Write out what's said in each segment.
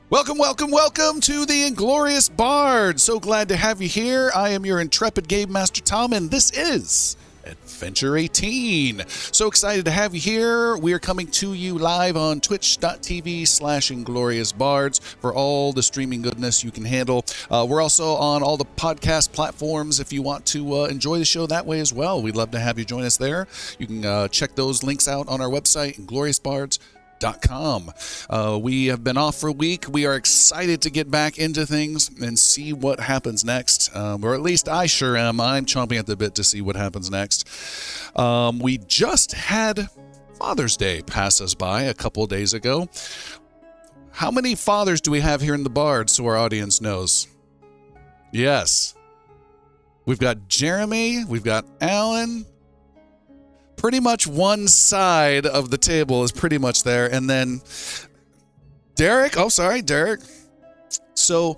Welcome, welcome, welcome to the Inglorious Bard. So glad to have you here. I am your intrepid Game Master Tom, and this is Adventure 18. So excited to have you here. We are coming to you live on twitch.tv/IngloriousBards for all the streaming goodness you can handle. We're also on all the podcast platforms if you want to enjoy the show that way as well. We'd love to have you join us there. You can check those links out on our website, IngloriousCom. We have been off for a week. We are excited to get back into things and see what happens next. Or at least I sure am. I'm chomping at the bit to see what happens next. We just had Father's Day pass us by a couple of days ago. How many fathers do we have here in the Bard so our audience knows? Yes. We've got Jeremy. We've got Alan. Pretty much one side of the table is pretty much there. And then Derek. Oh, sorry, Derek. So,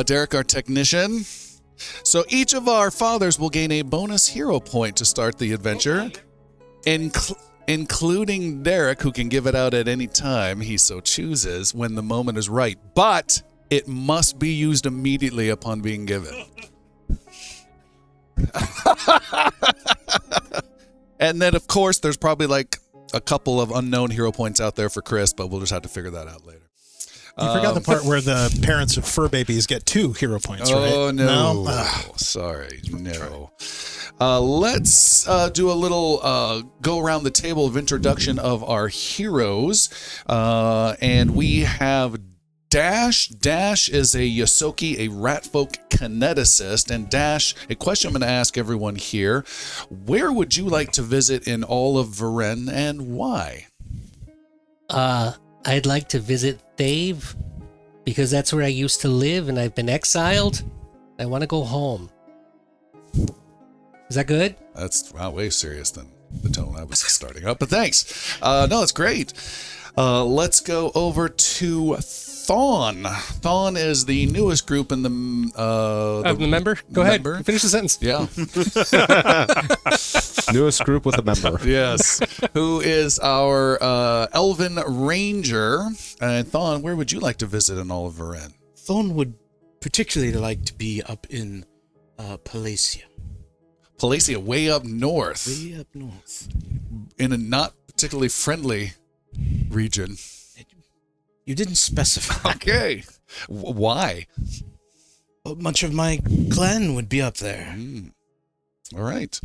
Derek, our technician. So each of our fathers will gain a bonus hero point to start the adventure, including Derek, who can give it out at any time he so chooses when the moment is right. But it must be used immediately upon being given. And then, of course, there's probably like a couple of unknown hero points out there for Chris, but we'll just have to figure that out later. You forgot the part where the parents of fur babies get 2 hero points, right? Oh, no. Sorry, no. Let's do a little go around the table of introduction of our heroes. And we have Dash. Dash is a Yosoki, a ratfolk kineticist. And Dash, a question I'm going to ask everyone here. Where would you like to visit in all of Varen and why? I'd like to visit Thave because that's where I used to live and I've been exiled. I want to go home. Is that good? That's way serious than the tone I was starting up, but thanks. No, that's great. Let's go over to Thawne. Thawne is the newest group in the member. Go ahead. Finish the sentence. Yeah. Newest group with a member. Yes. Who is our Elven Ranger. And Thawne, where would you like to visit in all of Varen? Thawne would particularly like to be up in Palacia. Palacia, way up north. Way up north. In a not particularly friendly region. You didn't specify. Okay. Why? Much of my clan would be up there. All right.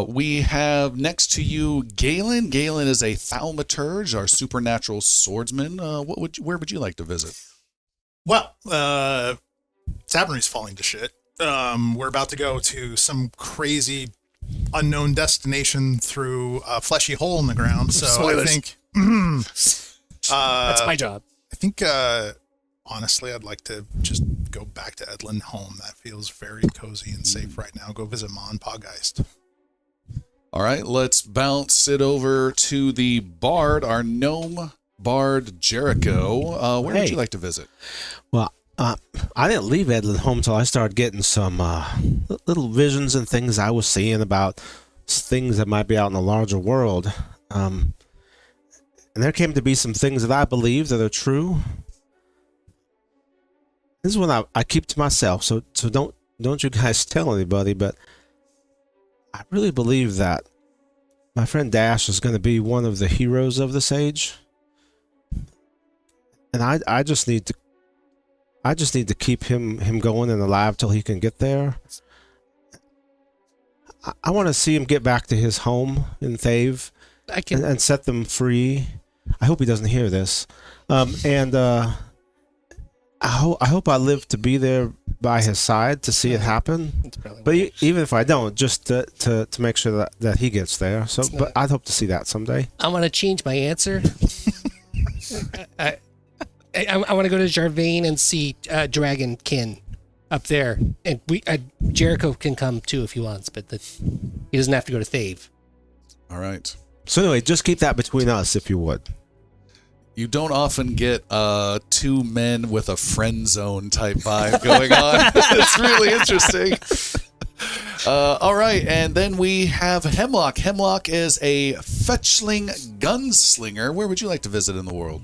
We have next to you Galen. Galen is a thaumaturge, our supernatural swordsman. Where would you like to visit? Well, Tavernry's falling to shit. We're about to go to some crazy unknown destination through a fleshy hole in the ground. So Spoilers. I think That's my job. I think honestly, I'd like to just go back to Edlin home. That feels very cozy and safe right now. Go visit Ma and Pa Geist. All right, let's bounce it over to the Bard, our gnome Bard Jericho. Where would you like to visit? Well, I didn't leave Edlin home until I started getting some little visions and things I was seeing about things that might be out in the larger world. And there came to be some things that I believe that are true. This is one I keep to myself, so don't you guys tell anybody, but I really believe that my friend Dash is going to be one of the heroes of this age. And I just need to keep him going and alive till he can get there. I want to see him get back to his home in Thave and set them free. I hope he doesn't hear this. I hope I live to be there by his side to see it happen. But even if I don't, just to make sure that he gets there. So, but I'd hope to see that someday. I want to change my answer. I want to go to Jarvain and see Dragonkin up there, and Jericho can come too if he wants, but he doesn't have to go to Thave. All right. So anyway, just keep that between us, if you would. You don't often get 2 men with a friend zone type vibe going on. It's really interesting. All right, and then we have Hemlock. Hemlock is a fetchling gunslinger. Where would you like to visit in the world?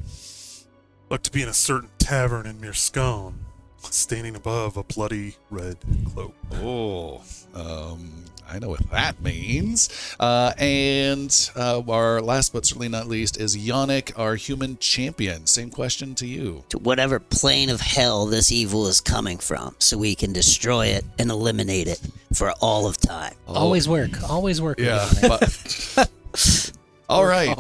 Look to be in a certain tavern in Mirscone, standing above a bloody red cloak. Oh, I know what that means. And our last but certainly not least is Yannick, our human champion. Same question to you. To whatever plane of hell this evil is coming from, so we can destroy it and eliminate it for all of time. Always work. Yeah. All right.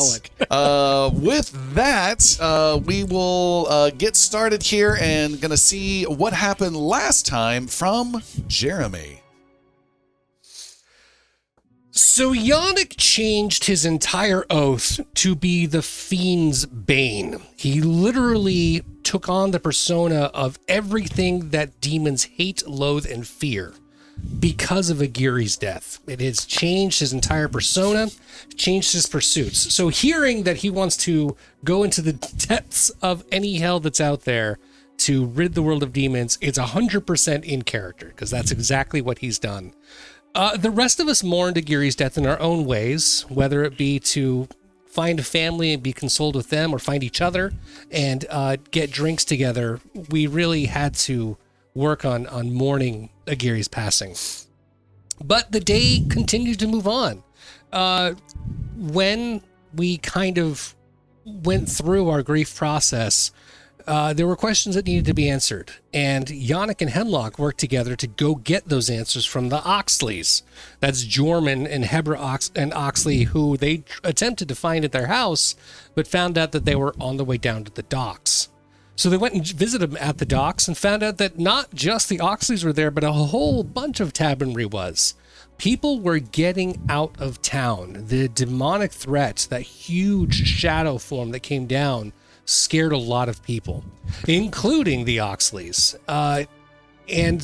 With that, we will get started here and going to see what happened last time from Jeremy. So Yannick changed his entire oath to be the Fiend's Bane. He literally took on the persona of everything that demons hate, loathe, and fear because of Aguirre's death. It has changed his entire persona, changed his pursuits. So hearing that he wants to go into the depths of any hell that's out there to rid the world of demons, it's 100% in character, because that's exactly what he's done. The rest of us mourned Aguirre's death in our own ways, whether it be to find a family and be consoled with them, or find each other and get drinks together. We really had to work on mourning Aguirre's passing. But the day continued to move on. When we kind of went through our grief process, there were questions that needed to be answered. And Yannick and Hemlock worked together to go get those answers from the Oxleys. That's Jorman and Hebra and Oxley, who they attempted to find at their house, but found out that they were on the way down to the docks. So they went and visited them at the docks and found out that not just the Oxleys were there, but a whole bunch of Tabernary was. People were getting out of town. The demonic threat, that huge shadow form that came down, scared a lot of people, including the Oxleys. And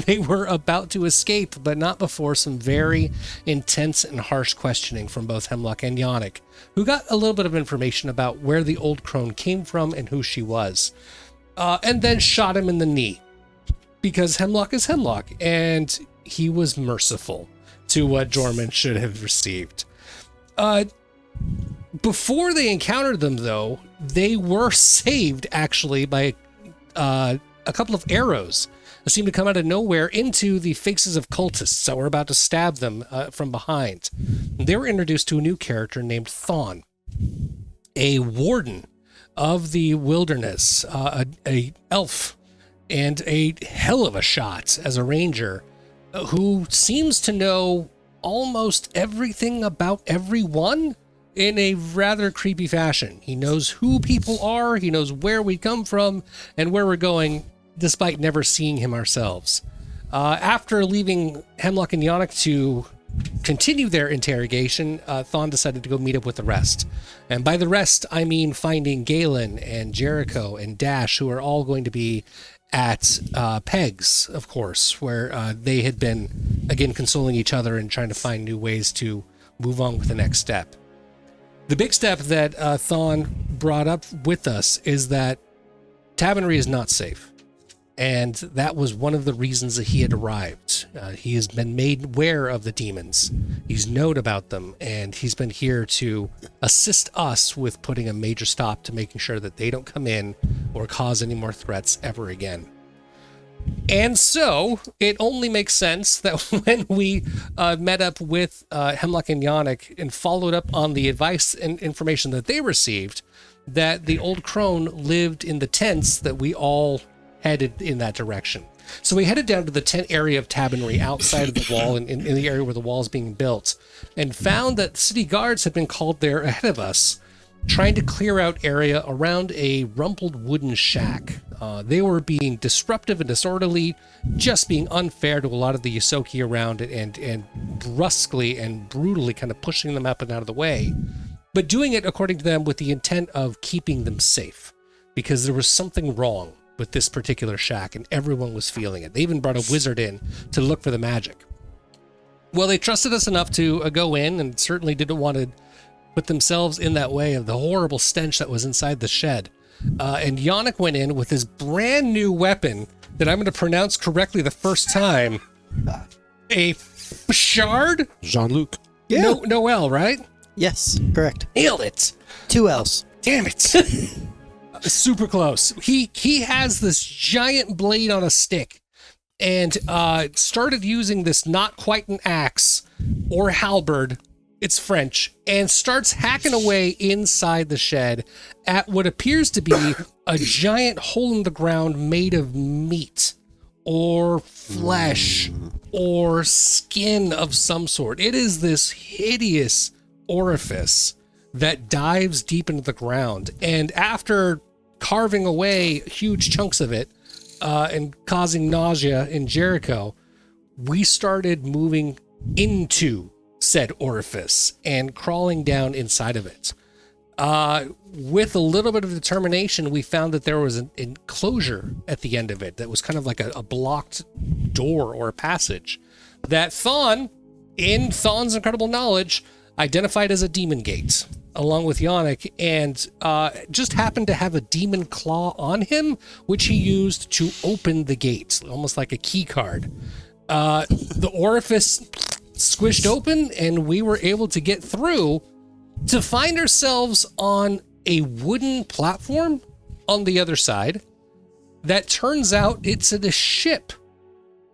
they were about to escape, but not before some very intense and harsh questioning from both Hemlock and Yannick, who got a little bit of information about where the old crone came from and who she was, and then shot him in the knee, because Hemlock is Hemlock, and he was merciful to what Jorman should have received. Before they encountered them, though, they were saved, actually, by a couple of arrows that seemed to come out of nowhere into the faces of cultists that were about to stab them from behind. They were introduced to a new character named Thon, a warden of the wilderness, a elf, and a hell of a shot as a ranger, who seems to know almost everything about everyone in a rather creepy fashion. He knows who people are, he knows where we come from, and where we're going, despite never seeing him ourselves. After leaving Hemlock and Yannick to continue their interrogation, Thon decided to go meet up with the rest. And by the rest, I mean finding Galen and Jericho and Dash, who are all going to be at Pegs, of course, where they had been, again, consoling each other and trying to find new ways to move on with the next step. The big step that Thon brought up with us is that Tabernary is not safe. And that was one of the reasons that he had arrived. He has been made aware of the demons. He's known about them, and he's been here to assist us with putting a major stop to making sure that they don't come in or cause any more threats ever again. And so it only makes sense that when we met up with Hemlock and Yannick and followed up on the advice and information that they received, that the old crone lived in the tents, that we all headed in that direction. So we headed down to the tent area of Tabernary outside of the wall, in the area where the wall is being built, and found that city guards had been called there ahead of us, trying to clear out area around a rumpled wooden shack. They were being disruptive and disorderly, just being unfair to a lot of the Yosoki around it, and brusquely and brutally kind of pushing them up and out of the way, but doing it, according to them, with the intent of keeping them safe, because there was something wrong with this particular shack, and everyone was feeling it. They even brought a wizard in to look for the magic. Well, they trusted us enough to go in, and certainly didn't want to put themselves in that way of the horrible stench that was inside the shed. And Yannick went in with his brand new weapon that I'm going to pronounce correctly the first time. A shard? Jean-Luc. Yeah. Noel, right? Yes, correct. Nailed it. 2 L's. Damn it. Super close. He has this giant blade on a stick and started using this not quite an axe or halberd. It's French, and starts hacking away inside the shed at what appears to be a giant hole in the ground made of meat or flesh or skin of some sort. It is this hideous orifice that dives deep into the ground. And after carving away huge chunks of it and causing nausea in Jericho, we started moving into said orifice and crawling down inside of it. With a little bit of determination, we found that there was an enclosure at the end of it that was kind of like a blocked door or a passage that Thawne, in Thawne's incredible knowledge, identified as a demon gate, along with Yannick, and just happened to have a demon claw on him, which he used to open the gate, almost like a key card. The orifice squished open, and we were able to get through to find ourselves on a wooden platform on the other side that turns out it's a ship,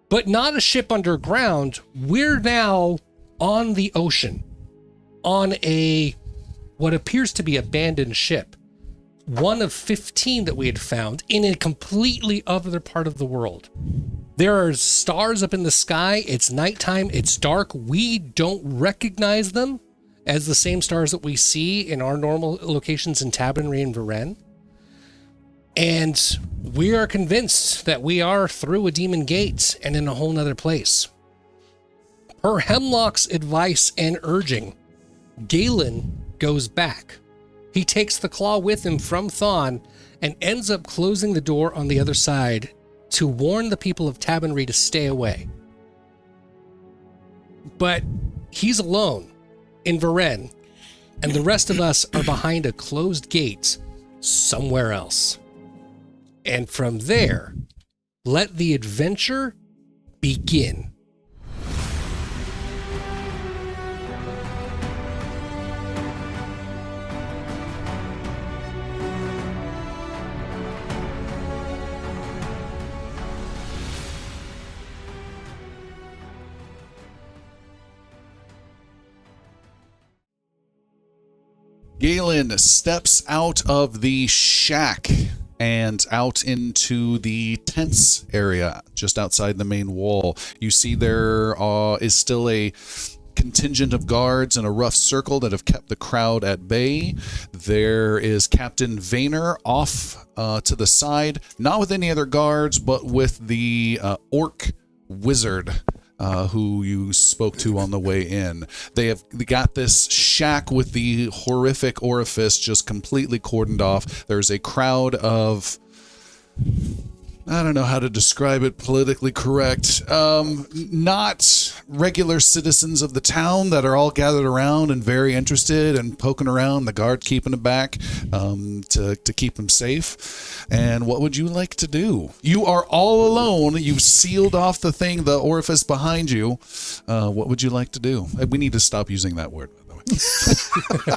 but not a ship underground. We're now on the ocean, on a what appears to be abandoned ship, one of 15 that we had found in a completely other part of the world. There are stars up in the sky. It's nighttime. It's dark. We don't recognize them as the same stars that we see in our normal locations in Tabernary and Varennes. And we are convinced that we are through a demon gate and in a whole nother place. Per Hemlock's advice and urging, Galen goes back. He takes the claw with him from Thawne and ends up closing the door on the other side to warn the people of Tabernary to stay away. But he's alone in Varennes, and the rest of us are behind a closed gate somewhere else. And from there, let the adventure begin. Galen steps out of the shack and out into the tents area just outside the main wall. You see there is still a contingent of guards in a rough circle that have kept the crowd at bay. There is Captain Vayner off to the side, not with any other guards, but with the orc wizard who you spoke to on the way in. They got this shack with the horrific orifice just completely cordoned off. There's a crowd of, I don't know how to describe it politically correct, not regular citizens of the town that are all gathered around and very interested and poking around, the guard keeping them back to keep them safe. And what would you like to do? You are all alone. You've sealed off the orifice behind you. What would you like to do? We need to stop using that word, by the way.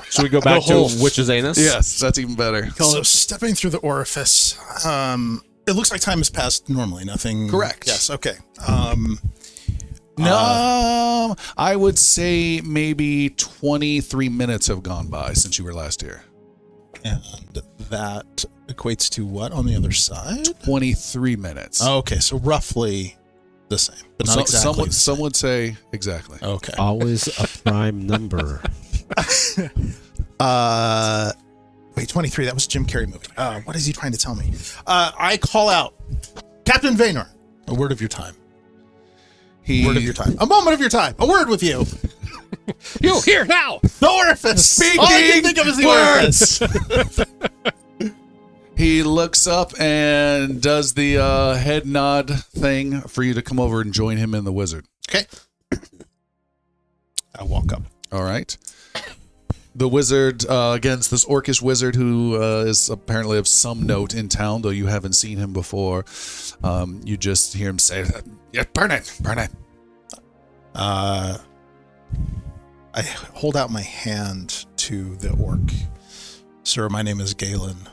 Should we go back to Witch's Anus? Yes, that's even better. So stepping through the orifice, it looks like time has passed normally. Nothing. Correct. Yes. Okay. No, I would say maybe 23 minutes have gone by since you were last here. And that equates to what on the other side? 23 minutes. Oh, okay, so roughly the same, but not exactly. Some would say exactly. Okay. Always a prime number. Wait, 23. That was a Jim Carrey movie. What is he trying to tell me? I call out, Captain Vayner. A word of your time. Word of your time. A moment of your time. A word with you. You here now. The orifice. Speaking All I can think of is the orifice. He looks up and does the head nod thing for you to come over and join him in the wizard. Okay. I walk up. All right. The wizard, again, it's this orcish wizard who is apparently of some note in town, though you haven't seen him before. You just hear him say, "Yeah, burn it, burn it." I hold out my hand to the orc. Sir, my name is Galen.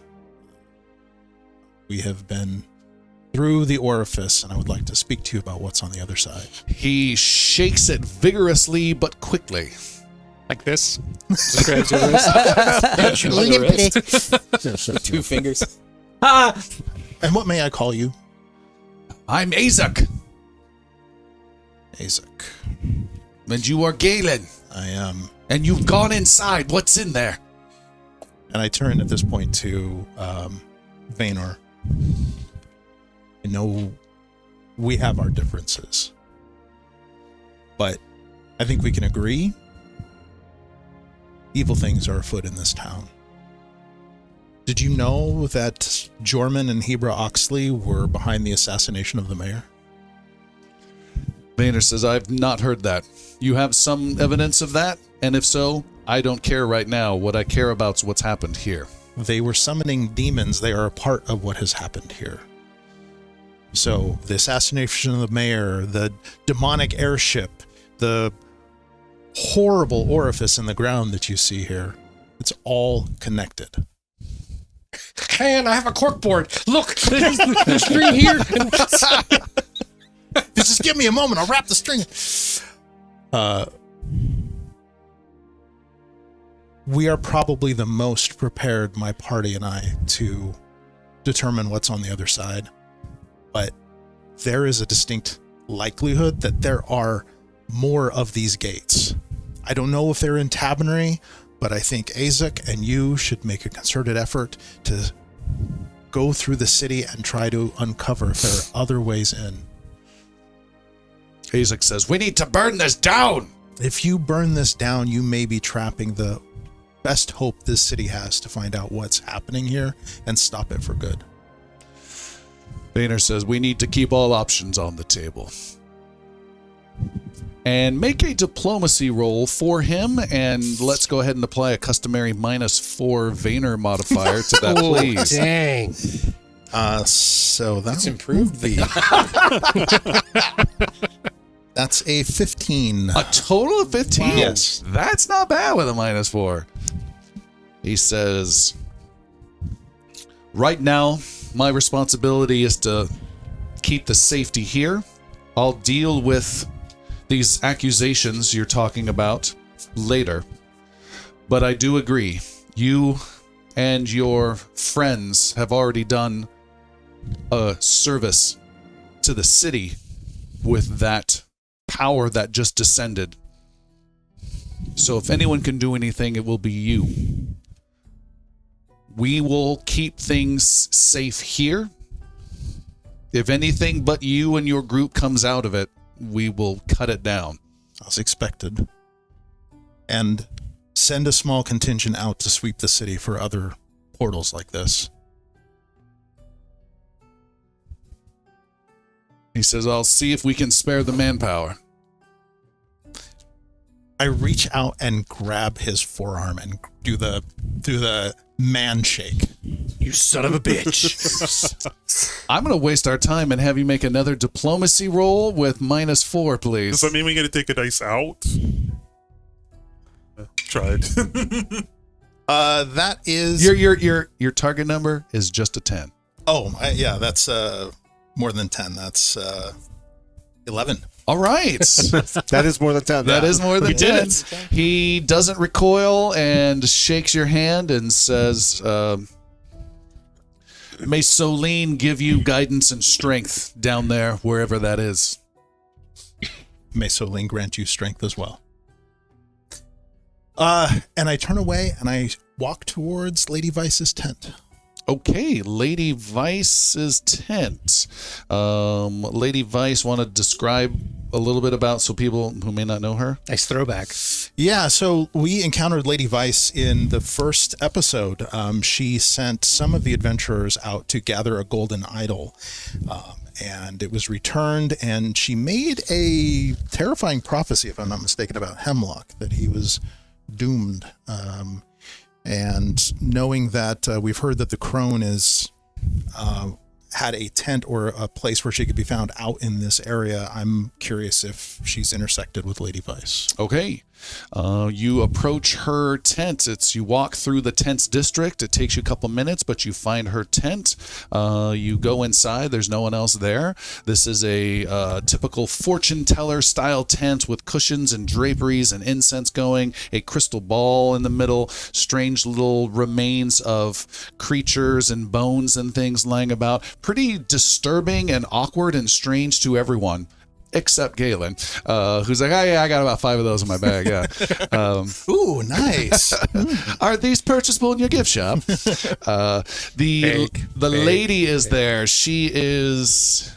We have been through the orifice, and I would like to speak to you about what's on the other side. He shakes it vigorously but quickly. Like this? Just grabs your wrist. Limpity. 2 fingers. And what may I call you? I'm Azak, Azak. and you are Galen, I am. and you've gone inside. What's in there? And I turn at this point to Vaynor. I know we have our differences, but I think we can agree evil things are afoot in this town. Did you know that Jorman and Hebra Oxley were behind the assassination of the mayor? Vaynor says, I've not heard that. You have some evidence of that? And if so, I don't care right now. What I care about is what's happened here. They were summoning demons. They are a part of what has happened here. So the assassination of the mayor, the demonic airship, the horrible orifice in the ground that you see here, it's all connected. And I have a corkboard. Look, there's the string here. Just give me a moment. I'll wrap the string. We are probably the most prepared, my party and I, to determine what's on the other side. But there is a distinct likelihood that there are more of these gates. I don't know if they're in Tabernary, but I think Azak and you should make a concerted effort to go through the city and try to uncover if there are other ways in. Azak says, we need to burn this down. If you burn this down, you may be trapping the best hope this city has to find out what's happening here and stop it for good. Vaynor says, we need to keep all options on the table. And make a diplomacy roll for him, and let's go ahead and apply a customary -4 Vaynor modifier to that, please. Dang. So that's improved. That's a 15. A total of 15? Yes. That's not bad with a -4. He says, right now, my responsibility is to keep the safety here. I'll deal with these accusations you're talking about later. But I do agree, you and your friends have already done a service to the city with that power that just descended. So if anyone can do anything, it will be you. We will keep things safe here. If anything but you and your group comes out of it, we will cut it down. As expected. And send a small contingent out to sweep the city for other portals like this. He says, I'll see if we can spare the manpower. I reach out and grab his forearm and do the man shake. You son of a bitch. I'm going to waste our time and have you make another diplomacy roll with -4, please. Does that mean we get to take a dice out? Tried. That is Your target number is just a 10. Oh, yeah, that's more than 10. That's 11. All right. That is more than 10. That is more than You did 10. it. He doesn't recoil and shakes your hand and says, may Solene give you guidance and strength down there, wherever that is. May Solene grant you strength as well. And I turn away and I walk towards Lady Vice's tent. Okay, Lady Vice's tent. Lady Vice, want to describe a little bit about, so people who may not know her? Nice throwback. Yeah, so we encountered Lady Vice in the first episode. She sent some of the adventurers out to gather a golden idol, and it was returned, and she made a terrifying prophecy, if I'm not mistaken, about Hemlock, that he was doomed. And knowing that we've heard that the crone is had a tent or a place where she could be found out in this area, I'm curious if she's intersected with Lady Vice. Okay. You approach her tent. You walk through the tent's district. It takes you a couple minutes, but you find her tent. You go inside. There's no one else there. This is a typical fortune teller style tent with cushions and draperies and incense going, a crystal ball in the middle, strange little remains of creatures and bones and things lying about. Pretty disturbing and awkward and strange to everyone. Except Galen, who's like, oh, yeah, I got about 5 of those in my bag. Yeah. Ooh, nice. Are these purchasable in your gift shop? The lady is there. She is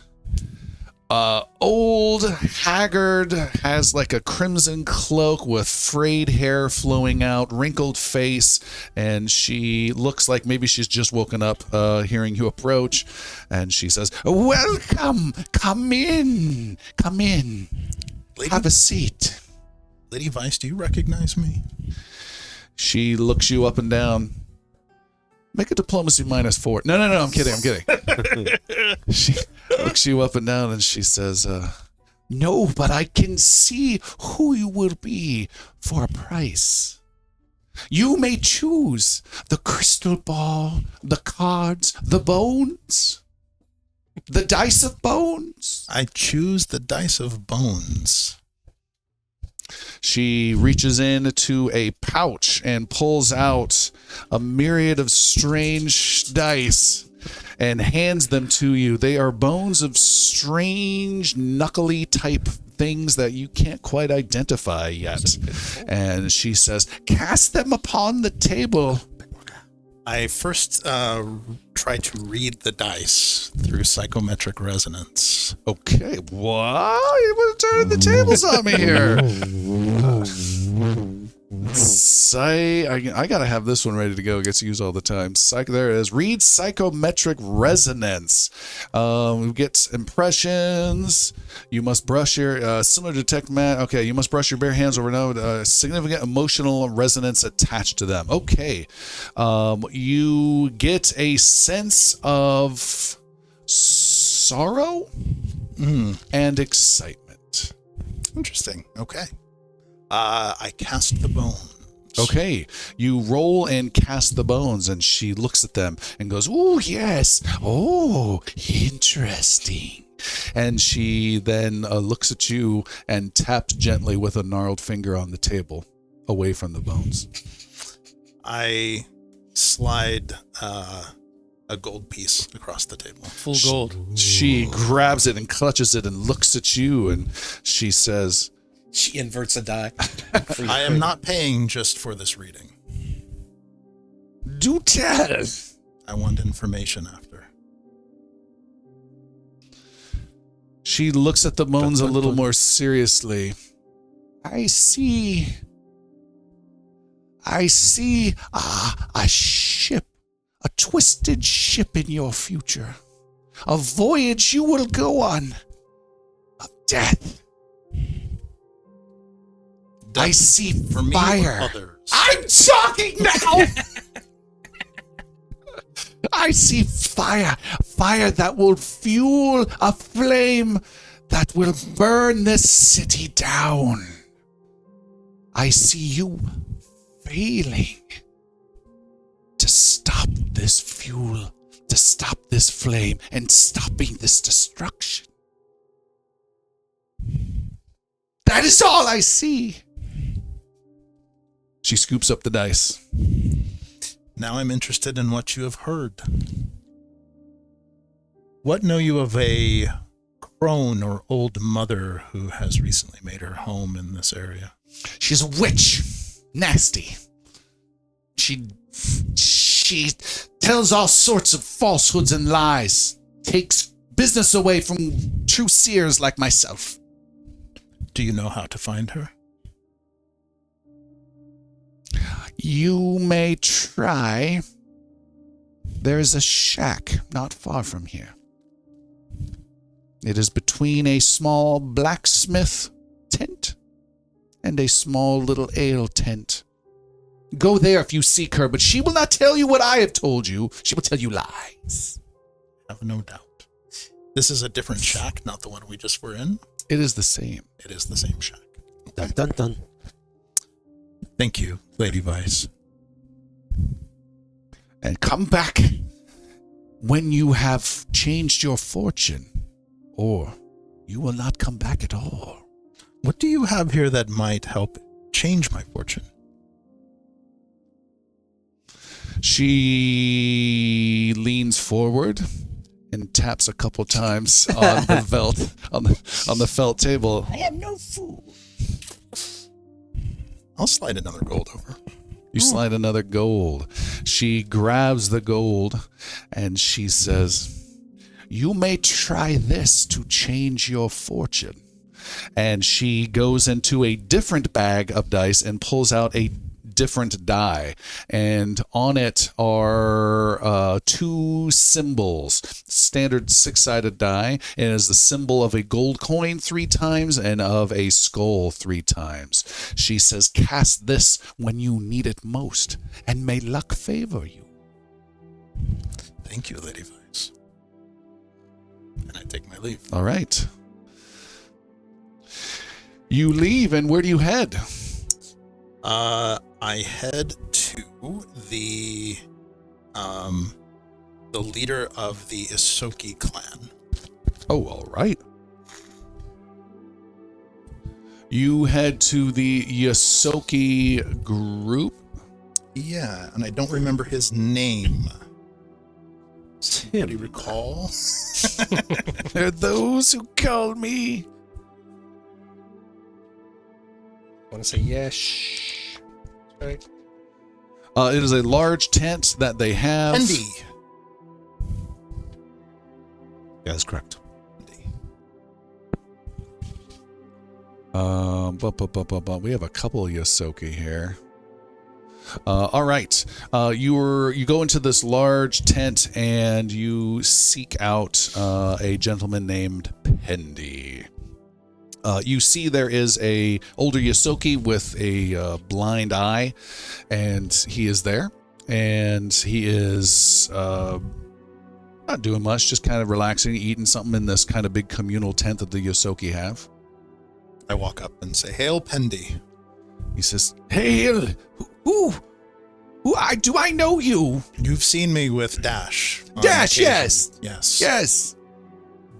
old, haggard, has like a crimson cloak with frayed hair flowing out, wrinkled face, and she looks like maybe she's just woken up hearing you approach. And she says, welcome, come in, Lady, have a seat. Lady Vice, do you recognize me? She looks you up and down. Make a diplomacy -4. No, I'm kidding. She looks you up and down and she says, no, but I can see who you will be for a price. You may choose the crystal ball, the cards, the bones, the dice of bones. I choose the dice of bones. She reaches into a pouch and pulls out a myriad of strange dice and hands them to you. They are bones of strange, knuckly type things that you can't quite identify yet. And she says, cast them upon the table. I first try to read the dice through psychometric resonance. Okay, what? You want to turn the tables on me here. I gotta have this one ready to go. It gets used all the time. There it is. Read psychometric resonance. We get impressions. You must brush your similar to detect man. Okay, you must brush your bare hands over no significant emotional resonance attached to them. Okay, you get a sense of sorrow and excitement. Interesting. Okay. I cast the bones. Okay, you roll and cast the bones, and she looks at them and goes, oh, yes. Oh, interesting. And she then looks at you and taps gently with a gnarled finger on the table away from the bones. I slide a gold piece across the table. Full gold. She grabs it and clutches it and looks at you, and she says, She inverts a die. I am not paying just for this reading. do tell. I want information after. She looks at the bones a little more seriously. I see a ship, a twisted ship in your future. A voyage you will go on of death. I see For me fire. or others? I'm talking now! I see fire. Fire that will fuel a flame that will burn this city down. I see you failing to stop this fuel, to stop this flame, and stopping this destruction. That is all I see. She scoops up the dice. Now I'm interested in what you have heard. What know you of a crone or old mother who has recently made her home in this area? She's a witch. Nasty. She tells all sorts of falsehoods and lies. Takes business away from true seers like myself. Do you know how to find her? You may try. There's a shack not far from here. It is between a small blacksmith tent and a small little ale tent. Go there if you seek her, but she will not tell you what I have told you. She will tell you lies. I have no doubt. This is a different shack, not the one we just were in. It is the same. It is the same shack. Dun, dun, dun. Thank you, Lady Vice. And come back when you have changed your fortune, or you will not come back at all. What do you have here that might help change my fortune? She leans forward and taps a couple times on the felt on the felt table. I am no fool. I'll slide another gold over. You slide another gold. She grabs the gold and she says, "You may try this to change your fortune." And she goes into a different bag of dice and pulls out a different die. And on it are two symbols, standard 6-sided die. And it is the symbol of a gold coin 3 times and of a skull 3 times. She says, "Cast this when you need it most, and may luck favor you." Thank you, Lady Vice. And I take my leave. All right. You leave, and where do you head? I head to the leader of the Isoki clan. Oh, all right. You head to the Yosoki group. Yeah, and I don't remember his name. Anybody recall? There are those who call me. Want to say yes? Right. It is a large tent that they have. Andy. Yeah, that's correct. We have a couple of Yosoki here. All right. You go into this large tent and you seek out a gentleman named Pendy. You see there is a older Yosoki with a blind eye, and he is there. And he is not doing much, just kind of relaxing, eating something in this kind of big communal tent that the Yosoki have. I walk up and say, "Hail, Pendy." He says, "Hail, who do I know you?" You've seen me with Dash. on Dash, occasion. yes. Yes. Yes.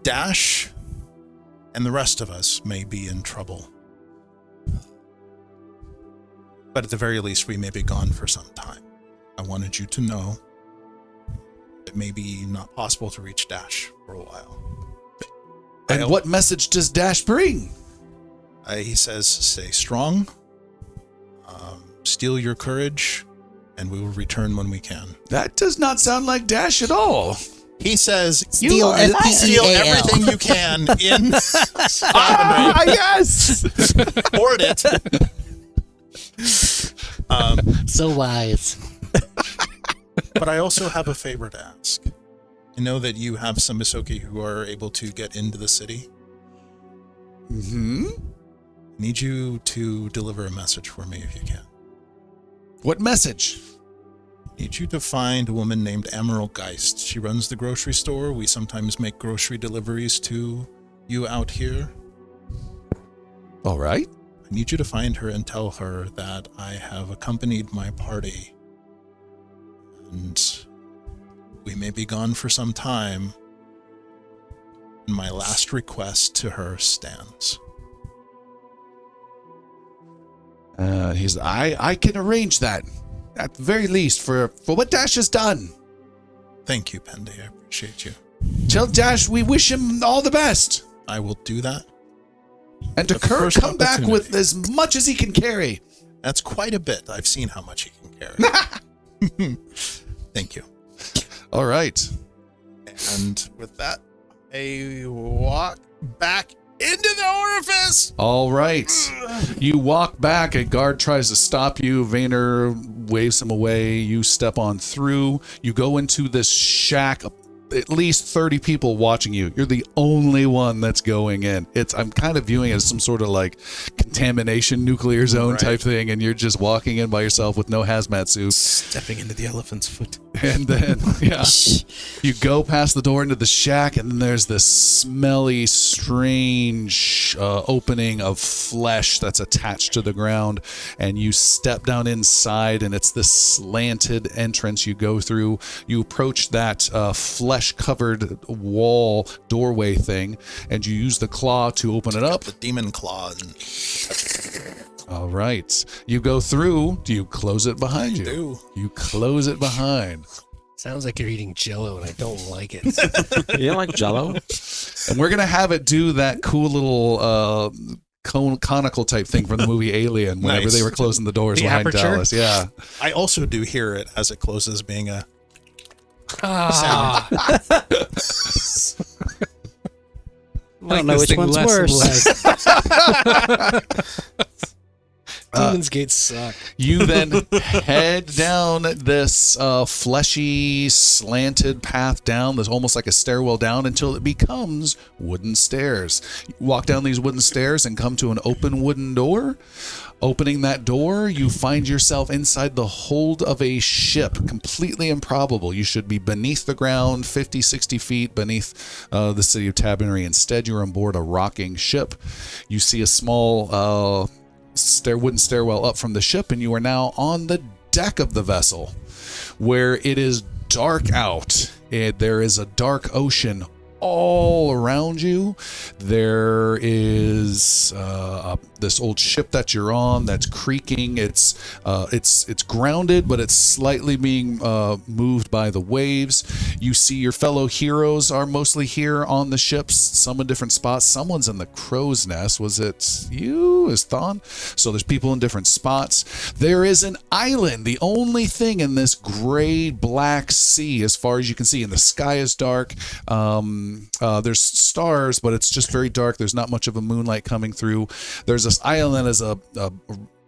Dash and the rest of us may be in trouble. But at the very least, we may be gone for some time. I wanted you to know it may be not possible to reach Dash for a while. And what message does Dash bring? He says, stay strong, steal your courage, and we will return when we can. That does not sound like Dash at all. He says, Steal steal L-I-E-A-L. everything you can in Yes. Hoard it. So wise. But I also have a favor to ask. I know that you have some Isoki who are able to get into the city. Mm-hmm. I need you to deliver a message for me if you can. What message? I need you to find a woman named Emerald Geist. She runs the grocery store. We sometimes make grocery deliveries to you out here. All right. I need you to find her and tell her that I have accompanied my party. And we may be gone for some time. And my last request to her stands. I can arrange that. At the very least, for what Dash has done. Thank you, Pendy. I appreciate you. Tell Dash we wish him all the best. I will do that. And to At the Kirk, first come back with opportunity. as much as he can carry. That's quite a bit. I've seen how much he can carry. Thank you. All right. And with that, I walk back into the orifice. All right. You walk back. A guard tries to stop you. Vayner waves him away. You step on through. You go into this shack, a at least 30 people watching you. You're the only one that's going in. I'm kind of viewing it as some sort of like contamination nuclear zone type thing, and you're just walking in by yourself with no hazmat suit. Stepping into the elephant's foot. And then, you go past the door into the shack, and then there's this smelly, strange opening of flesh that's attached to the ground. And you step down inside, and it's this slanted entrance you go through. You approach that flesh-covered wall doorway thing, and you use the claw to open it up. The demon claw. All right. You go through. Do you close it behind you? I do. You close it behind. Sounds like you're eating Jell-O, and I don't like it. You don't like Jell-O? And we're going to have it do that cool little conical type thing from the movie Alien whenever Nice. they were closing the doors The behind aperture? Dallas. Yeah. I also do hear it as it closes, being a Ah. I don't know which one's worse. Demon's Gate suck. You then head down this fleshy, slanted path down. There's almost like a stairwell down until it becomes wooden stairs. You walk down these wooden stairs and come to an open wooden door. Opening that door, you find yourself inside the hold of a ship. Completely improbable. You should be beneath the ground, 50, 60 feet beneath the city of Tabernae. Instead, you're on board a rocking ship. You see a small wooden stairwell up from the ship, and you are now on the deck of the vessel, where it is dark out. There is a dark ocean all around you. There is this old ship that you're on that's creaking. It's grounded, but it's slightly being moved by the waves. You see your fellow heroes are mostly here on the ships, some in different spots. Someone's in the crow's nest. Was it you? Is Thon? So there's people in different spots. There is an island, the only thing in this gray black sea as far as you can see, and the sky is dark. There's stars, but it's just very dark. There's not much of a moonlight coming through. There's this island as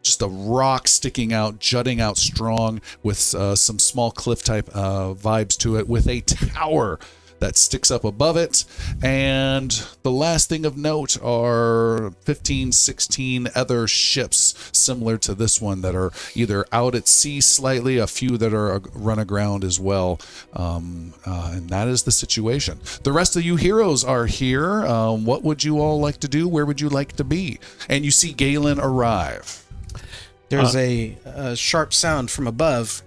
just a rock sticking out, jutting out strong with some small cliff type vibes to it, with a tower that sticks up above it. And the last thing of note are 15, 16 other ships similar to this one that are either out at sea slightly, a few that are run aground as well. And that is the situation. The rest of you heroes are here. What would you all like to do? Where would you like to be? And you see Galen arrive. There's a sharp sound from above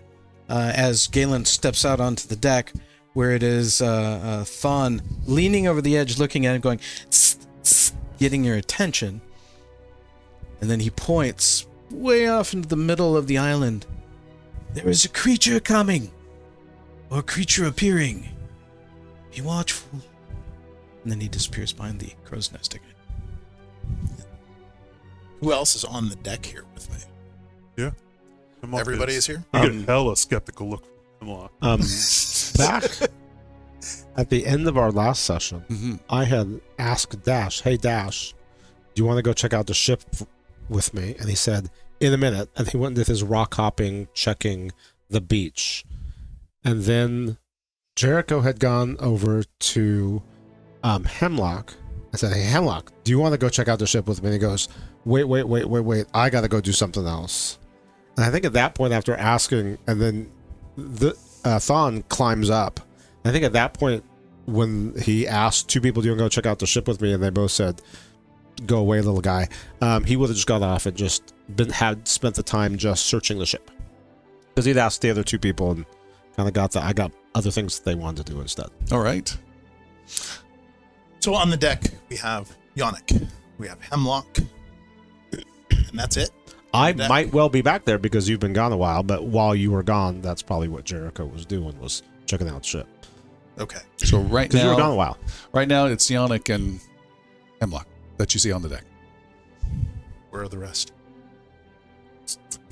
as Galen steps out onto the deck, where it is Thon leaning over the edge, looking at it, going, "Tss, tss," getting your attention. And then he points way off into the middle of the island. "There is a creature coming, or a creature appearing. Be watchful." And then he disappears behind the crow's nest again. Who else is on the deck here with me? Yeah. Hemlock Everybody is here? You get hella skeptical look from Hemlock. Back at the end of our last session, I had asked Dash, "Hey Dash, do you want to go check out the ship with me?" And he said, "In a minute." And he went with his rock hopping, checking the beach. And then Jericho had gone over to Hemlock. I said, "Hey Hemlock, do you want to go check out the ship with me?" And he goes, wait, I gotta go do something else. And I think at that point, after asking, and then the Thon climbs up. I think at that point, when he asked two people, "Do you want to go check out the ship with me?" and they both said, "Go away, little guy," he would have just got off and just had spent the time just searching the ship, because he'd asked the other two people and kind of I got other things that they wanted to do instead. All right. So on the deck, we have Yannick, we have Hemlock, and that's it. I might well be back there because you've been gone a while, but while you were gone, that's probably what Jericho was doing, was checking out the ship. Okay. So right Because you were gone a now, while. right now it's Yannick and Hemlock that you see on the deck. Where are the rest?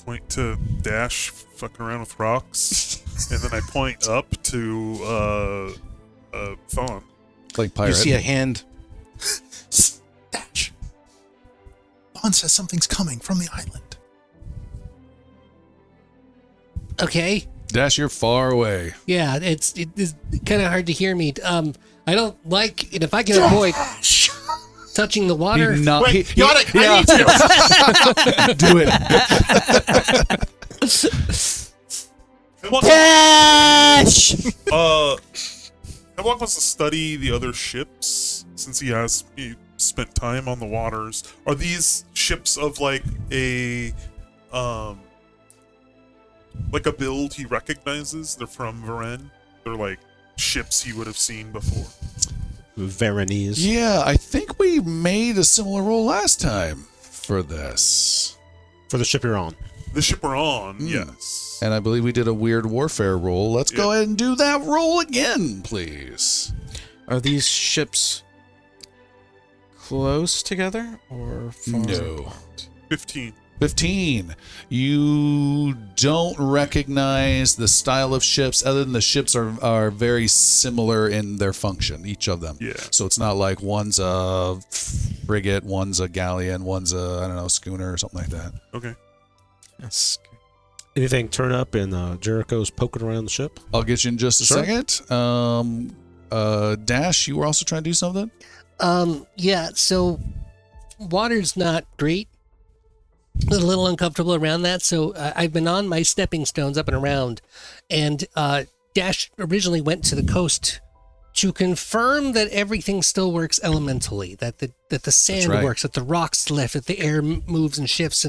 Point to Dash fucking around with rocks, and then I point up to Thon. Like pirate. You see a hand. Dash. Vaughn says something's coming from the island. Okay. Dash, you're far away. Yeah, it's kind of hard to hear me. I don't like it if I can avoid touching the water. Wait, Yannick, I need to. Do it. Dash! Hemlock wants to study the other ships since he spent time on the waters. Are these ships of like a build he recognizes? They're from Varen. They're like ships he would have seen before. Veronese. Yeah, I think we made a similar roll last time for this. For the ship you're on. The ship we're on, yes. And I believe we did a weird warfare roll. Let's go ahead and do that roll again, please. Are these ships close together or far No. apart? 15. 15. You don't recognize the style of ships, other than the ships are very similar in their function, each of them. Yeah. So it's not like one's a frigate, one's a galleon, one's a, I don't know, schooner or something like that. Okay. Yes. Anything turn up and Jericho's poking around the ship? I'll get you in just a Sure. second. Dash, you were also trying to do something? Yeah, so water's not great. A little uncomfortable around that, so I've been on my stepping stones up and around, and Dash originally went to the coast to confirm that everything still works elementally, that the sand right. works, that the rocks lift, that the air moves and shifts,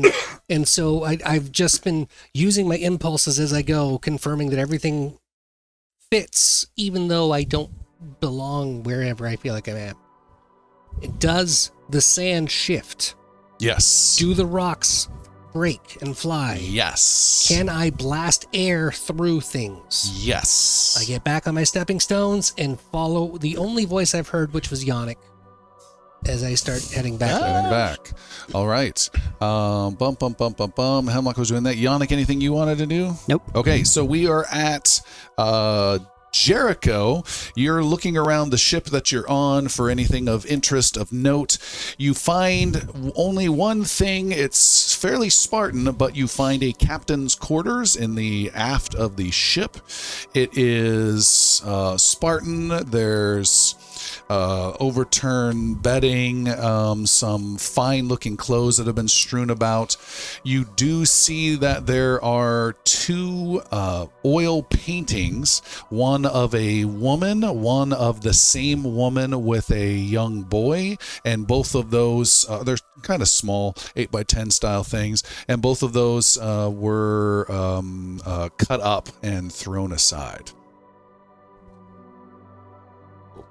and so I've just been using my impulses as I go, confirming that everything fits, even though I don't belong wherever I feel like I'm at. Does the sand shift? Yes. Do the rocks break and fly? Yes. Can I blast air through things? Yes. I get back on my stepping stones and follow the only voice I've heard, which was Yannick, as I start heading back. Heading back. All right. Hemlock was doing that. Yannick, anything you wanted to do? Nope. Okay, so we are at Jericho. You're looking around the ship that you're on for anything of interest, of note. You find only one thing. It's fairly Spartan, but you find a captain's quarters in the aft of the ship. It is Spartan. There's overturned bedding, some fine-looking clothes that have been strewn about. You do see that there are two oil paintings, one of a woman, one of the same woman with a young boy, and both of those, they're kind of small, 8x10 style things, and both of those were cut up and thrown aside.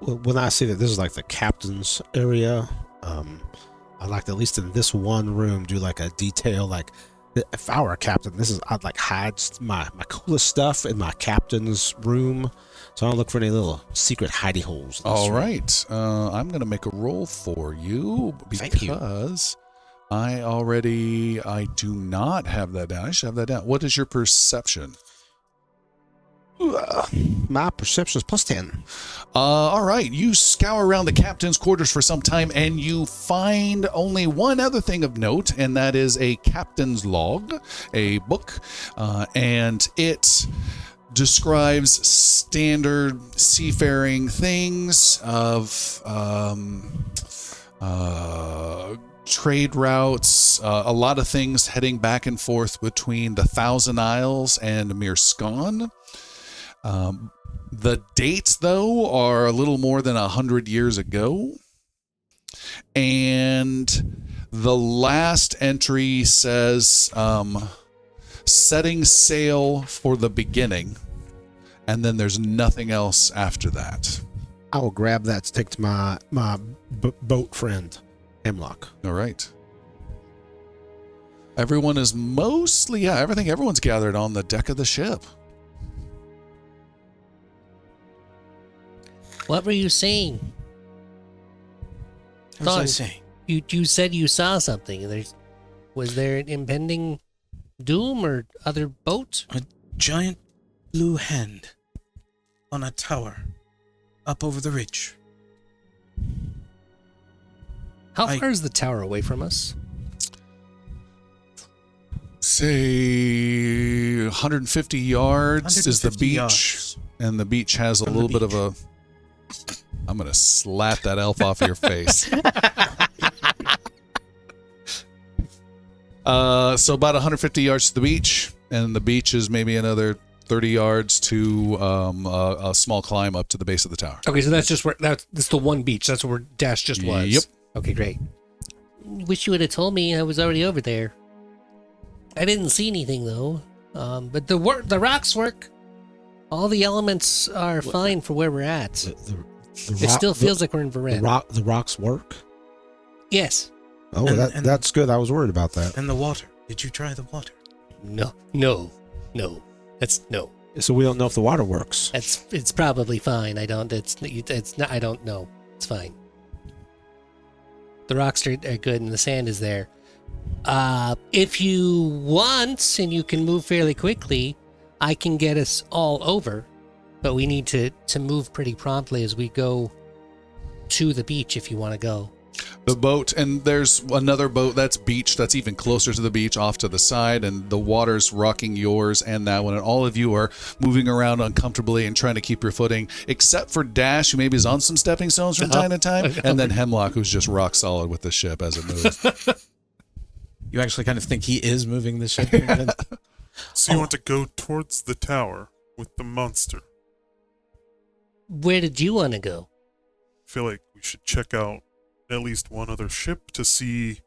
When I see that this is like the captain's area, I'd like to, at least in this one room, do like a detail. Like, if I were a captain, I'd like hide my coolest stuff in my captain's room, so I don't look for any little secret hidey holes. All right. I'm going to make a roll for you because I do not have that down. I should have that down. What is your perception? My perception is +10. All right. You scour around the captain's quarters for some time, and you find only one other thing of note, and that is a captain's log, a book, and it describes standard seafaring things of trade routes, a lot of things heading back and forth between the Thousand Isles and Mirskan. The dates, though, are a little more than 100 years ago. And the last entry says, setting sail for the beginning. And then there's nothing else after that. I will grab that to take to my boat friend, Hemlock. All right. Everyone is mostly, everyone's gathered on the deck of the ship. What were you saying? What was I saying? You said you saw something. Was there an impending doom or other boat? A giant blue hand on a tower up over the ridge. How far is the tower away from us? Say 150 yards is the 150 beach, yards. and the beach has a From the little bit of a. I'm gonna slap that elf off of your face. So about 150 yards to the beach, and the beach is maybe another 30 yards to a small climb up to the base of the tower. Okay, so that's just where that's the one beach. That's where Dash just was. Yep. Okay, great. Wish you would have told me. I was already over there. I didn't see anything though. But the rocks work. All the elements are fine for where we're at. It still feels like we're in Varennes. The rocks work. Yes. Oh, And- that's good. I was worried about that. And the water. Did you try the water? No. That's no. So we don't know if the water works. It's probably fine. I don't. It's not. I don't know. It's fine. The rocks are good and the sand is there. If you want and you can move fairly quickly, I can get us all over, but we need to move pretty promptly as we go to the beach. If you want to go. The boat, and there's another boat that's beached, that's even closer to the beach off to the side, and the water's rocking yours and that one, and all of you are moving around uncomfortably and trying to keep your footing, except for Dash, who maybe is on some stepping stones from time to time, and then Hemlock, who's just rock solid with the ship as it moves. You actually kind of think he is moving the ship? So you want to go towards the tower with the monster? Where did you want to go? I feel like we should check out at least one other ship to see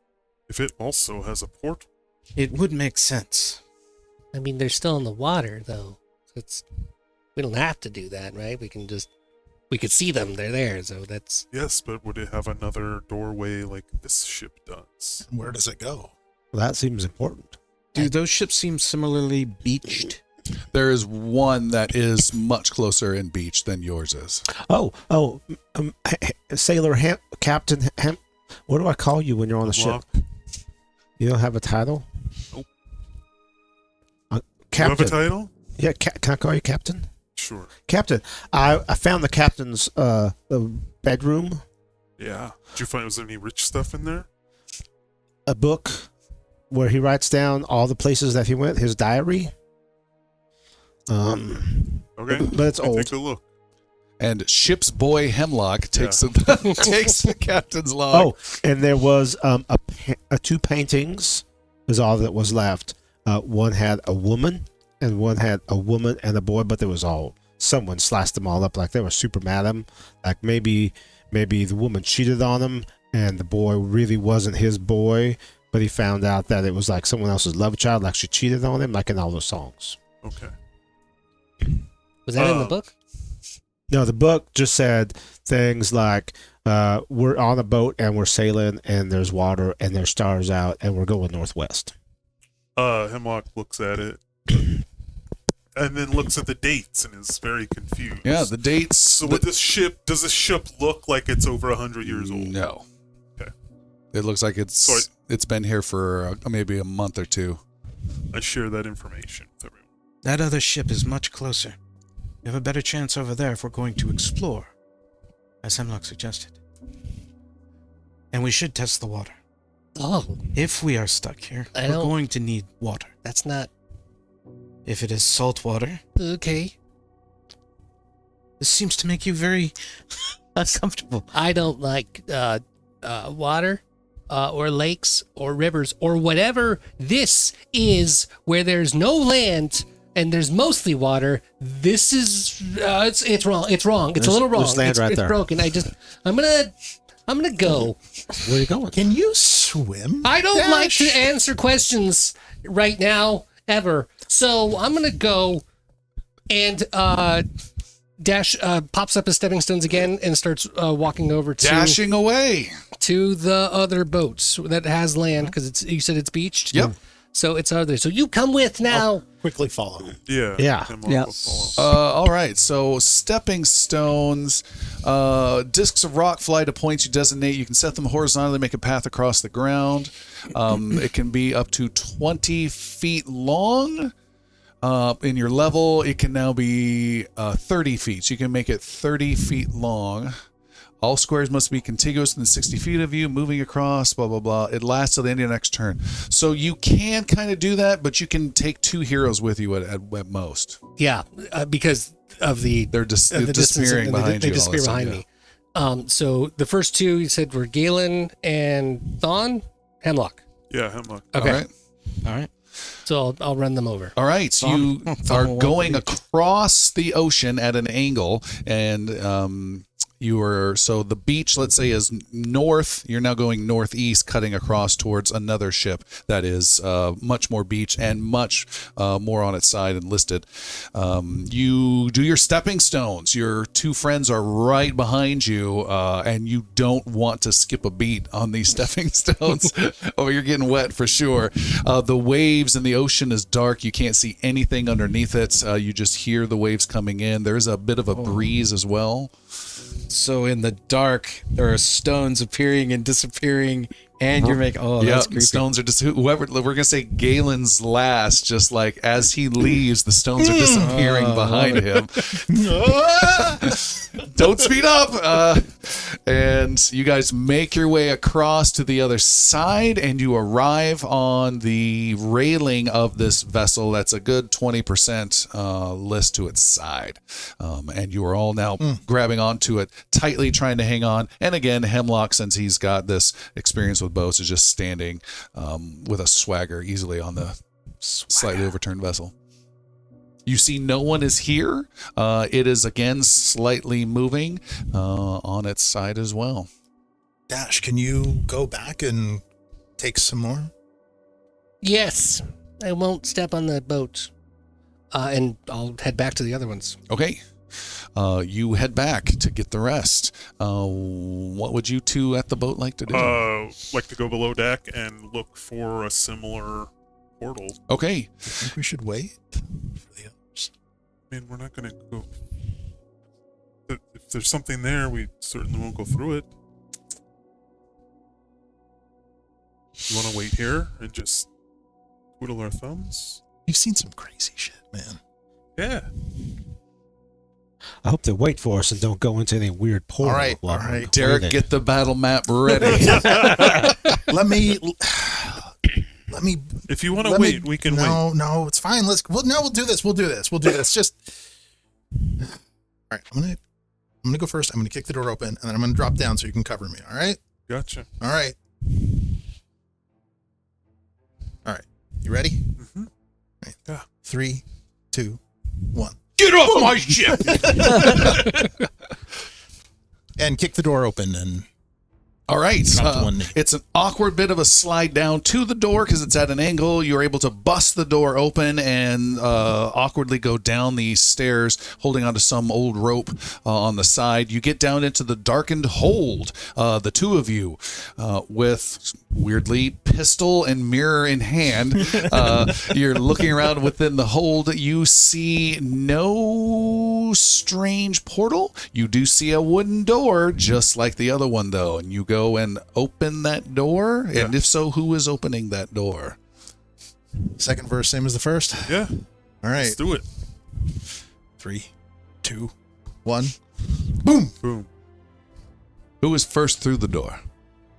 if it also has a portal. It would make sense. I mean, they're still in the water though. So we don't have to do that, right? We could see them. They're there. So that's. Yes, but would it have another doorway like this ship does? Where does it go? Well, that seems important. Do those ships seem similarly beached? There is one that is much closer in beach than yours is. Sailor Captain what do I call you when you're on the ship? Lock. You don't have a title? Nope. Captain. Do you have a title? Yeah, can I call you Captain? Sure. Captain. I found the captain's bedroom, Yeah. Did you find, was there any rich stuff in there? a book where he writes down all the places that he went, his diary. Okay. But it's old. Take a look. And ship's boy Hemlock takes takes the captain's log. Oh, and there was two paintings is all that was left. One had a woman, and one had a woman and a boy, but there was someone sliced them all up like they were super mad at him. Like maybe the woman cheated on him, and the boy really wasn't his boy, but he found out that it was like someone else's love child, like she cheated on him, like in all those songs. Okay. Was that in the book? No, the book just said things like, we're on a boat and we're sailing and there's water and there's stars out and we're going northwest. Hemlock looks at it and then looks at the dates and is very confused. Yeah, the dates. So with this ship, does this ship look like it's over 100 years old? No. Okay. It looks like it's been here for maybe a month or two. I share that information with everyone. That other ship is much closer. We have a better chance over there if we're going to explore, as Hemlock suggested. And we should test the water. Oh, If we are stuck here, I we're don't- going to need water. that's not If it is salt water, okay. this seems to make you very uncomfortable. I don't like water or lakes or rivers or whatever this is where there's no land and there's mostly water. This is it's wrong. It's wrong. It's a little wrong. There's land It's, right it's there. broken. I'm gonna go. Where are you going? Can you swim? I don't like Dash? to answer questions right now ever. So I'm gonna go and Dash pops up his stepping stones again and starts walking over to Dashing away. to the other boats that has land because you said it's beached. Yep. So it's other. So you come with now. Quickly follow. Yeah. Yeah. Hemlock Yeah. will follow. All right. So stepping stones, discs of rock fly to points you designate. You can set them horizontally, make a path across the ground. It can be up to 20 feet long. In your level, it can now be 30 feet. So you can make it 30 feet long. All squares must be contiguous within 60 feet of you, moving across, blah, blah, blah. It lasts till the end of your next turn. So you can kind of do that, but you can take 2 heroes with you at most. Yeah, because of They're disappearing behind you. They disappear behind me. So the first 2 you said were Galen and Thon? Hemlock. Yeah, Hemlock. Okay. All right. So I'll run them over. All right, so you are going across the ocean at an angle, and so the beach, let's say, is north. You're now going northeast, cutting across towards another ship that is much more beach and much more on its side and listed. You do your stepping stones. Your 2 friends are right behind you, and you don't want to skip a beat on these stepping stones, or you're getting wet for sure. The waves in the ocean is dark. You can't see anything underneath it. You just hear the waves coming in. There's a bit of a breeze as well. So in the dark, there are stones appearing and disappearing, and you're making that's creepy. Stones are just whoever we're gonna say Galen's last. Just like as he leaves, the stones are disappearing behind him. Don't speed up. And you guys make your way across to the other side, and you arrive on the railing of this vessel. That's a good 20% list to its side, and you are all now grabbing onto it tightly, trying to hang on. And again, Hemlock, since he's got this experience with boats, is just standing with a swagger easily on the slightly overturned vessel. You see no one is here. It is again slightly moving on its side as well. Dash, can you go back and take some more? Yes, I won't step on the boat, and I'll head back to the other ones. Okay. You head back to get the rest. What would you 2 at the boat like to do? Like to go below deck and look for a similar portal. Okay. I think we should wait for the others. I mean, we're not going to go. If there's something there, we certainly won't go through it. You want to wait here and just twiddle our thumbs? You've seen some crazy shit, man. Yeah. I hope they wait for us and don't go into any weird portal. All right. Derek, get the battle map ready. Let me. If you want to wait, we can wait. No, it's fine. We'll do this. We'll do this. Just. All right. I'm gonna go first. I'm gonna kick the door open, and then I'm gonna drop down so you can cover me. All right. Gotcha. All right. You ready? Mm-hmm. Right. Yeah. 3, 2, 1. Get off my ship! And kick the door open and. All right. Drop to one knee. It's an awkward bit of a slide down to the door because it's at an angle. You're able to bust the door open and awkwardly go down the stairs, holding onto some old rope on the side. You get down into the darkened hold, the 2 of you, with, weirdly, pistol and mirror in hand. You're looking around within the hold. You see no strange portal. You do see a wooden door, just like the other one, though, and you go and open that door? Yeah. And if so, who is opening that door? Second verse, same as the first? Yeah. All right. Let's do it. 3, 2, 1. Boom. Boom. Who is first through the door?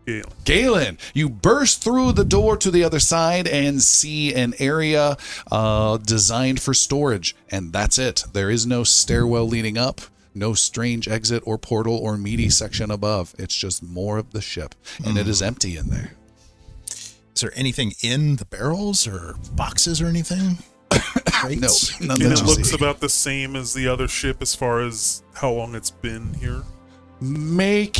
Galen. Galen, you burst through the door to the other side and see an area designed for storage. And that's it. There is no stairwell leading up. No strange exit or portal or meaty section above. It's just more of the ship, and it is empty in there. Is there anything in the barrels or boxes or anything? No, none And that it you looks see. about the same as the other ship as far as how long it's been here. Make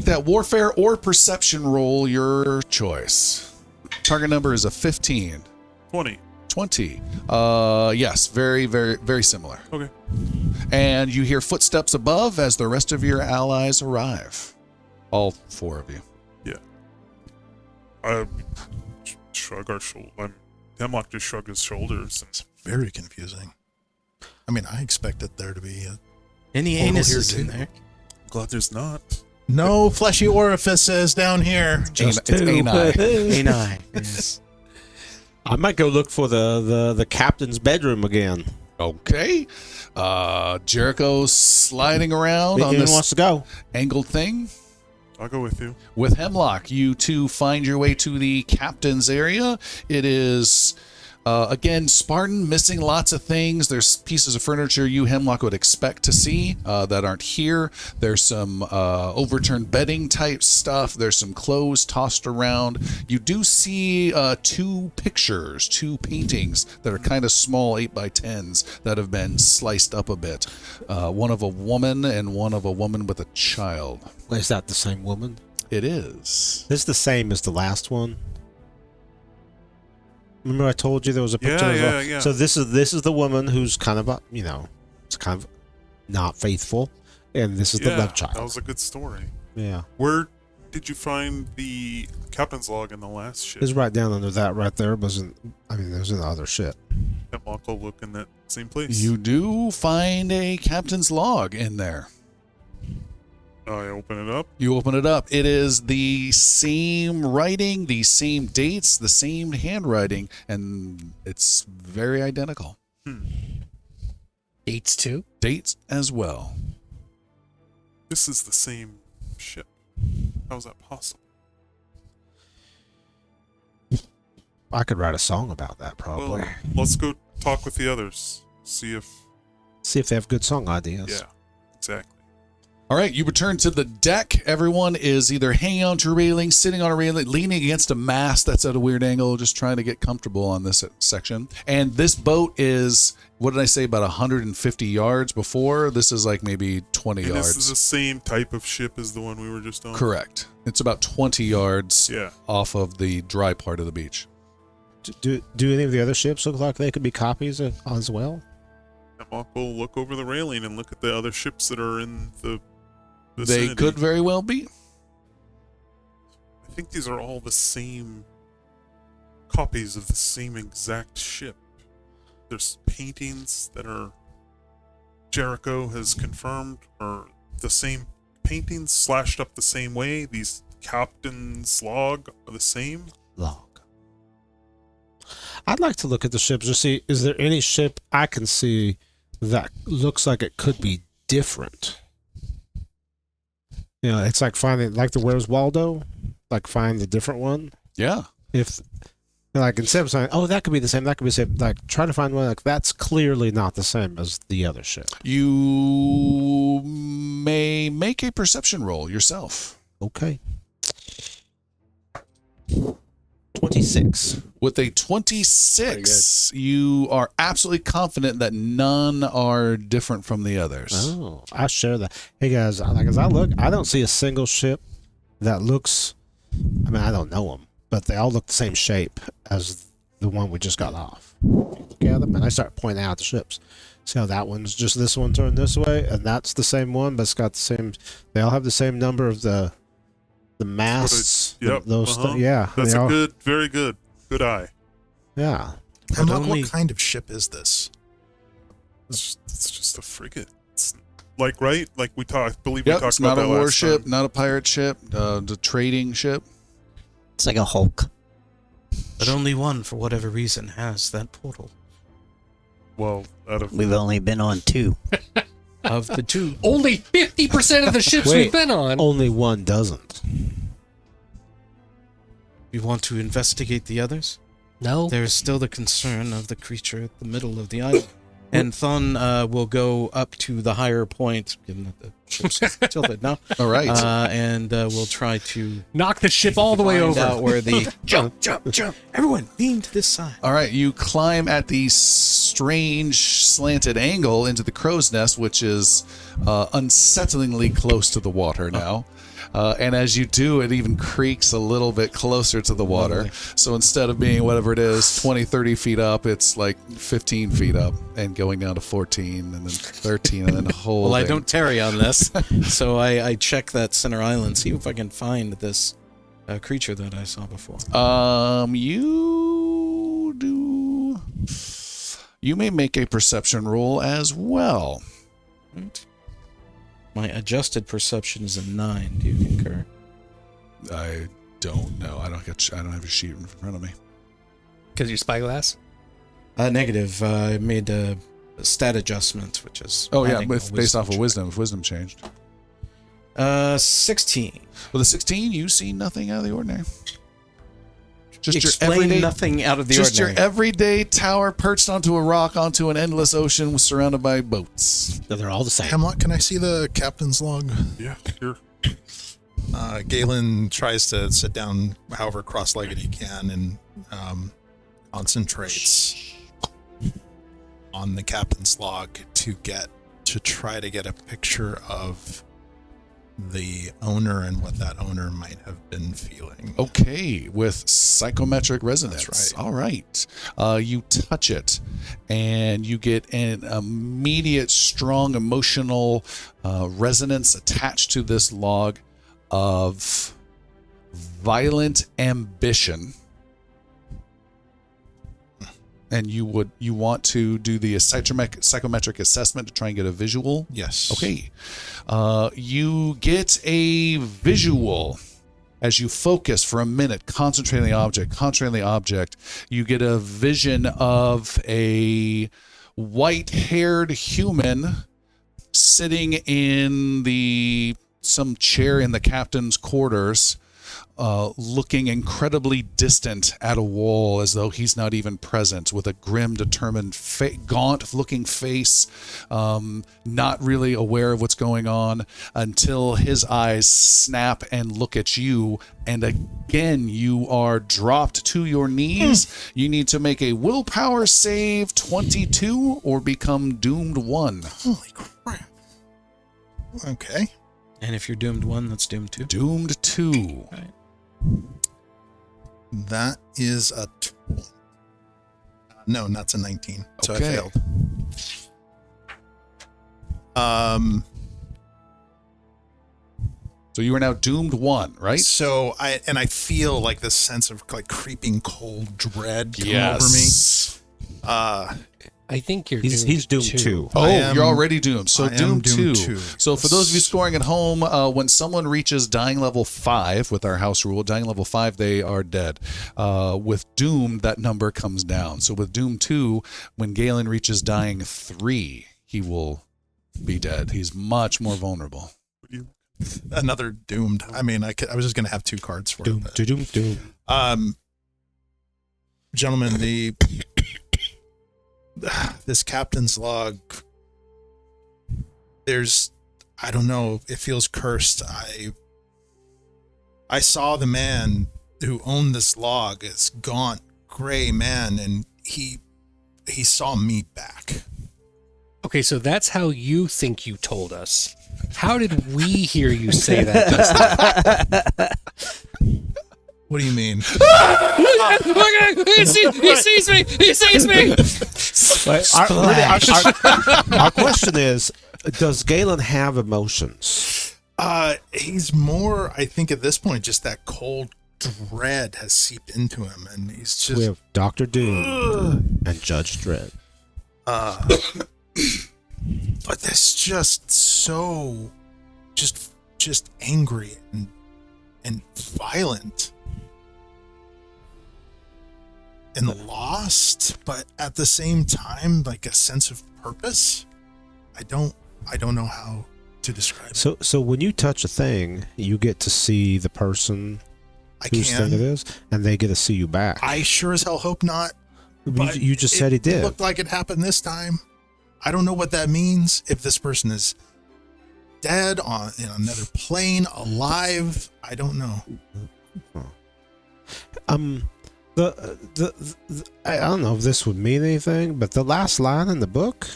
that warfare or perception roll your choice. Target number is a 15. 20. 20. Yes, very, very, very similar. Okay. And you hear footsteps above as the rest of your allies arrive. All 4 of you. Yeah. I shrug our shoulder. Hemlock just shrugged his shoulders. It's very confusing. I mean, I expected there to be Any portal anuses here in too. there? I'm glad there's not. No fleshy orifices down here. Just It's 2. A9. Yes. I might go look for the captain's bedroom again. Okay. Jericho sliding around on Anyone this wants to go? angled thing. I'll go with you. With Hemlock, you two find your way to the captain's area. It is, again, Spartan, missing lots of things. There's pieces of furniture you, Hemlock, would expect to see that aren't here. There's some overturned bedding type stuff. There's some clothes tossed around. You do see two pictures, two paintings that are kind of small 8x10s that have been sliced up a bit. One of a woman and one of a woman with a child. Is that the same woman? It is. This is the same as the last one. Remember I told you there was a picture as well? Yeah. So this is the woman who's kind of it's kind of not faithful, and this is the love child. That was a good story. Yeah. Where did you find the captain's log in the last ship? It's right down under that right there. It was in the other ship. Hemlock will look in that same place. You do find a captain's log in there. I open it up. You open it up. It is the same writing, the same dates, the same handwriting, and it's very identical. Dates too? Dates as well. This is the same ship. How is that possible? I could write a song about that probably. Well, let's go talk with the others. See if... See if they have good song ideas. Yeah, exactly. All right, you return to the deck. Everyone is either hanging onto a railing, sitting on a railing, leaning against a mast that's at a weird angle, just trying to get comfortable on this section. And this boat is, what did I say, about 150 yards before? This is like maybe 20 yards. This is the same type of ship as the one we were just on? Correct. It's about 20 yards Yeah. off of the dry part of the beach. Do any of the other ships look like they could be copies as well? Hemlock will look over the railing and look at the other ships that are in the They vicinity. could very well be. I think these are all the same copies of the same exact ship. There's paintings that are Jericho has confirmed are the same paintings slashed up the same way. These captain's log are the same. Log. I'd like to look at the ships to see, is there any ship I can see that looks like it could be different? You know, it's like finding, like the Where's Waldo? Like find the different one? Yeah. If, like, instead of saying, oh, that could be the same, that could be the same, like, try to find one, like, that's clearly not the same as the other ship. You may make a perception roll yourself. Okay. 26. With a 26, you are absolutely confident that none are different from the others. Oh, I share that. Hey guys, like as I look, I don't see a single ship that looks. I mean, I don't know them, but they all look the same shape as the one we just got off. Together, and I start pointing out the ships. See how that one's just this one turned this way, and that's the same one, but it's got the same. They all have the same number of the masts. Yep. Yeah, That's they a all- good, very good eye. Yeah. Hemlock, what kind of ship is this? It's just a frigate. It's like, right? Like we talked. I believe Yep, we talked it's about not a that last warship, time. not a pirate ship, the trading ship. It's like a Hulk. But only one, for whatever reason, has that portal. Well, out of We've only been on 2. Of the two. Only 50% of the ships Wait. we've been on. Only one doesn't. You want to investigate the others? No. There is still the concern of the creature at the middle of the island. And Thon will go up to the higher point, given that the ship's tilted now, All right. and we'll try to Knock the ship all the way find over. out where the jump. Everyone, lean to this side. All right, you climb at the strange slanted angle into the crow's nest, which is unsettlingly close to the water now. And as you do, it even creaks a little bit closer to the water. Lovely. So instead of being whatever it is, 20, 30 feet up, it's like 15 feet up and going down to 14 and then 13 and then holding. Well, I don't tarry on this, so I check that center island, see if I can find this creature that I saw before. You may make a perception roll as well. Right. My adjusted perception is a 9. Do you concur? I don't know. I don't have a sheet in front of me. Because your spyglass? Negative. I made a stat adjustment, which is Oh yeah, adding a based off of check. wisdom. If wisdom changed. 16. Well, the 16, you see nothing out of the ordinary. Just Explain your everyday, nothing out of the just ordinary. your everyday tower perched onto a rock onto an endless ocean surrounded by boats. They're all the same. Hemlock, can I see the captain's log? Yeah, here. Galen tries to sit down however cross-legged he can and concentrates on the captain's log to try to get a picture of the owner and what that owner might have been feeling. Okay, with psychometric resonance. That's right. All right. You touch it, and you get an immediate, strong emotional resonance attached to this log of violent ambition. And you want to do the psychometric assessment to try and get a visual? Yes. Okay. You get a visual as you focus for a minute, concentrating on the object. You get a vision of a white-haired human sitting in some chair in the captain's quarters, looking incredibly distant at a wall as though he's not even present, with a grim, determined, gaunt-looking face, not really aware of what's going on until his eyes snap and look at you, and again you are dropped to your knees. You need to make a willpower save 22 or become doomed 1. Holy crap. Okay. And if you're doomed 1, that's doomed 2. Doomed 2. Right. That is a 20. No, that's a 19. So Okay. I failed. So you are now doomed 1, right? So I feel like this sense of like creeping cold dread come over me. I think you're He's doomed too. Oh, I am- you're already doomed. So I am doomed doomed 2. two. So for those of you scoring at home, when someone reaches dying level 5 with our house rule, dying level 5, they are dead. With doom, that number comes down. So with doom 2, when Galen reaches dying 3, he will be dead. He's much more vulnerable. Another doomed. I mean, I was just going to have 2 cards for Doom, it. doom, doom. Gentlemen, this captain's log, I don't know, it feels cursed. I saw the man who owned this log, this gaunt gray man, and he saw me back. Okay, so that's how you think you told us. How did we hear you say that just now? What do you mean? He sees me! He sees me! Our question is, does Galen have emotions? He's more, I think at this point, just that cold dread has seeped into him, and he's just... We have Dr. Doom and Judge Dredd. But that's just so, just angry and violent and lost, but at the same time, like a sense of purpose. I don't know how to describe it. So when you touch a thing, you get to see the person I whose thing it can. is, and they get to see you back. I sure as hell hope not. But You just said he It did. looked like it happened this time. I don't know what that means. If this person is dead in another plane, alive, I don't know. I don't know if this would mean anything, but the last line in the book,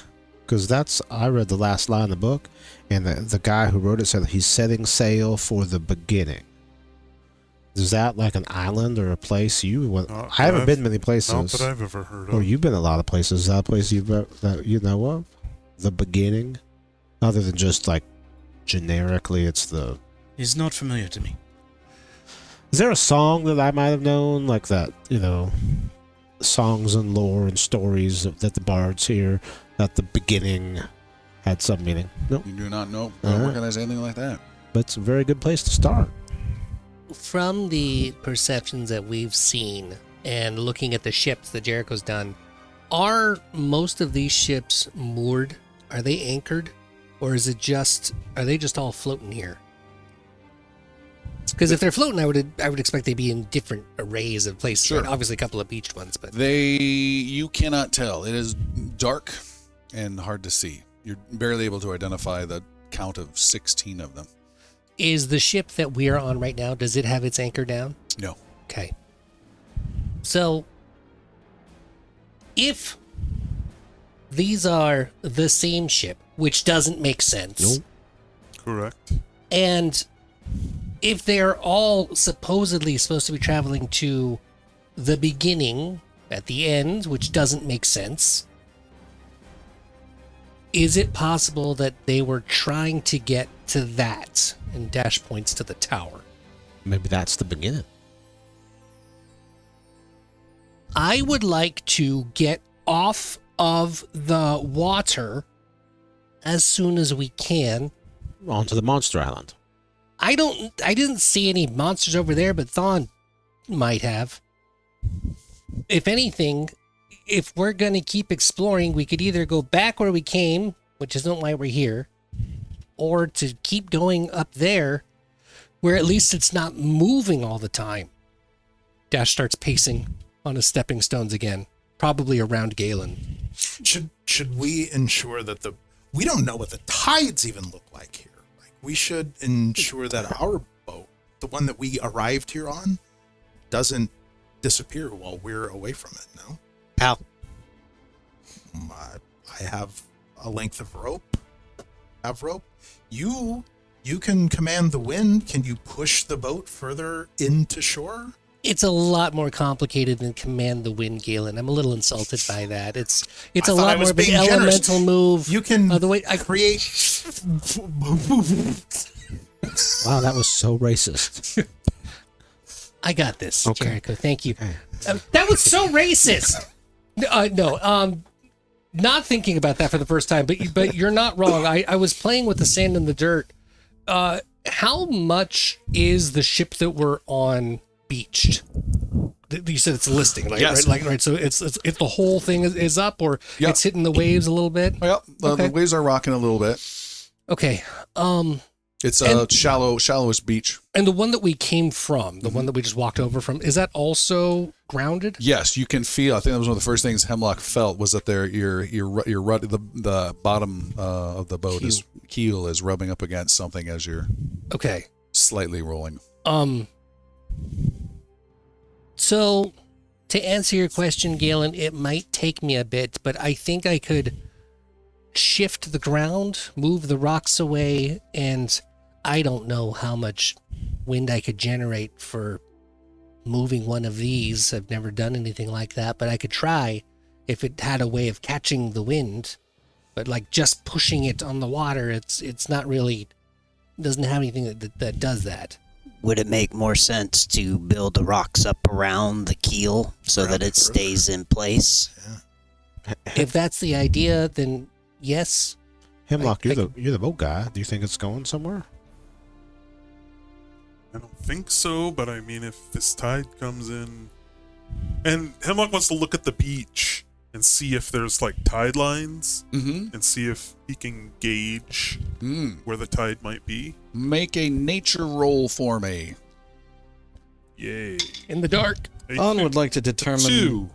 because I read the last line in the book, and the guy who wrote it said he's setting sail for the beginning. Is that like an island or a place I haven't been many places. Not that I've ever heard of. Oh, you've been a lot of places. Is that a place that you know of? The beginning? Other than just like generically, it's the... Is not familiar to me. Is there a song that I might have known, like that, songs and lore and stories that the bards hear, that the beginning had some meaning? Nope. You do not know, All right. recognize anything like that. But it's a very good place to start. From the perceptions that we've seen and looking at the ships that Jericho's done, Are most of these ships moored? Are they anchored? Or are they just all floating here? Because if they're floating, I would expect they'd be in different arrays of places. Sure. Right? Obviously, a couple of beached ones, but You cannot tell. It is dark and hard to see. You're barely able to identify the count of 16 of them. is the ship that we are on right now? Does it have its anchor down? No. Okay. So, if these are the same ship, which doesn't make sense. Nope. Correct. And if they're all supposedly supposed to be traveling to the beginning at the end, which doesn't make sense, is it possible that they were trying to get to that? And Dash points to the tower. Maybe that's the beginning. I would like to get off of the water as soon as we can. Onto the monster island. I didn't see any monsters over there, but Thawne might have. If anything, if we're going to keep exploring, we could either go back where we came, which isn't why we're here, or to keep going up there, where at least it's not moving all the time. Dash starts pacing on his stepping stones again, probably around Galen. Should we ensure that we don't know what the tides even look like here. Like, we should ensure that our boat, the one that we arrived here on, doesn't disappear while we're away from it. No. How? I have a length of rope. You can command the wind. Can you push the boat further into shore? It's a lot more complicated than command the wind, Galen. I'm a little insulted by that. It's I a thought lot I was more of an being generous. elemental move. You can the way I create. Wow, that was so racist. I got this, Okay. Jericho. Thank you. That was so racist. No, not thinking about that for the first time, but you're not wrong. I was playing with the sand and the dirt. How much is the ship that we're on beached? You said it's listing, like, Yes. right? So it's if the whole thing is up, or Yep. it's hitting the waves a little bit. Well, Okay. the waves are rocking a little bit. Okay. It's a shallowest beach. And the one that we came from, the one that we just walked over from, is that also grounded? Yes, you can feel. I think that was one of the first things Hemlock felt was that the bottom of the boat keel is rubbing up against something as you're Okay. slightly rolling. So, to answer your question, Galen, it might take me a bit, but I think I could shift the ground, move the rocks away, and I don't know how much wind I could generate for moving one of these. I've never done anything like that, but I could try if it had a way of catching the wind. But like just pushing it on the water, it's not really, doesn't have anything that does that. Would it make more sense to build the rocks up around the keel so Around that it it stays in place? If that's the idea, then yes. Hemlock, you're the boat guy. Do you think it's going somewhere? I don't think so, but I mean, if this tide comes in, and Hemlock wants to look at the beach and see if there's like tide lines, and see if he can gauge where the tide might be. Make a nature roll for me. Yay! In the dark. Thawne would like to determine 2.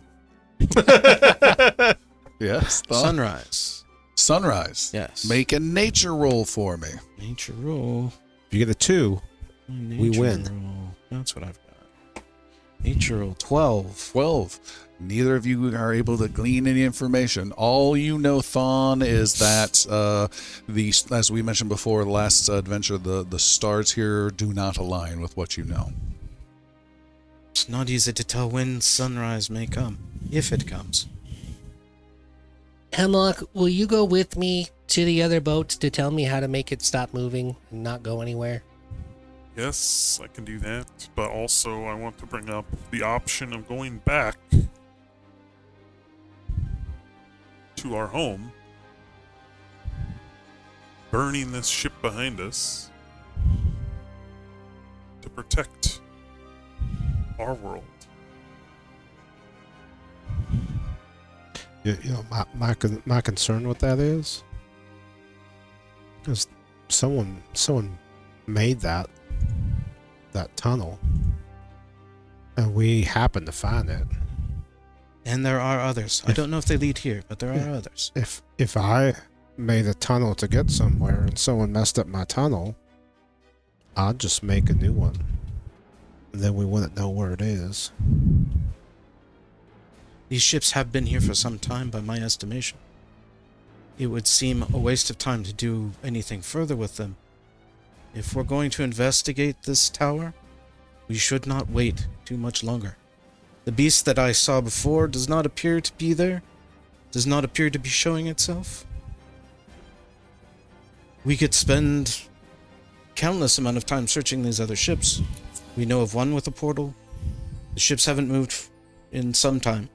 Yes. sunrise. Sunrise. Yes. Make a nature roll for me. Nature roll. If you get a 2, Nature win. roll. That's what I've got. Nature roll 12. 12. Neither of you are able to glean any information. All you know, Thawne, is that as we mentioned before, the last adventure, the stars here do not align with what you know. It's not easy to tell when sunrise may come, if it comes. Hemlock, will you go with me to the other boat to tell me how to make it stop moving and not go anywhere? Yes, I can do that, but also I want to bring up the option of going back to our home, burning this ship behind us to protect our world. You know, my concern with that is someone made that tunnel, and we happened to find it. And there are others. I don't know if they lead here, but there are others. If I made a tunnel to get somewhere and someone messed up my tunnel, I'd just make a new one. And then we wouldn't know where it is. These ships have been here for some time, by my estimation. It would seem a waste of time to do anything further with them. If we're going to investigate this tower, we should not wait too much longer. The beast that I saw before does not appear to be there, does not appear to be showing itself. We could spend countless amount of time searching these other ships. We know of one with a portal. The ships haven't moved in some time.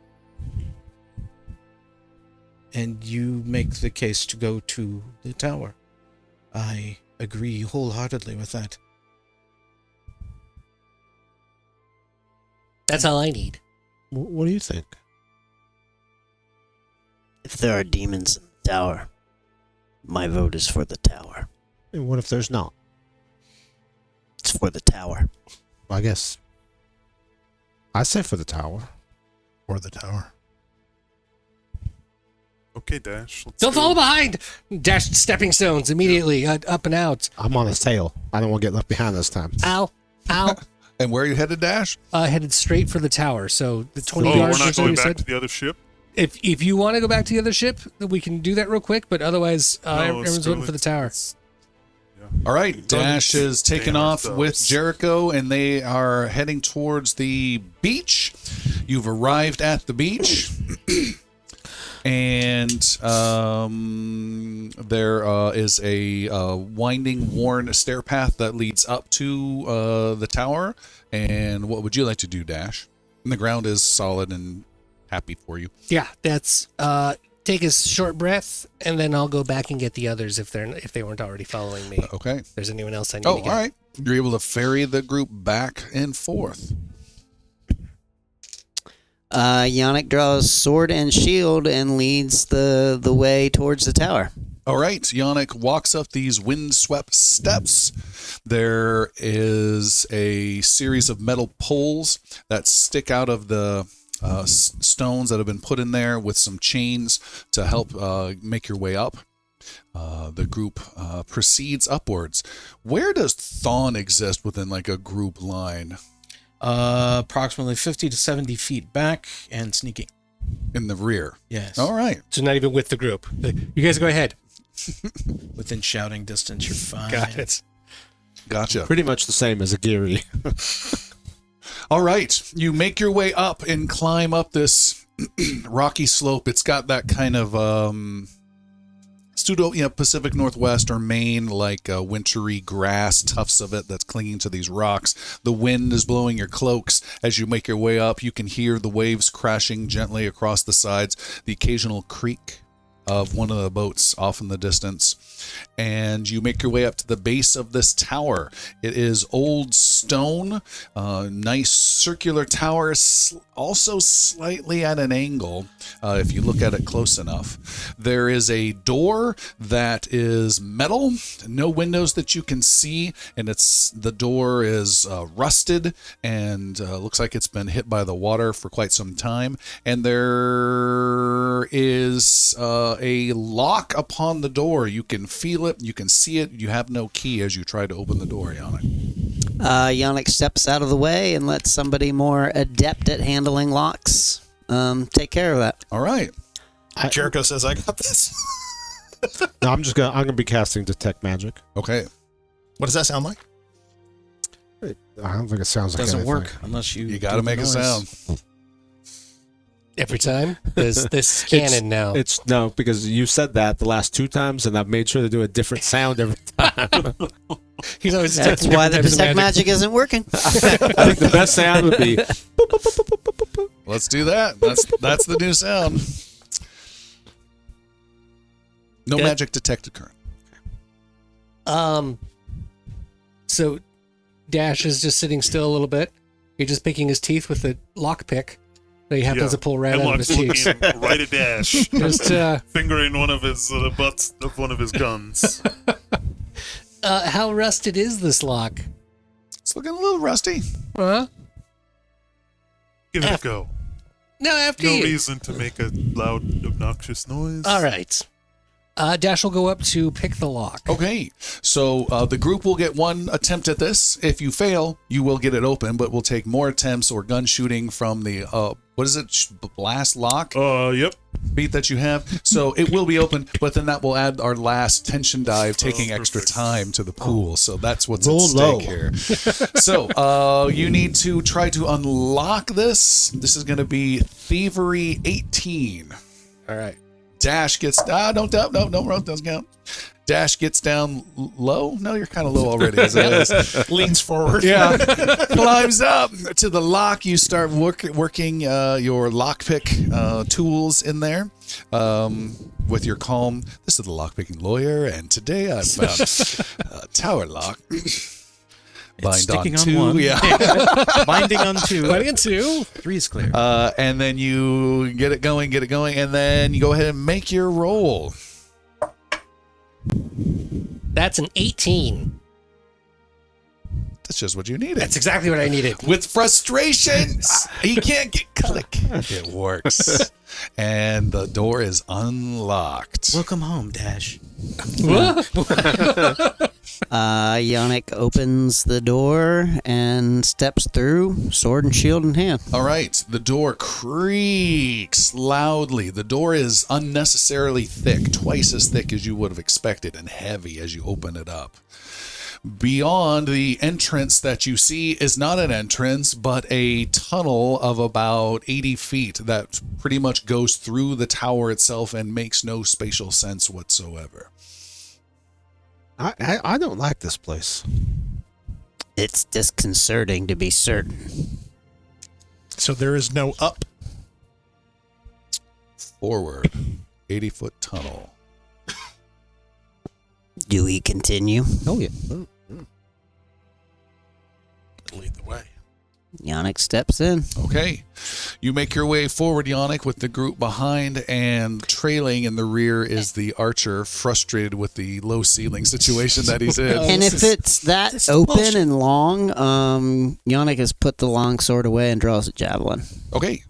And you make the case to go to the tower. I agree wholeheartedly with that. That's all I need. What do you think? If there are demons in the tower, my vote is for the tower. And what if there's not? It's for the tower. I guess I say for the tower. Or the tower. Okay, Dash. Let's Don't go. follow behind! Dash stepping stones immediately, up and out. I'm on his tail. I don't want to get left behind this time. Ow, ow. And where are you headed, Dash? Headed straight for the tower. So the 20 Oh, yards we're or not so going you back said. to the other ship? If you want to go back to the other ship, we can do that real quick. But otherwise, No, everyone's let's waiting go. for the tower. All right, Dash is taking off with Jericho, and they are heading towards the beach. You've arrived at the beach, and there is a winding, worn stair path that leads up to the tower. And what would you like to do, Dash? And the ground is solid and happy for you. Yeah, that's take a short breath, and then I'll go back and get the others if they weren't already following me. Okay. If there's anyone else I need Oh, to get. all right. You're able to ferry the group back and forth. Yannick draws sword and shield and leads the way towards the tower. All right, Yannick walks up these windswept steps. There is a series of metal poles that stick out of the stones that have been put in there with some chains to help make your way up. The group proceeds upwards. Where does Thawne exist within like a group line? Approximately 50 to 70 feet back and sneaking. In the rear. Yes. All right. So not even with the group. You guys go ahead. Within shouting distance, you're fine. Got it. Gotcha. Pretty much the same as a Geary. All right, you make your way up and climb up this rocky slope. It's got that kind of Pacific Northwest or Maine, like wintry grass, tufts of it that's clinging to these rocks. The wind is blowing your cloaks as you make your way up. You can hear the waves crashing gently across the sides, the occasional creak of one of the boats off in the distance, and you make your way up to the base of this tower. It is old stone, nice circular tower, also slightly at an angle if you look at it close enough. There is a door that is metal, no windows that you can see, and the door is rusted and looks like it's been hit by the water for quite some time, and there is a lock upon the door. You can feel it, you can see it, you have no key as you try to open the door, Yannick. Yannick steps out of the way and lets somebody more adept at handling locks take care of that. All right. Jericho says, I got this. No, I'm gonna be casting detect magic. Okay. What does that sound like? I don't think it sounds like Doesn't anything. work unless you Got to do make a noise. sound. Every time? There's this cannon now. It's no, because you said that the last 2 times, and I've made sure to do a different sound every time. He's always That's detecting why the different types of detect magic isn't working. I think the best sound would be Let's do that. That's the new sound. No Yeah. magic detected current. So Dash is just sitting still a little bit. You're just picking his teeth with a lockpick. He happens to pull right out of his Hemlock's cheeks. looking right at Dash, Just, fingering one of his butts of one of his guns. how rusted is this lock? It's looking a little rusty. Huh? Give it a go. No, after No you. reason to make a loud, obnoxious noise. All right. Dash will go up to pick the lock. Okay, so the group will get one attempt at this. If you fail, you will get it open, but we'll take more attempts or gun shooting from the, what is it, blast lock Yep. beat that you have. So it will be open, but then that will add our last tension dive, taking extra perfect. time to the pool. So that's what's Roll at stake low. here. So you need to try to unlock this. This is going to be Thievery 18. All right. Dash gets don't doesn't count. Dash gets down low. No, you're kind of low already. As it is. Leans forward. Yeah, climbs up to the lock. You start working your lockpick tools in there with your calm. This is the lockpicking lawyer, and today I found a tower lock. Bind sticking on on two, one. yeah. Binding on 2. Binding on 2. 3 is clear. And then you get it going, and then you go ahead and make your roll. That's an 18. That's just what you needed. That's exactly what I needed. With frustration, he can't get click. It works. And the door is unlocked. Welcome home, Dash. Yannick opens the door and steps through, sword and shield in hand. All right. The door creaks loudly. The door is unnecessarily thick, twice as thick as you would have expected, and heavy as you open it up. Beyond, the entrance that you see is not an entrance, but a tunnel of about 80 feet that pretty much goes through the tower itself and makes no spatial sense whatsoever. I don't like this place. It's disconcerting to be certain. So there is no up. Forward, 80-foot tunnel. Do we continue? Oh yeah. Lead the way. Yannick steps in. Okay. You make your way forward, Yannick, with the group behind, and trailing in the rear is the archer, frustrated with the low ceiling situation that he's in. And if it's that open and long, Yannick has put the long sword away and draws a javelin. Okay.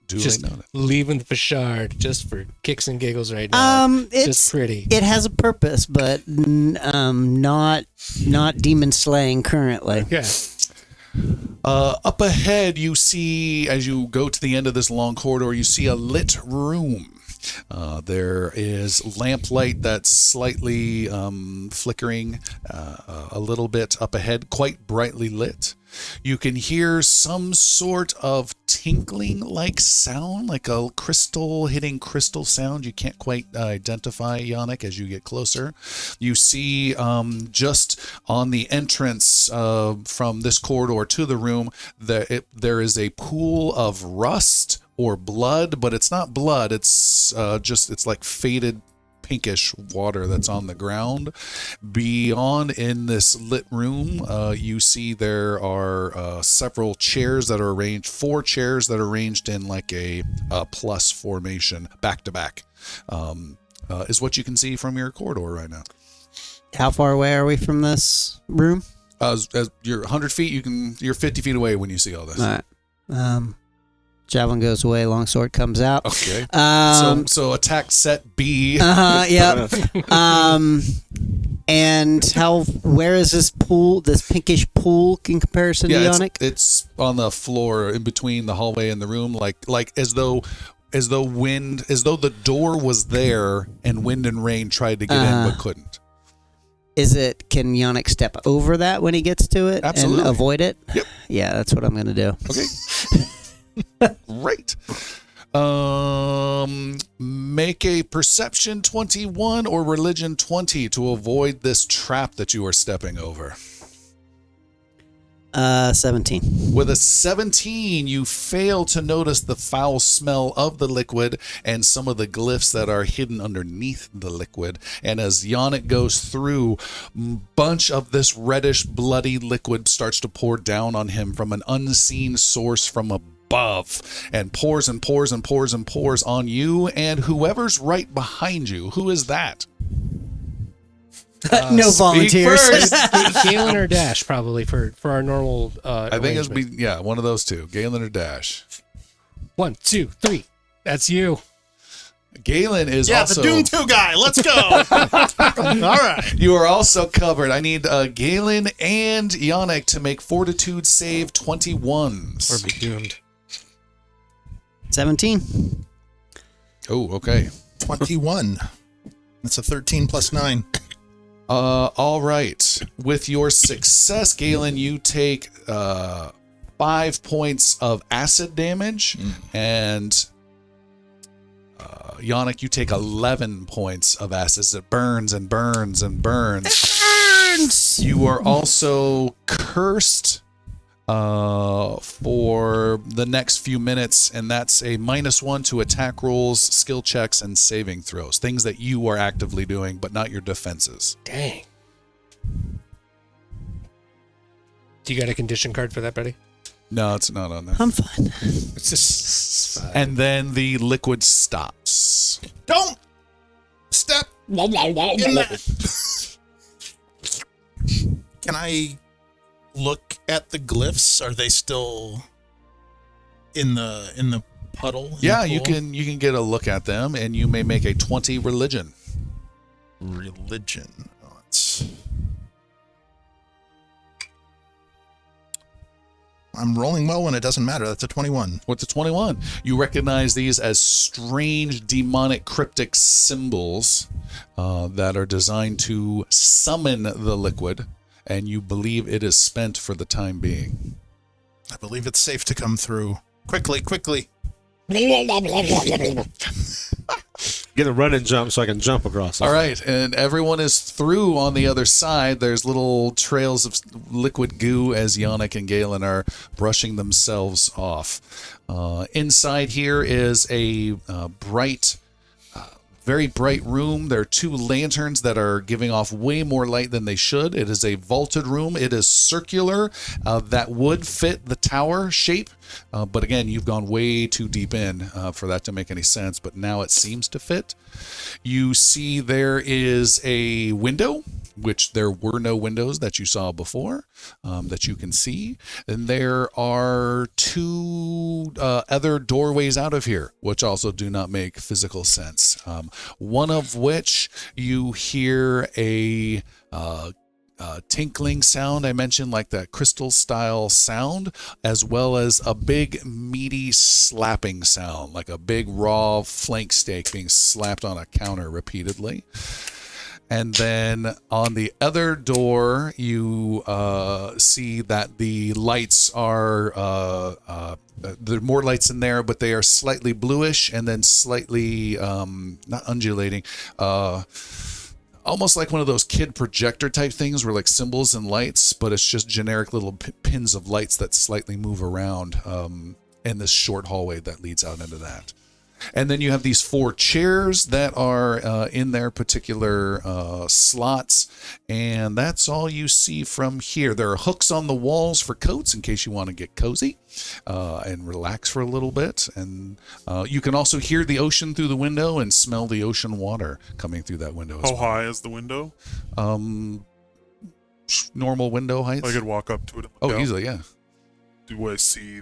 Duly Just noted. leaving the facade just for kicks and giggles right now. It's just pretty. It has a purpose, but not demon slaying currently. Yeah. Up ahead, you see, as you go to the end of this long corridor, you see a lit room. There is lamplight that's slightly flickering a little bit up ahead, quite brightly lit. You can hear some sort of tinkling-like sound, like a crystal hitting crystal sound. You can't quite identify, Yannick, as you get closer. You see just on the entrance from this corridor to the room, there is a pool of rust or blood, but it's not blood. It's it's like faded pinkish water that's on the ground. Beyond, in this lit room, you see there are several chairs that are arranged, 4 chairs that are arranged in like a plus formation, back to back, is what you can see from your corridor right now. How far away are we from this room? As you're 100 feet, you're 50 feet away when you see all this. All right. Javelin goes away, longsword comes out. Okay. So attack set B. yep. And where is this pool, this pinkish pool in comparison to Yannick? It's on the floor in between the hallway and the room, like as though the door was there and wind and rain tried to get in but couldn't. Can Yannick step over that when he gets to it? Absolutely. And avoid it? Yep. Yeah, that's what I'm going to do. Okay. Great. Make a perception 21 or religion 20 to avoid this trap that you are stepping over. 17. With a 17, you fail to notice the foul smell of the liquid and some of the glyphs that are hidden underneath the liquid. And as Yannick goes through, bunch of this reddish, bloody liquid starts to pour down on him from an unseen source from above. above and pours and pours and pours and pours on you and whoever's right behind you. Who is that? No volunteers. Galen or Dash, probably, for our normal I think it's one of those two, Galen or Dash. 1, 2, 3. That's you. Galen is also... the Doom 2 guy. Let's go. All right. You are also covered. I need Galen and Yannick to make Fortitude save 21s. Or be doomed. 17. Oh, okay. 21. That's a 13 plus 9. All right. With your success, Galen, you take 5 points of acid damage, and Yannick, you take 11 points of acid as it burns and burns and burns. It burns! You are also cursed for the next few minutes, and that's a -1 to attack rolls, skill checks, and saving throws. Things that you are actively doing, but not your defenses. Dang. Do you got a condition card for that, buddy? No, it's not on there. I'm fine. It's just And then the liquid stops. Don't step in that. Can I look at the glyphs? Are they still in the puddle? in Yeah, the you pool? can get a look at them, and you may make a 20 religion. Religion. Oh, it's... I'm rolling well when it doesn't matter. That's a 21. What's a 21? You recognize these as strange, demonic, cryptic symbols that are designed to summon the liquid, and you believe it is spent for the time being. I believe it's safe to come through. Quickly. Get a run and jump so I can jump across it. All right, and everyone is through on the other side. There's little trails of liquid goo as Yannick and Galen are brushing themselves off. Inside here is a very bright room. There are 2 lanterns that are giving off way more light than they should. It is a vaulted room. It is circular. That would fit the tower shape. But again, you've gone way too deep in for that to make any sense. But now it seems to fit. You see there is a window, which there were no windows that you saw before that you can see. And there are 2 other doorways out of here, which also do not make physical sense. One of which you hear a tinkling sound. I mentioned like that crystal style sound, as well as a big meaty slapping sound, like a big raw flank steak being slapped on a counter repeatedly. And then on the other door, you see that the lights are, there are more lights in there, but they are slightly bluish and then slightly, not undulating, almost like one of those kid projector type things where like symbols and lights, but it's just generic little pins of lights that slightly move around in this short hallway that leads out into that. And then you have these 4 chairs that are in their particular slots, and that's all you see from here. There are hooks on the walls for coats in case you want to get cozy and relax for a little bit. And you can also hear the ocean through the window and smell the ocean water coming through that window as How well. high is the window? Normal window height. I could walk up to it. And Oh, look out. easily, yeah. Do I see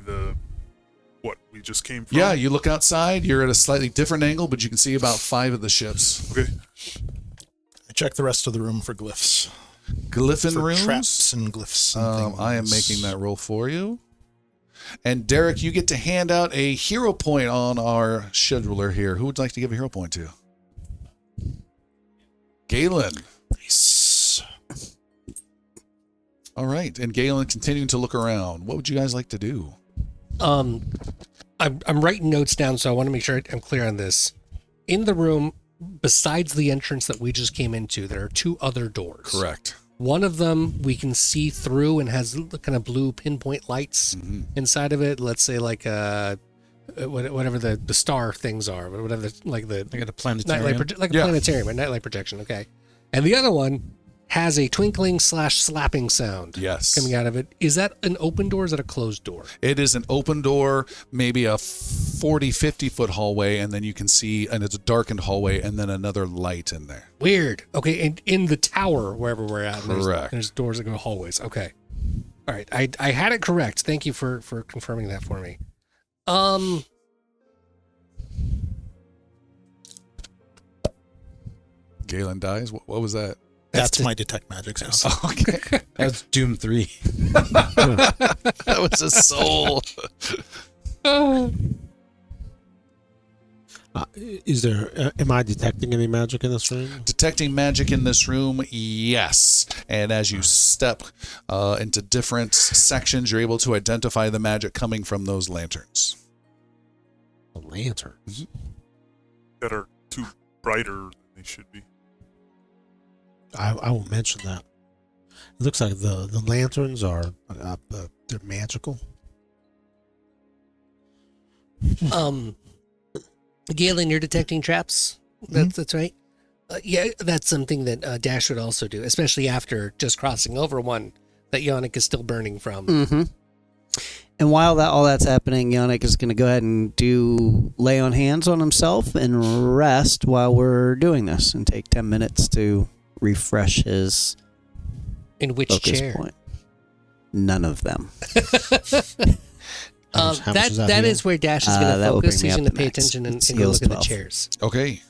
what we just came from? Yeah, you look outside. You're at a slightly different angle, but you can see about 5 of the ships. Okay. I check the rest of the room for glyphs. Glyphin For rooms. traps and glyphs and things. I am making that roll for you. And Derek, you get to hand out a hero point on our scheduler here. Who would like to give a hero point to? Galen. Nice. All right. And Galen continuing to look around. What would you guys like to do? I'm writing notes down, so I want to make sure I'm clear on this. In the room, besides the entrance that we just came into, there are 2 other doors. Correct. One of them we can see through and has kind of blue pinpoint lights inside of it. Let's say like whatever the star things are, whatever like the I got a planetarium. nightlight, like a planetarium, a nightlight projection. Okay, and the other one has a twinkling / slapping sound. Yes. Coming out of it. Is that an open door or is that a closed door? It is an open door, maybe a 40, 50-foot hallway, and then you can see, and it's a darkened hallway, and then another light in there. Weird. Okay, and in the tower, wherever we're at, Correct. there's doors that go hallways. Okay. All right, I had it correct. Thank you for confirming that for me. Galen dies? What was that? That's my detect magic sound. Okay. That's Doom 3. That was a soul. Is there? Am I detecting any magic in this room? Detecting magic in this room, yes. And as you step into different sections, you're able to identify the magic coming from those lanterns. A lantern. That are too brighter than they should be. I will mention that. It looks like the lanterns are they're magical. Galen, you're detecting traps. That's right. Yeah, that's something that Dash would also do, especially after just crossing over one that Yannick is still burning from. Mm-hmm. And while all that's happening, Yannick is going to go ahead and lay on hands on himself and rest while we're doing this, and take 10 minutes to refresh his In which focus chair? point. None of them. That is where Dash is going to that will focus. bring me He's up going to to pay max. attention and It's go look at the 12. chairs. Okay.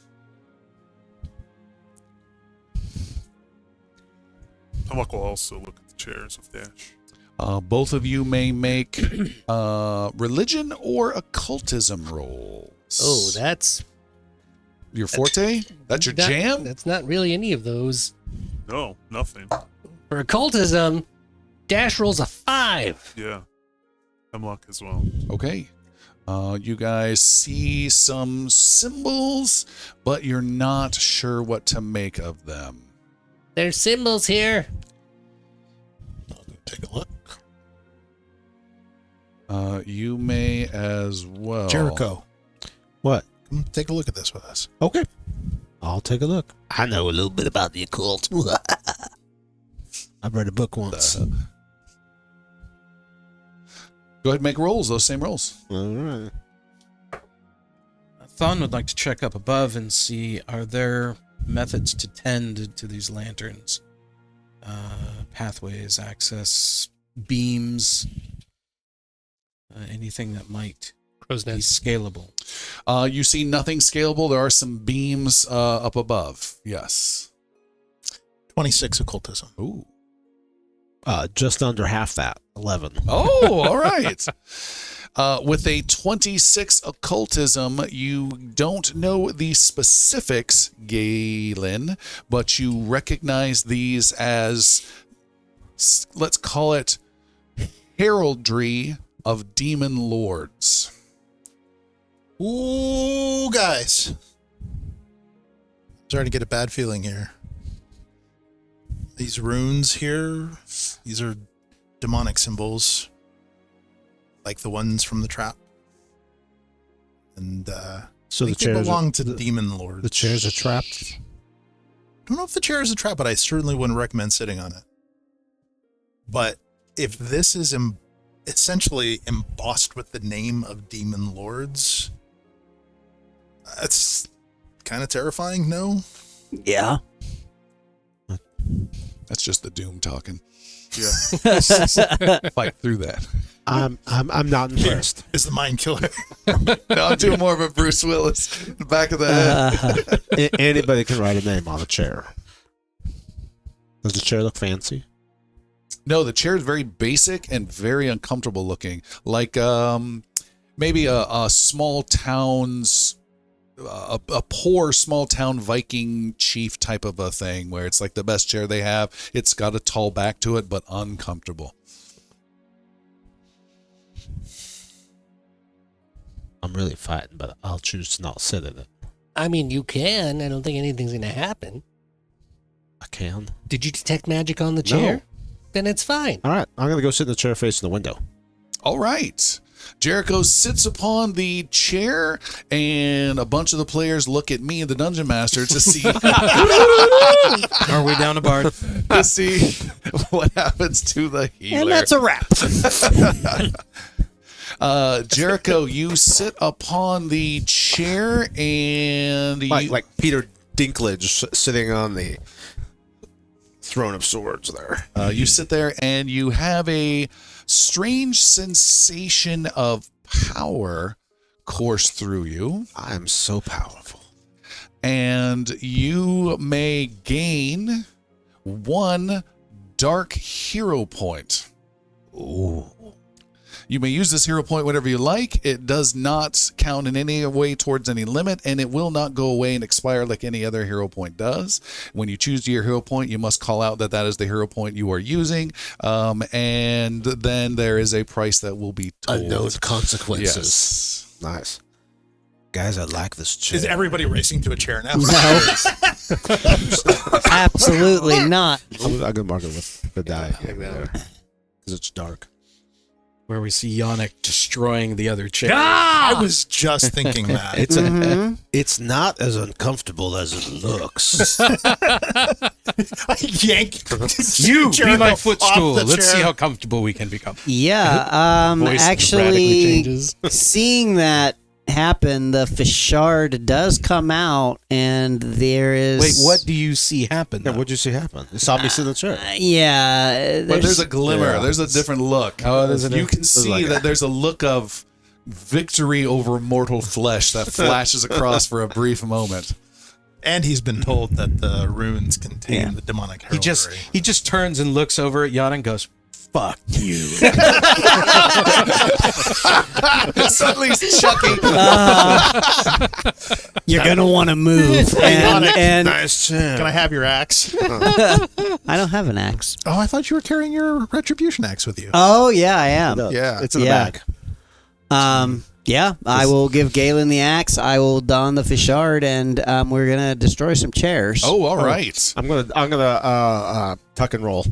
Tamok will also look at the chairs of Dash. Both of you may make religion or occultism rolls. Oh, that's your forte? That's your jam? That's not really any of those. No, nothing. For occultism, Dash rolls a 5. Yeah. Hemlock as well. Okay. You guys see some symbols, but you're not sure what to make of them. There's symbols here. Take a look. You may as well. Jericho, What? come take a look at this with us. Okay. I'll take a look. I know a little bit about the occult. I've read a book once. Go ahead and make rolls, those same rolls. All right. Thon would like to check up above and see, are there methods to tend to these lanterns? Pathways, access, beams, anything that might Crow's be nest. scalable. You see nothing scalable. There are some beams up above. Yes. 26 occultism. Ooh. Just under half that. 11. Oh, all right. With a 26 occultism, you don't know the specifics, Galen, but you recognize these as, let's call it, heraldry of demon lords. Ooh, guys. I'm starting to get a bad feeling here. These runes here, these are demonic symbols, like the ones from the trap. And So I the think they chairs belong are, to the demon lords. the chairs are trapped. I don't know if the chair is a trap, but I certainly wouldn't recommend sitting on it. But if this is essentially embossed with the name of demon lords, that's kind of terrifying, no? Yeah. That's just the doom talking. Yeah. Fight through that. I'm not impressed. Is the mind killer. No, I'm doing more of a Bruce Willis in the back of the head. Anybody can write a name on a chair. Does the chair look fancy? No, the chair is very basic and very uncomfortable looking. Like maybe a small town's, a poor small town Viking chief type of a thing where it's like the best chair they have. It's got a tall back to it, but uncomfortable. I'm really fighting, but I'll choose to not sit in it. I mean, you can. I don't think anything's going to happen. I can. Did you detect magic on the chair? Then it's fine. All right. I'm going to go sit in the chair facing the window. All right. Jericho sits upon the chair, and a bunch of the players look at me, the Dungeon Master, to see Are we down a bard? to see what happens to the healer. And that's a wrap. Jericho, you sit upon the chair, and Like Peter Dinklage sitting on the throne of swords there. you sit there, and you have a strange sensation of power course through you. I am so powerful. And you may gain 1 dark hero point. Ooh. You may use this hero point whenever you like. It does not count in any way towards any limit, and it will not go away and expire like any other hero point does. When you choose your hero point, you must call out that that is the hero point you are using, and then there is a price that will be told. Unknown consequences. Yes. Nice. Guys, I like this chair. Is everybody racing to a chair now? No. Absolutely not. I'm gonna mark it with the die there because it's dark. Where we see Yannick destroying the other chair. I was just thinking that. It's not as uncomfortable as it looks. Yank. You be Jericho my off footstool. the Let's see chair. how comfortable we can become. Yeah. Voice radically Actually, changes. seeing that happen, the Fishard does come out, and there is. Wait, what do you see happen? Yeah, though? what'd you see happen? It saw me sit in the chair. Yeah. But there's a glimmer. Yeah. There's a different look. Oh, there's a You can different- see like that there's a look of victory over mortal flesh that flashes across for a brief moment. And he's been told that the runes contain the demonic heraldry. He just turns and looks over at Yannick and goes, "Fuck you." Suddenly he's chucking. You're gonna want to move, and Nice chair. Can I have your axe? I don't have an axe. Oh, I thought you were carrying your retribution axe with you. Oh yeah, I am. Yeah. It's in the Yeah. bag. Yeah, I will give Galen the axe. I will don the Fishard, and we're gonna destroy some chairs. Oh, all right. I'm gonna tuck and roll.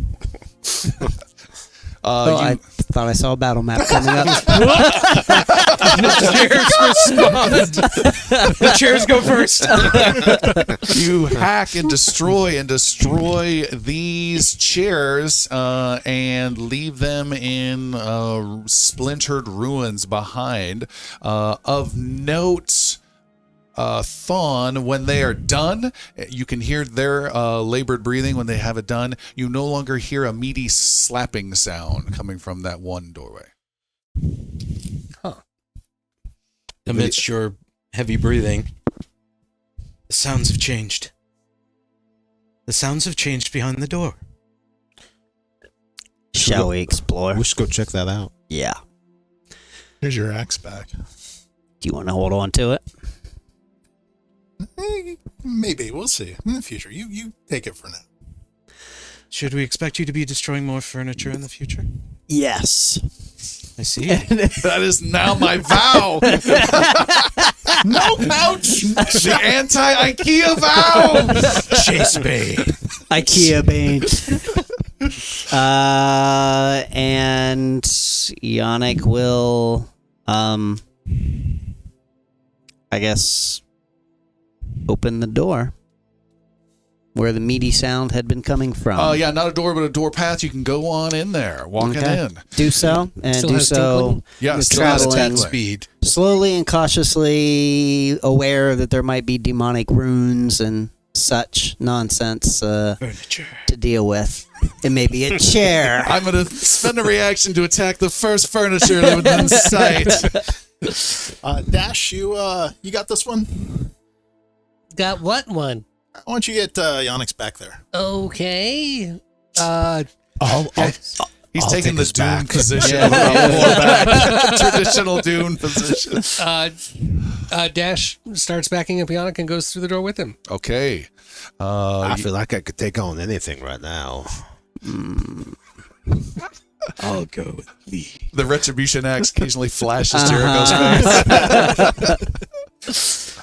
I thought I saw a battle map coming up. The chairs go first. You hack and destroy these chairs and leave them in splintered ruins behind. Of note, Thawne, when they are done, you can hear their labored breathing. When they have it done, you no longer hear a meaty slapping sound coming from that one doorway. Amidst your heavy breathing, the sounds have changed. The sounds have changed behind the door. Shall we explore? We should go check that out. Yeah. Here's your axe back. Do you want to hold on to it? Maybe. We'll see. In the future. You take it for now. Should we expect you to be destroying more furniture in the future? Yes. I see. That is now my vow. No pouch! The anti-IKEA vow. Chase Bay. IKEA Bane. And Yannick will, I guess, open the door where the meaty sound had been coming from. Yeah, not a door, but a door path. You can go on in there, walking Okay. in. Do so, and Still do has so tinkling? Yeah, You're still has traveling. tinkling. Speed. slowly and cautiously, aware that there might be demonic runes and such nonsense Furniture. to deal with. It may be a chair. I'm going to spend a reaction to attack the first furniture that was in sight. Dash, you got this one? Got what one? Why don't you get Yannick's back there? Okay. He's I'll taking take the us Dune back. position. Traditional Dune position. Dash starts backing up Yannick and goes through the door with him. Okay. I feel like I could take on anything right now. I'll go with Lee. The Retribution axe occasionally flashes Uh-huh. Jericho's face.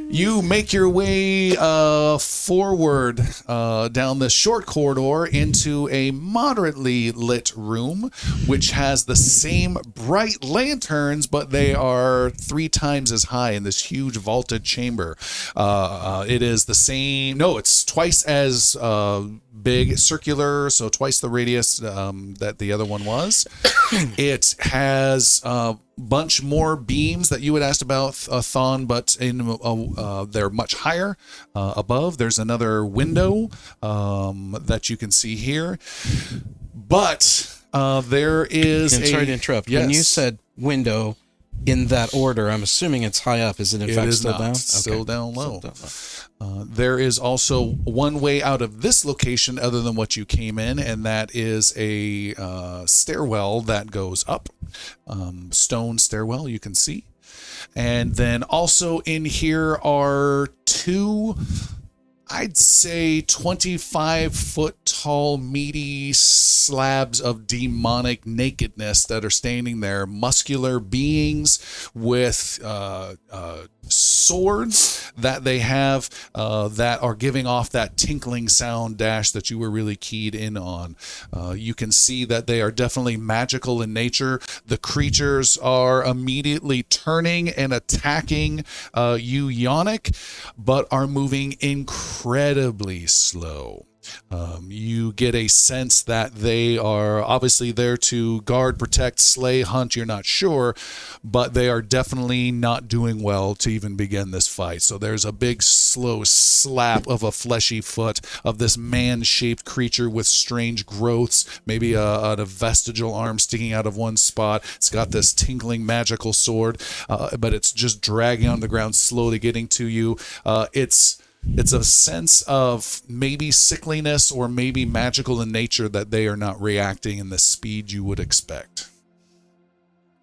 You make your way forward down this short corridor into a moderately lit room, which has the same bright lanterns, but they are 3 times as high in this huge vaulted chamber. It is the same. No, it's twice as big, circular, so twice the radius that the other one was. It has bunch more beams that you had asked about, Thon, but they're much higher above. There's another window that you can see here, but there is sorry to interrupt. Yes. When you said window in that order, I'm assuming it's high up. Is it in fact still down? Still Okay. down low. Still down low. There is also one way out of this location other than what you came in, and that is a stairwell that goes up. Stone stairwell, you can see. And then also in here are 2, I'd say 25-foot tall, meaty slabs of demonic nakedness that are standing there. Muscular beings with swords that they have that are giving off that tinkling sound, Dash, that you were really keyed in on. You can see that they are definitely magical in nature. The creatures are immediately turning and attacking you, Yannick, but are moving incredibly slow. You get a sense that they are obviously there to guard, protect, slay, hunt. You're not sure, but they are definitely not doing well to even begin this fight. So there's a big slow slap of a fleshy foot of this man-shaped creature with strange growths, maybe a vestigial arm sticking out of one spot. It's got this tinkling magical sword, but it's just dragging on the ground, slowly getting to you. It's a sense of maybe sickliness or maybe magical in nature that they are not reacting in the speed you would expect.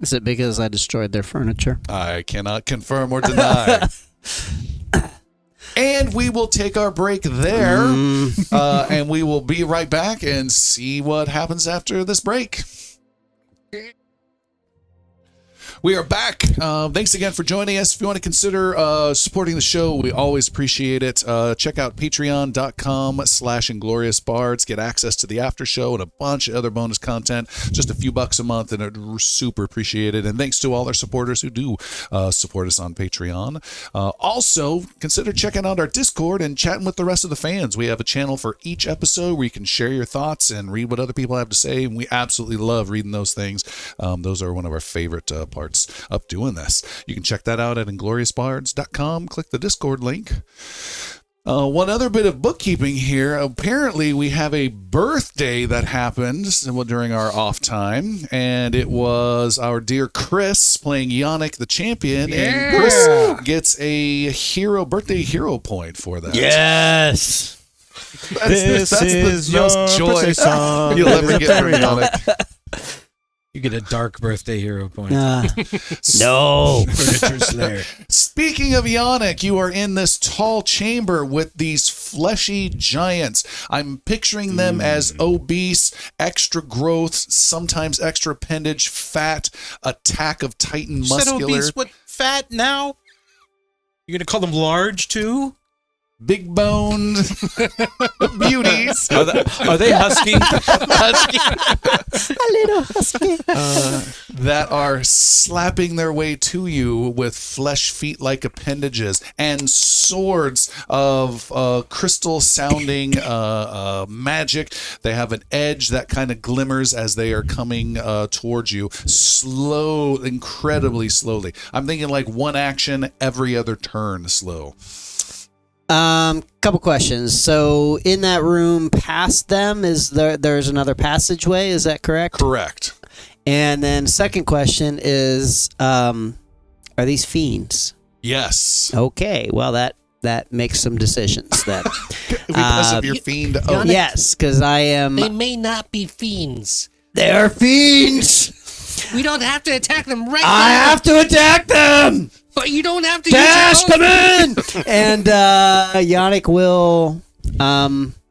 Is it because I destroyed their furniture? I cannot confirm or deny. And we will take our break there, and we will be right back and see what happens after this break. We are back. Thanks again for joining us. If you want to consider supporting the show, we always appreciate it. Check out patreon.com/ingloriousbards. Get access to the after show and a bunch of other bonus content. Just a few bucks a month, and it's super appreciated. And thanks to all our supporters who do support us on Patreon. Also, consider checking out our Discord and chatting with the rest of the fans. We have a channel for each episode where you can share your thoughts and read what other people have to say. And we absolutely love reading those things. Those are one of our favorite parts of doing this. You can check that out at ingloriousbards.com. Click the Discord link. One other bit of bookkeeping here. Apparently, we have a birthday that happened during our off time, and it was our dear Chris playing Yannick the champion, and Chris gets a birthday hero point for that. Yes. That's the most joy you'll ever get from Yannick. You get a dark birthday hero point. No. Furniture Slayer. Speaking of Yannick, you are in this tall chamber with these fleshy giants. I'm picturing them as obese, extra growth, sometimes extra appendage, fat, attack of titan You said muscular. obese, what, fat now? You're going to call them large too? Big boned beauties. Are they husky? A little husky. That are slapping their way to you with flesh feet like appendages and swords of crystal sounding magic. They have an edge that kind of glimmers as they are coming towards you, incredibly slowly. I'm thinking like one action every other turn slow. Couple questions. So in that room past them, there's another passageway, is that correct? Correct. And then second question is, are these fiends? Yes. Okay, well that makes some decisions that Because of your fiend oath. yes, because I am. They may not be fiends. They're fiends. We don't have to attack them right I now. have to attack them. But you don't have to Dash, use your come in! And Yannick will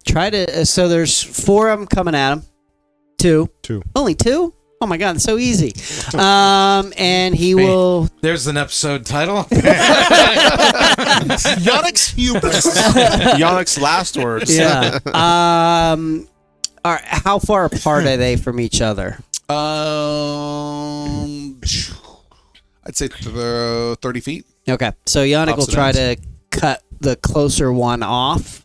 try to. So there's 4 of them coming at him. 2. Two. Only 2? Oh my god, it's so easy. And he will. There's an episode title. Yannick's hubris. Yannick's last words. Yeah. All right. How far apart are they from each other? I'd say 30 feet. Okay. So Yannick will Opposite try ends. to cut the closer one off,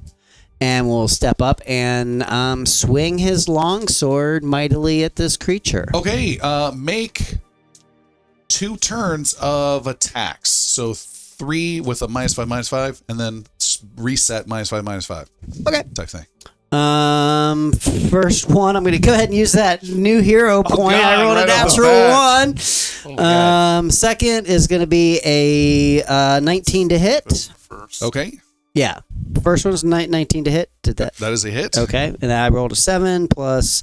and will step up and swing his longsword mightily at this creature. Okay, make 2 turns of attacks. So 3 with a -5, and then reset -5. Okay. Type thing. First one, I'm going to go ahead and use that new hero point. God, I rolled right a off the natural bat. one. Second is going to be a 19 to hit. First. Okay, Yeah. First one's 19 to hit. Did that? that is a hit. Okay. And I rolled a 7 plus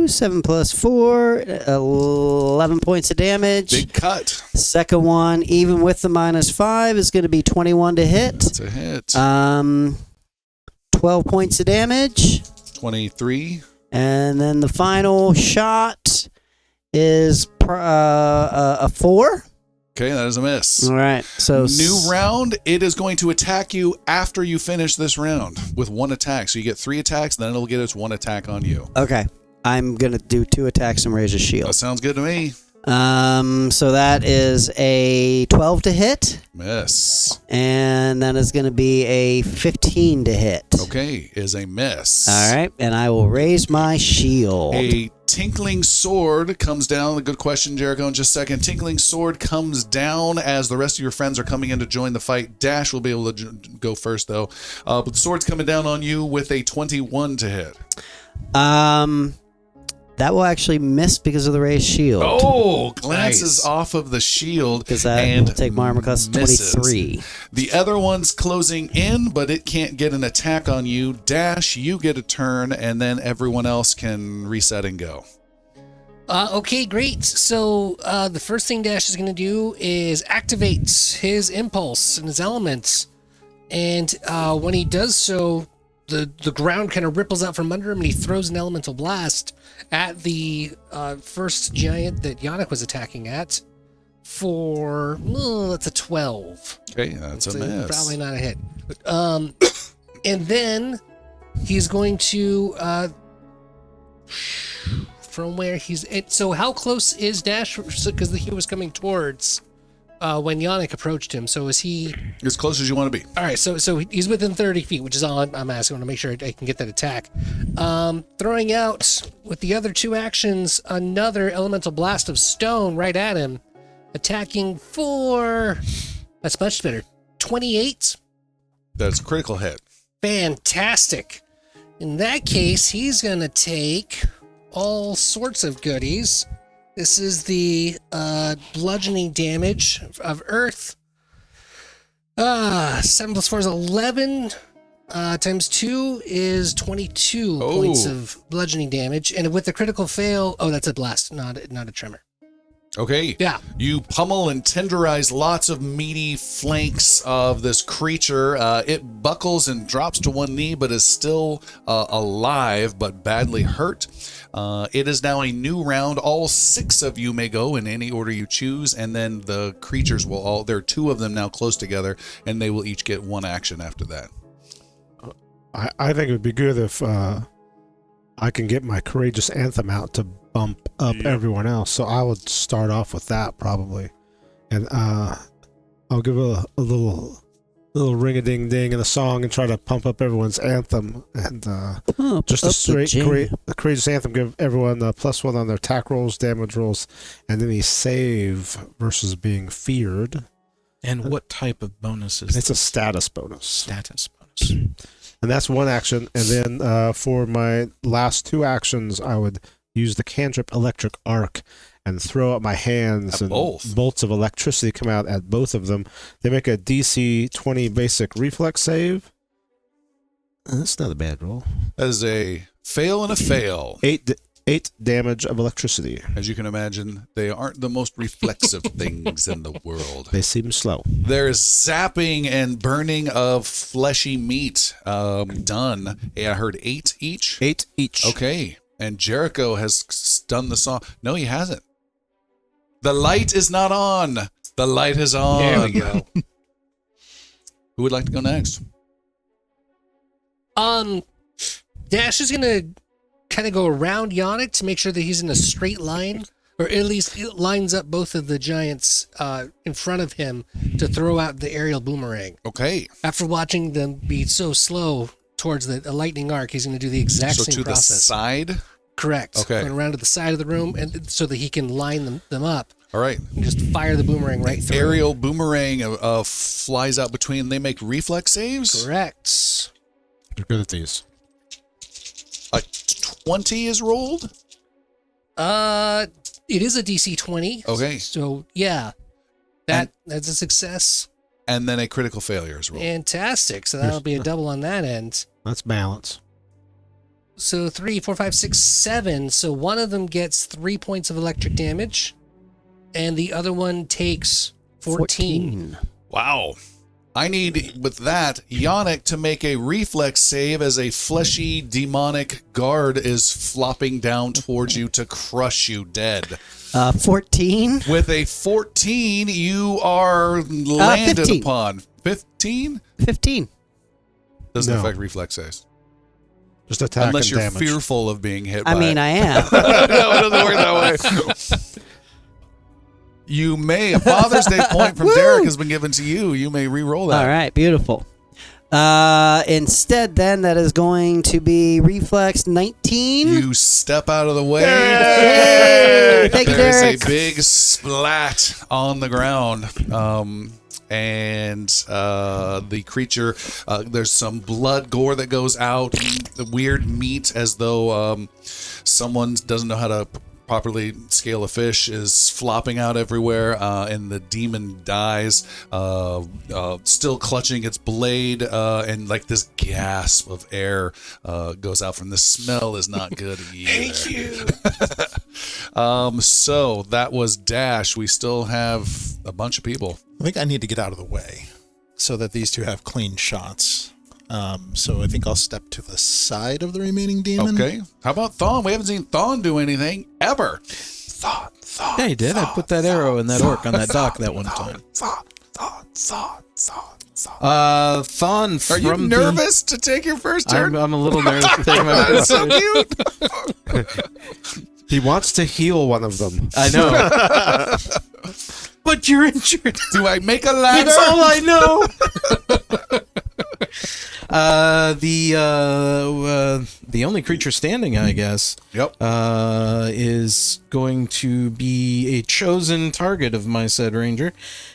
7 plus 4, 11 points of damage. Big cut. Second one, even with the -5, is going to be 21 to hit. That's a hit. 12 points of damage. 23. And then the final shot is a 4. Okay, that is a miss. All right. So New round, it is going to attack you after you finish this round with 1 attack. So you get 3 attacks, then it'll get its 1 attack on you. Okay. I'm going to do 2 attacks and raise a That shield. sounds good to me. So that is a 12 to hit. Miss. And that is going to be a 15 to hit. Okay, is a miss. All right. And I will raise my shield. A tinkling sword comes down. A good question, Jericho, in just a second. Tinkling sword comes down as the rest of your friends are coming in to join the fight. Dash will be able to go first, though. But the sword's coming down on you with a 21 to hit. That will actually miss because of the raised shield. Oh, glances Nice. off of the shield Because that and will take my armor class to misses. 23. The other one's closing in, but it can't get an attack on you. Dash, you get a turn, and then everyone else can reset and go. Okay, great. So the first thing Dash is going to do is activate his impulse and his elements. And when he does so, the ground kind of ripples out from under him, and he throws an elemental blast at the first giant that Yannick was attacking at for, that's a 12. Okay, that's a miss. Probably not a hit. And then he's going to, from where he's, so how close is Dash? Because he was coming towards when Yannick approached him. So is he as close as you want to be? All right, so he's within 30 feet, which is all I'm asking. I want to make sure I can get that attack. Throwing out with the other 2 actions another elemental blast of stone right at him, attacking for, that's much better, 28. That's a critical hit. Fantastic. In that case, he's gonna take all sorts of goodies. This is the bludgeoning damage of Earth. 7 plus 4 is 11. Times 2 is 22 points of bludgeoning damage. And with the critical fail, that's a blast, not a tremor. Okay. Yeah. You pummel and tenderize lots of meaty flanks of this creature. It buckles and drops to 1 knee, but is still alive, but badly hurt. It is now a new round. All 6 of you may go in any order you choose, and then the creatures will all, there are 2 of them now close together, and they will each get 1 action after that. I think it would be good if I can get my courageous anthem out to bump up everyone else. So I would start off with that probably, and I'll give a little ring-a-ding-ding in the song and try to pump up everyone's anthem. And just a straight the courageous anthem, give everyone a +1 on their attack rolls, damage rolls, and any save versus being feared. And what type of bonus is It's a status bonus. Status bonus. And that's 1 action. And then for my last 2 actions, I would use the cantrip Electric Arc and throw up my hands, and bolts of electricity come out at both of them. They make a DC 20 basic reflex save. That's not a bad roll. That is a fail and a fail. 8 damage of electricity. As you can imagine, they aren't the most reflexive things in the world. They seem slow. There is zapping and burning of fleshy meat done. I heard 8 each? 8 each. Okay. And Jericho has done the song. No, he hasn't. The light is not on. The light is on. There we go. Who would like to go next? Dash is gonna kind of go around Yannick to make sure that he's in a straight line, or at least it lines up both of the giants in front of him to throw out the aerial boomerang. Okay. After watching them be so slow towards the lightning arc, he's going to do the exact So same to process. the side? Correct. Okay. Going around to the side of the room, and so that he can line them up All right. and just fire the boomerang right through. Aerial boomerang flies out between. They make reflex saves? Correct. You're good at these. 20 is rolled? It is a DC 20. Okay. So yeah, that's a success. And then a critical failure is rolled. Fantastic. So that'll be a double on that end. That's balance. So 3, 4, 5, 6, 7. So one of them gets 3 points of electric damage, and the other one takes 14. Wow. I need, with that, Yannick to make a reflex save as a fleshy demonic guard is flopping down towards you to crush you dead. 14. With a 14, you are landed 15. upon. 15? 15. Doesn't No. affect reflex saves. Just attack Unless and you're damage. fearful of being hit by I mean, it. I am. No, it doesn't work that way. You may, a Father's Day point from Derek has been given to you. You may re-roll that. All right, beautiful. Instead, then, that is going to be reflex 19. You step out of the way. Yay! Thank you, There's Derek. a big splat on the ground. And the creature, there's some blood gore that goes out, the weird meat as though someone doesn't know how to properly scale a fish is flopping out everywhere, and the demon dies, still clutching its blade, and like this gasp of air goes out from the smell is not good either. Thank you. So that was Dash. We still have a bunch of people. I think I need to get out of the way so that these two have clean shots. So I think I'll step to the side of the remaining demon. Okay. How about Thawne? We haven't seen Thawne do anything ever. Thawne. Yeah, he did. I put that arrow in that orc on that dock that one time. Thawne Are you from nervous to take your first turn? I'm a little nervous to take my That's first so turn. cute. He wants to heal one of them. I know. But you're injured. Do I make a ladder? That's all I know. The only creature standing, I guess, Yep. is going to be a chosen target of my said ranger,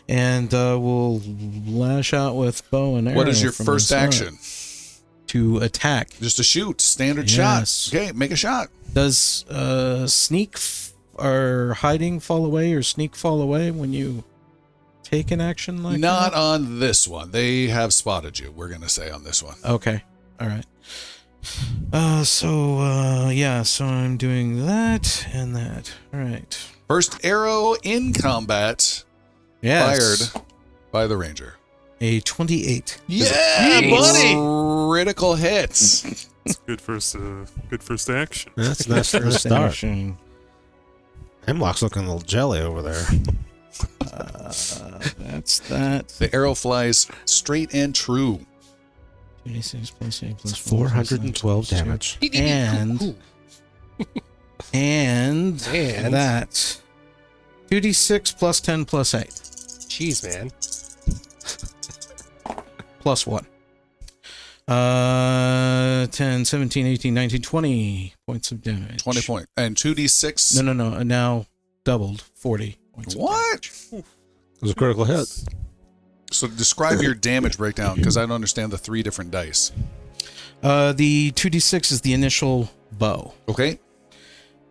and will lash out with bow and arrow. What is your from first the side action? To attack. Just a shoot. Standard Yes. shot. Okay, make a shot. Does sneak or hiding fall away, or sneak fall away when you take an action like Not that? on this one. They have spotted you, we're going to say on this one. Okay. All right. So I'm doing that and that. All right. First arrow in combat Yes. fired by the ranger. A 28. Yeah, buddy. Critical hits. It's good first action. That's a nice first First start. action. Hemlock's looking a little jelly over there. That's that. The arrow flies straight and true. 26 plus 8 plus It's 412 damage. And And that 2d6 plus 10 plus 8 jeez, man. plus 1. 10, 17, 18, 19, 20 points of damage. 20 point. And 2d6. No. Now doubled 40 points. of What? It was a critical hit. So describe your damage breakdown, because I don't understand the 3 different dice. The 2d6 is the initial bow. Okay.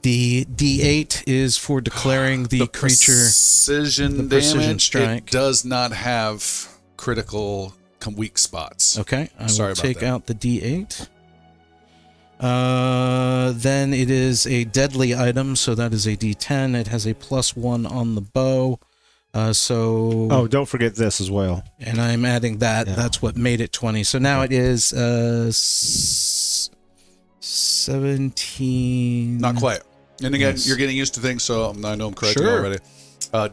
The d8 is for declaring the creature. Precision the precision damage. strike. It does not have critical weak spots. Okay, I Sorry will about take that. out the d8. Then it is a deadly item, so that is a d10. It has a +1 on the bow. Oh, don't forget this as well. And I'm adding that. Yeah. That's what made it 20. So now it is 17. Not quite. And again, Yes. you're getting used to things, so I know I'm correcting Sure. already.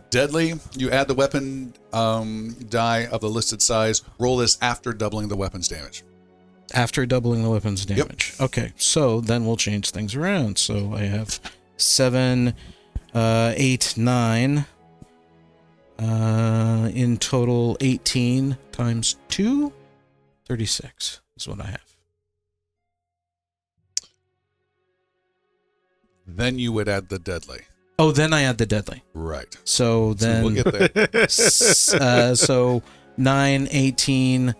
Deadly, you add the weapon die of the listed size. Roll this after doubling the weapon's damage. After doubling the weapon's damage. Okay, so then we'll change things around. So I have 7, 8, 9. In total, 18 times 2, 36 is what I have. Then you would add the deadly. Oh, then I add the deadly. Right. So then, We'll get there. so 9, 18,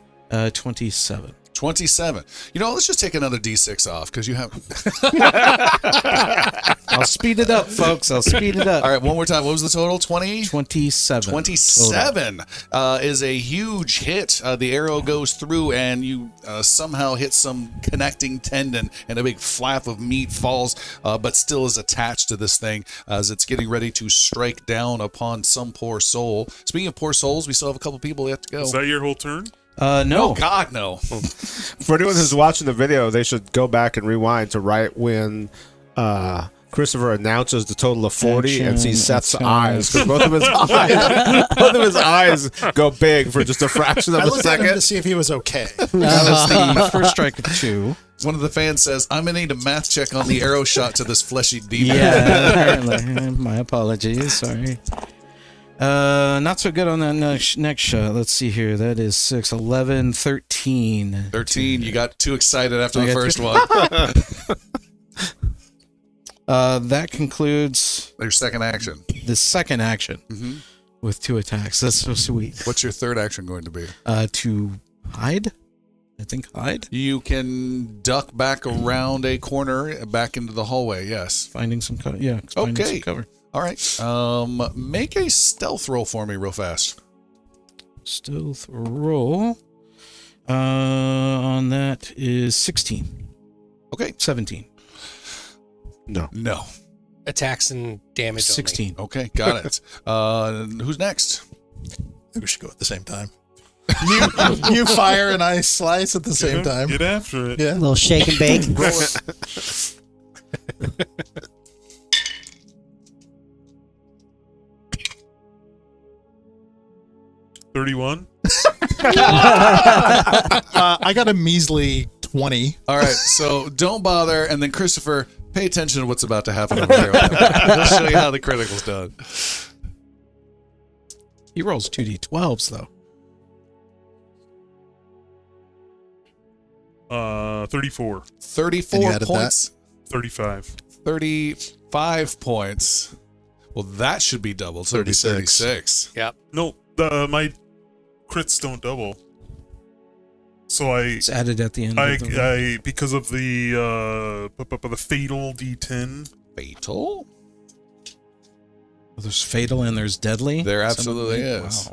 27. 27. You know, let's just take another D6 off because you have. I'll speed it up, folks. I'll speed it up. All right, one more time. What was the total? 20? 27. 27 is a huge hit. The arrow goes through and you somehow hit some connecting tendon and a big flap of meat falls, but still is attached to this thing as it's getting ready to strike down upon some poor soul. Speaking of poor souls, we still have a couple people yet to go. Is that your whole turn? No. Oh, God, no. For anyone who's watching the video, they should go back and rewind to right when Christopher announces the total of 40 and see Seth's eyes, because both of his eyes go big for just a fraction of I a looked at him second. to see if he was okay. That was the first strike of 2. One of the fans says, I'm going to need a math check on the arrow shot to this fleshy demon. Yeah, apparently. My apologies. Sorry. Not so good on that next shot. Let's see here. That is 6, 11, 13. 13. You got too excited after the got first one. That concludes Your second action. the second action with 2 attacks. That's so sweet. What's your third action going to be? To hide? I think hide? You can duck back around a corner back into the hallway. Yes. Finding some cover. Yeah, finding Okay. some cover. All right. Make a stealth roll for me real fast. Stealth roll. On that is 16. Okay. 17. No. No. Attacks and damage. 16. Okay. Got it. Who's next? I think we should go at the same time. You fire and I slice at the same time. Get after it. Yeah. A little shake and bake. Roll it. 31. I got a measly 20. All right. So don't bother. And then Christopher, pay attention to what's about to happen over here. I'll show you how the critical's done. He rolls 2d12s, though. 34. 34 added points. 35. 35 points. Well, that should be doubled. So it'd be 36. Yep. No, my crits don't double. So It's added at the end. of the I because of the fatal D10. Fatal? There's fatal and there's deadly. There absolutely Some of is.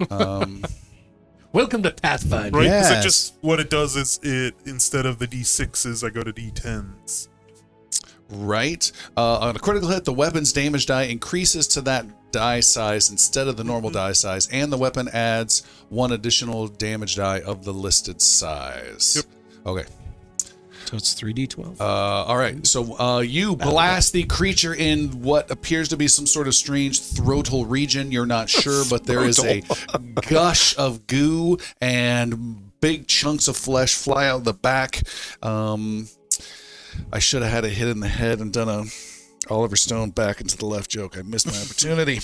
Wow, okay. Welcome to Pathfinder. Right? Because Yes. it just what it does is it instead of the D6s, I go to D10s. Right. On a critical hit, the weapon's damage die increases to that die size instead of the normal die size, and the weapon adds 1 additional damage die of the listed size. Yep. Okay. So it's 3d12. All right. So you blast the creature in what appears to be some sort of strange throatal region. You're not sure, but there is a gush of goo and big chunks of flesh fly out the back. I should have had a hit in the head and done a Oliver Stone back into the left joke. I missed my opportunity.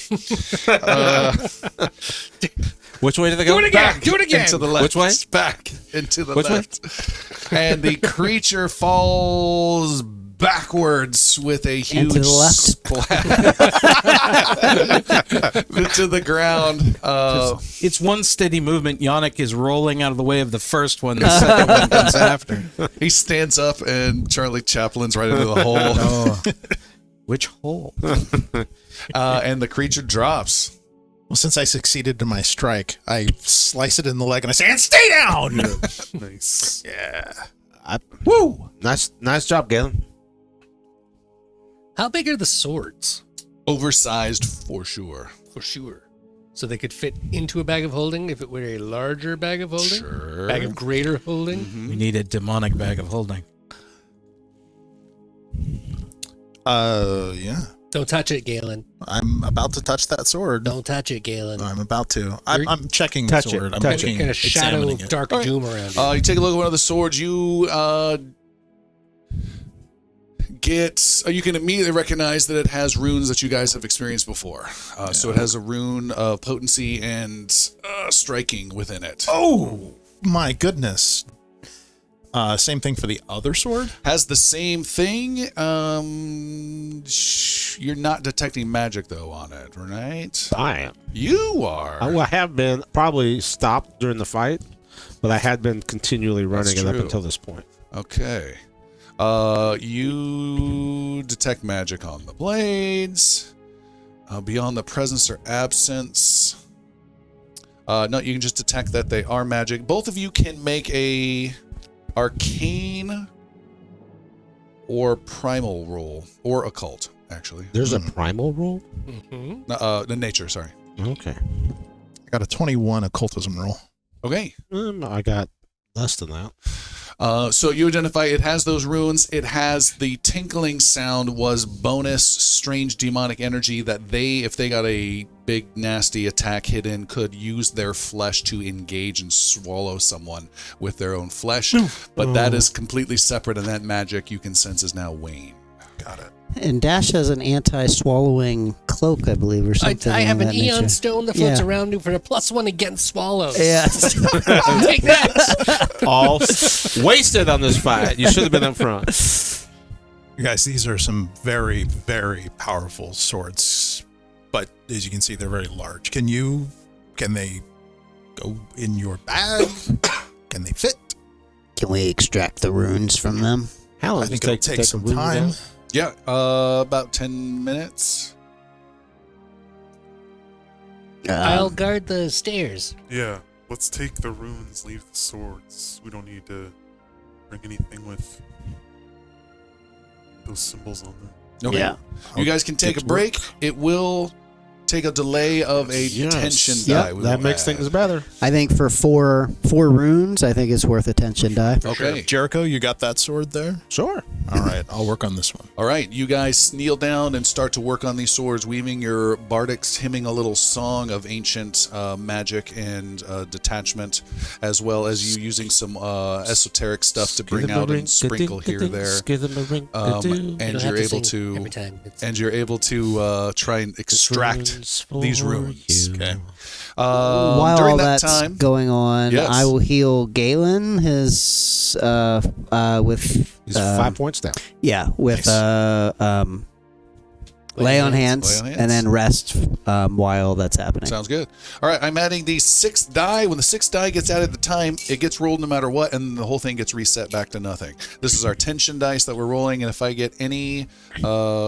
Which way did they go? Do it again. Do it again. Into the left. Which way? Back into the Which way? left. And the creature falls backwards with a huge to the left. splat to the ground. It's one steady movement. Yannick is rolling out of the way of the first one. The second one comes after. He stands up and Charlie Chaplin's right into the hole. Oh. Which hole? And the creature drops. Well, since I succeeded in my strike, I slice it in the leg and I say, and stay down! Nice. Yeah. Woo! Nice job, Galen. How big are the swords? Oversized for sure. For sure. So they could fit into a bag of holding if it were a larger bag of holding? Sure. Bag of greater holding? We need a demonic bag of holding. Yeah. Don't touch it, Galen. I'm about to touch that sword. Don't touch it, Galen. I'm about to. I'm checking the Touch it. sword. I'm Touch it. looking, Gonna shadow examining it. dark doom around it. You take a look at one of the swords. You you can immediately recognize that it has runes that you guys have experienced before. So it has a rune of potency and striking within it. Oh, my goodness. Same thing for the other sword? Has the same thing. You're not detecting magic, though, on it, right? I am. You are. I have been probably stopped during the fight, but I had been continually running That's it up true. until this point. Okay. You detect magic on the blades. Beyond the presence or absence. No, you can just detect that they are magic. Both of you can make a arcane or primal roll, or occult, actually. There's a primal roll? The nature, sorry. Okay. I got a 21 occultism roll. Okay. I got less than that. So you identify it has those runes. It has the tinkling sound was bonus strange demonic energy that they, if they got a big nasty attack hidden, could use their flesh to engage and swallow someone with their own flesh. But that is completely separate, and that magic you can sense is now wane. Got it. And Dash has an anti-swallowing cloak, I believe, or something. I have of an that Eon nature. Stone that floats Yeah. around you for a +1 against swallows. Yeah. Take that. All wasted on this fight. You should have been up front. You guys, these are some very, very powerful swords. But as you can see, they're very large. Can they go in your bag? Can they fit? Can we extract the runes from them? How long I think does it'll it take take some a room time. down? Yeah, about 10 minutes. I'll guard the stairs. Yeah, let's take the runes, leave the swords. We don't need to bring anything with those symbols on them. Okay. Yeah. You guys can take a break. It will take a delay of a tension die. we That will makes add. things better. I think for four runes, I think it's worth a tension die. Okay. Jericho, you got that sword there? Sure. All right, I'll work on this one. All right, you guys kneel down and start to work on these swords, weaving your bardics, hymning a little song of ancient magic and detachment, as well as you using some esoteric stuff to bring out and sprinkle here or there. And you're able to every time. try and extract these runes. Okay. While During all that that's time, going on, Yes. I will heal Galen with He's 5 points down. with lay on hands, Lay on hands. and then rest while that's happening. sounds good. All right, I'm adding the 6th die. When the 6th die gets added at the time, it gets rolled no matter what, and the whole thing gets reset back to nothing. This is our tension dice that we're rolling, and if I get any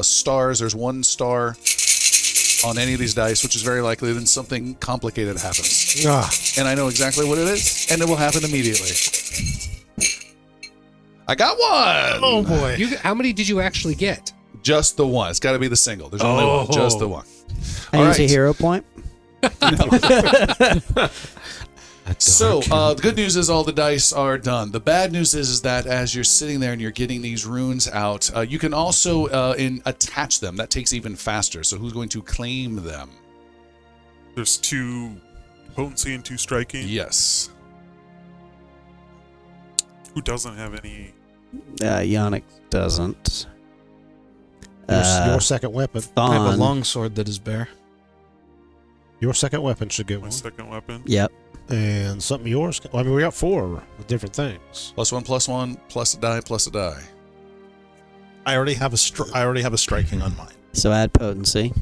stars, there's 1 star on any of these dice, which is very likely, then something complicated happens. And I know exactly what it is, and it will happen immediately. I got one! Oh boy. How many did you actually get? Just the one. It's got to be the single. There's only one. Just the one. I All use a right. hero point. So the good news is all the dice are done. The bad news is that as you're sitting there and you're getting these runes out, you can also attach them. That takes even faster. So who's going to claim them? There's 2 potency and 2 striking. Yes. Who doesn't have any? Yannick doesn't. Your second weapon. I have a Thon. longsword that is bare. Your second weapon should get My one. second weapon. Yep. And something yours. Well, I mean, we got 4 different things. +1, plus a die, plus a die. I already have a striking on mine. So add potency.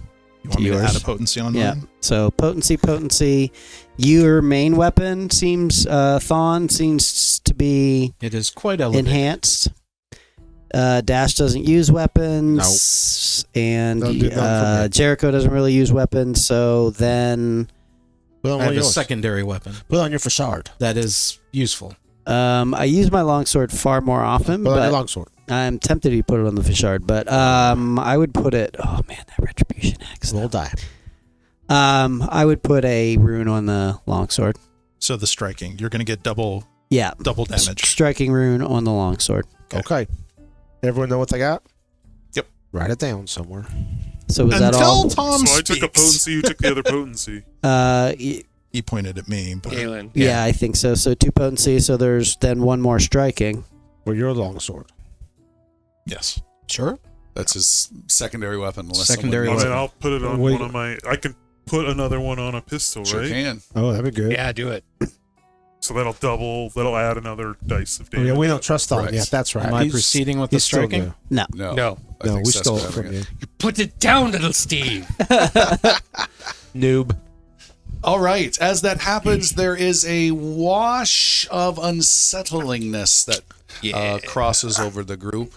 You want me to yours. add a potency on Yeah. mine? So potency. Your main weapon seems Thon seems to be It is quite elevated. enhanced. Dash doesn't use weapons, and Don't forget. Jericho doesn't really use weapons. So then, Put on I one have of a yours. secondary weapon Put on your facade. that is useful. I use my longsword far more often, Put on your but longsword. I'm tempted to put it on the Fishard. But I would put it. Oh man, that retribution axe. Roll die. I would put a rune on the longsword. So the striking, you're going to get double Yeah, damage. striking rune on the longsword. Okay. Everyone know what they got? Yep. Write it down somewhere. So was that all? Until Tom So I took a speaks. potency, you took the other potency. He pointed at me. But Galen. Yeah, I think so. So 2 potency. So there's then 1 more striking. Or your longsword. yes. Sure. That's his secondary weapon. Unless Secondary someone I needs mean, it. I'll put it on Wait. one of my. I can put another one on a pistol, Sure right? can. Oh, that'd be good. Yeah, do it. So that'll add another dice of Oh, damage. yeah, we don't trust on Correct. yet. That's right. Am I He's- proceeding with the he's still striking? new. No. No. No. I No, think we Seth's stole it grabbing from you. Put it down, little Steve. Noob. All right. As that happens, there is a wash of unsettlingness that crosses over the group.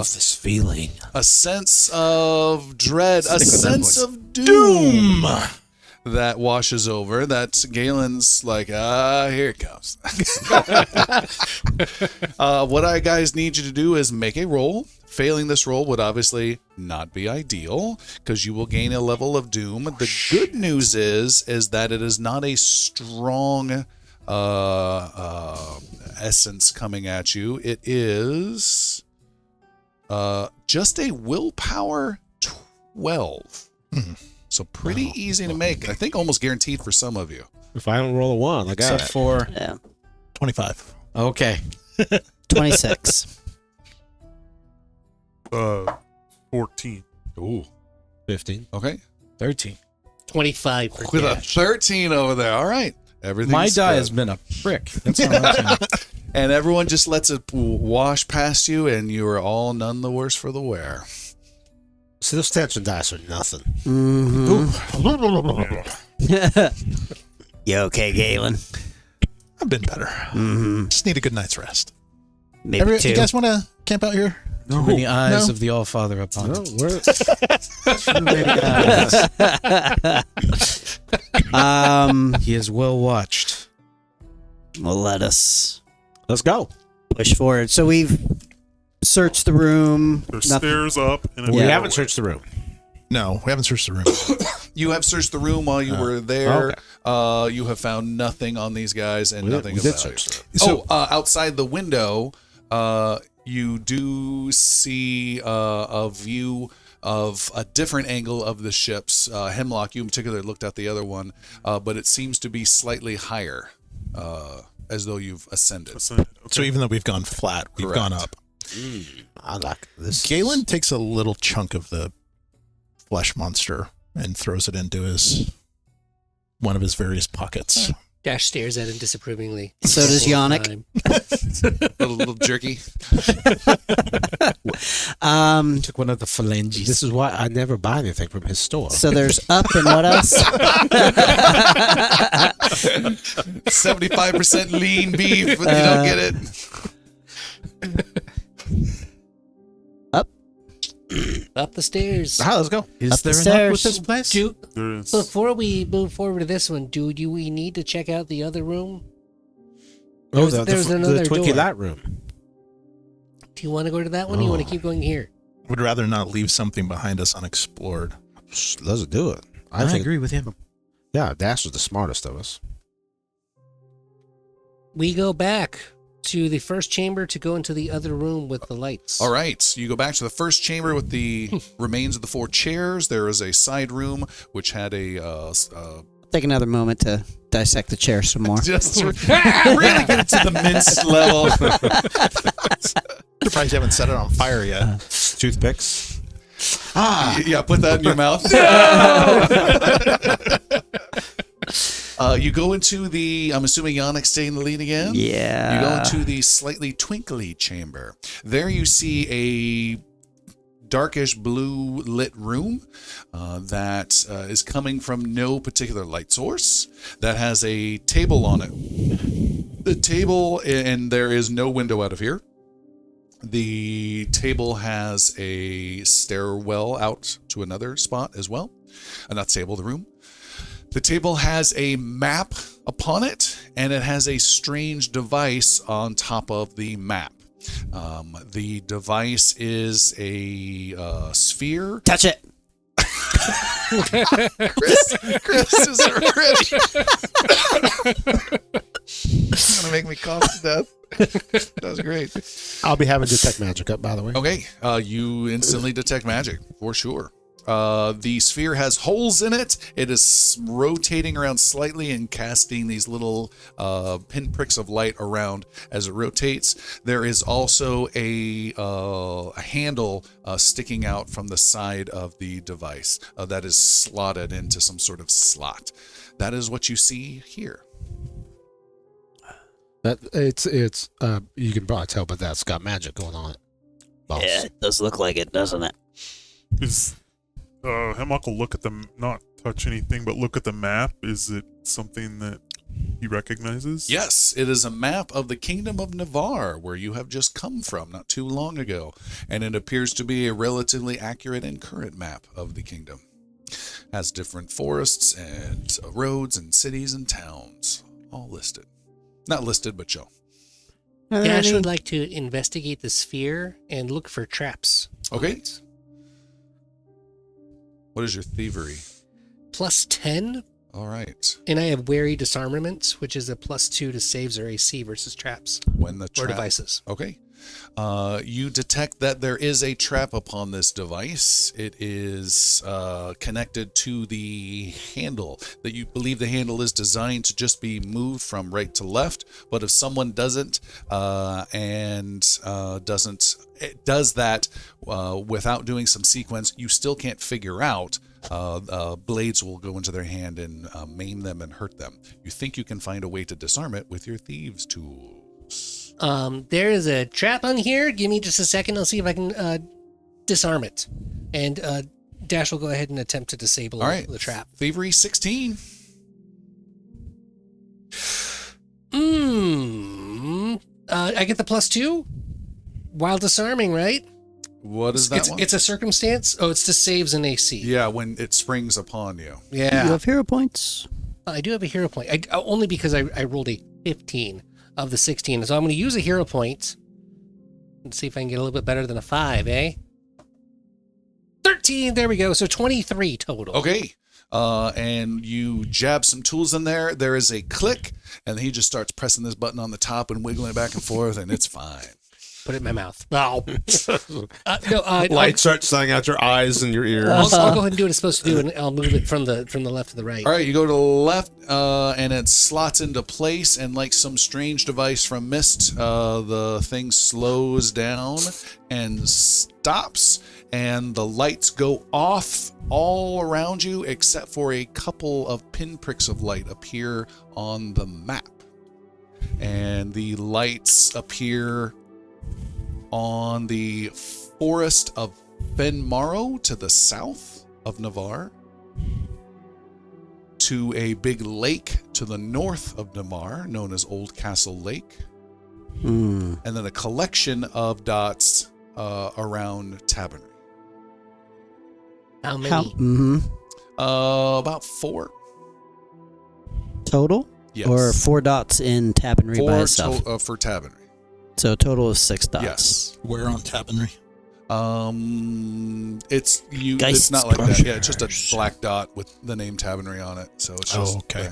This feeling. A sense of dread, a sense of doom that washes over. That Galen's like, here it comes. What I guys need you to do is make a roll. Failing this roll would obviously not be ideal because you will gain a level of doom. The good news is that it is not a strong essence coming at you. It is just a willpower 12. So pretty easy to make. I think almost guaranteed for some of you. If I don't roll a 1, I got Except it. for 25. okay. 26. 14. Ooh. 15. Okay. 13. 25 for With a dash. 13 over there. All right. Everything's My die good. has been a prick. That's how much. And everyone just lets it wash past you, and you are all none the worse for the wear. See, those tension dice are nothing. You okay, Galen? I've been better. Just need a good night's rest. Maybe 2. You guys want to camp out here? Too many eyes No. of the All-Father upon No, it. we're, Too many eyes. He is well watched. Well, let us let's go. push forward. So we've searched the room. There's Nothing- stairs up. And a We Yeah. haven't searched the room. No, we haven't searched the room. You have searched the room while you were there. You have found nothing on these guys and We did- nothing we of did value. search the Outside the window, you do see a view of a different angle of the ships. Hemlock, you in particular looked at the other one, but it seems to be slightly higher, as though you've ascended. Okay. So even though we've gone flat, we've Correct. gone up. I like this. Galen takes a little chunk of the flesh monster and throws it into one of his various pockets. Dash stares at him disapprovingly. So does Yannick. Time. a little jerky. Took one of the phalanges. This is why I never buy anything from his store. So there's up and what else? 75% lean beef. You don't get it. Up the stairs. Let's go. Is Up the there enough with stairs. this place? Do, There is. before we move forward to this one, do we need to check out the other room? Oh, There's another the Twinkie door. Light room. Do you want to go to that one? Or you want to keep going here? Would rather not leave something behind us unexplored. Let's do it. I think, agree with him. Yeah, Dash is the smartest of us. We go back to the first chamber to go into the other room with the lights. All right, so you go back to the first chamber with the remains of the 4 chairs. There is a side room which had a Take another moment to dissect the chair some more. just really get it to the minced level. Surprised you haven't set it on fire yet. Toothpicks. Yeah, put that in your mouth. You go into the, I'm assuming Yannick's taking the lead again? Yeah. You go into the slightly twinkly chamber. There you see a darkish blue lit room that is coming from no particular light source, that has a table on it. The table, and there is no window out of here. The table has a stairwell out to another spot as well. Not table, the room. The table has a map upon it, and it has a strange device on top of the map. The device is a sphere. Touch it. Chris is ready. I'm gonna make me cough to death. That was great. I'll be having detect magic up, by the way. Okay, you instantly detect magic for sure. The sphere has holes in it. It is rotating around slightly and casting these little pinpricks of light around as it rotates. There is also a handle sticking out from the side of the device that is slotted into some sort of slot. That is what you see here. That it's you can probably tell, but that's got magic going on it. Boss. Yeah, it does look like it, doesn't it? Is Hemlock will look at them, not touch anything, but look at the map. Is it something that he recognizes? Yes, it is a map of the Kingdom of Navarre, where you have just come from not too long ago, and it appears to be a relatively accurate and current map of the kingdom. Has different forests and roads and cities and towns, all listed. Not listed, but show. Dash would like to investigate the sphere and look for traps. Okay. What is your thievery? Plus 10. All right. And I have wary disarmament, which is a +2 to saves or AC versus traps When the or devices. Okay. You detect that there is a trap upon this device. It is connected to the handle. That you believe the handle is designed to just be moved from right to left. But if someone does that without doing some sequence, you still can't figure out. Blades will go into their hand and maim them and hurt them. You think you can find a way to disarm it with your thieves' tools. There is a trap on here. Give me just a second. I'll see if I can disarm it. And Dash will go ahead and attempt to disable the trap. Thievery 16. I get the +2? While disarming, right? What is that one? It's a circumstance? Oh, it's to saves and AC. Yeah, when it springs upon you. Yeah. You have hero points. I do have a hero point. Only because I rolled a 15 of the 16. So I'm going to use a hero point and see if I can get a little bit better than a 5, eh? 13. There we go. So 23 total. Okay. And you jab some tools in there. There is a click, and he just starts pressing this button on the top and wiggling it back and forth, and it's fine. Put it in my mouth. Light starts shining out your eyes and your ears. I'll go ahead and do what it's supposed to do, and I'll move it from the left to the right. All right, you go to the left, and it slots into place, and like some strange device from Myst, the thing slows down and stops, and the lights go off all around you, except for a couple of pinpricks of light appear on the map. And the lights appear on the forest of Benmaro to the south of Navarre, to a big lake to the north of Navarre known as Old Castle Lake, and then a collection of dots around Tabernacle. How many? About 4 total? Yes. Or 4 dots in Tabernary by itself? For Tabernacle. So a total of 6 dots. Yes. Where on Tabernary? It's you. Geist It's not like that. Crusher. Yeah, it's just a black dot with the name Tabernacle on it. So it's just okay.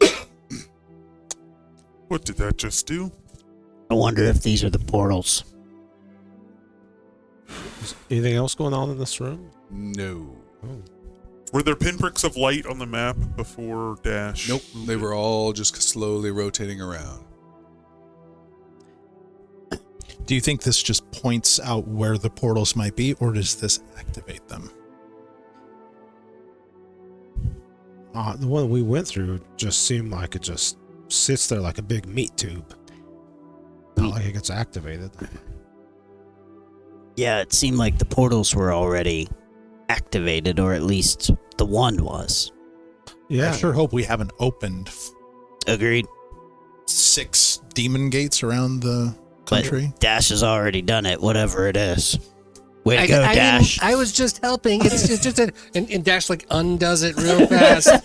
there. What did that just do? I wonder if these are the portals. Anything else going on in this room? No. Oh. Were there pinpricks of light on the map before Dash? Nope. They were all just slowly rotating around. Do you think this just points out where the portals might be, or does this activate them? The one we went through just seemed like it just sits there like a big meat tube. Not like it gets activated. Yeah, it seemed like the portals were already activated, or at least the one was. Yeah. I sure hope we haven't opened Agreed. 6 demon gates around the country. But Dash has already done it, whatever it is. Way to go, Dash. I was just helping. It's just and Dash like undoes it real fast.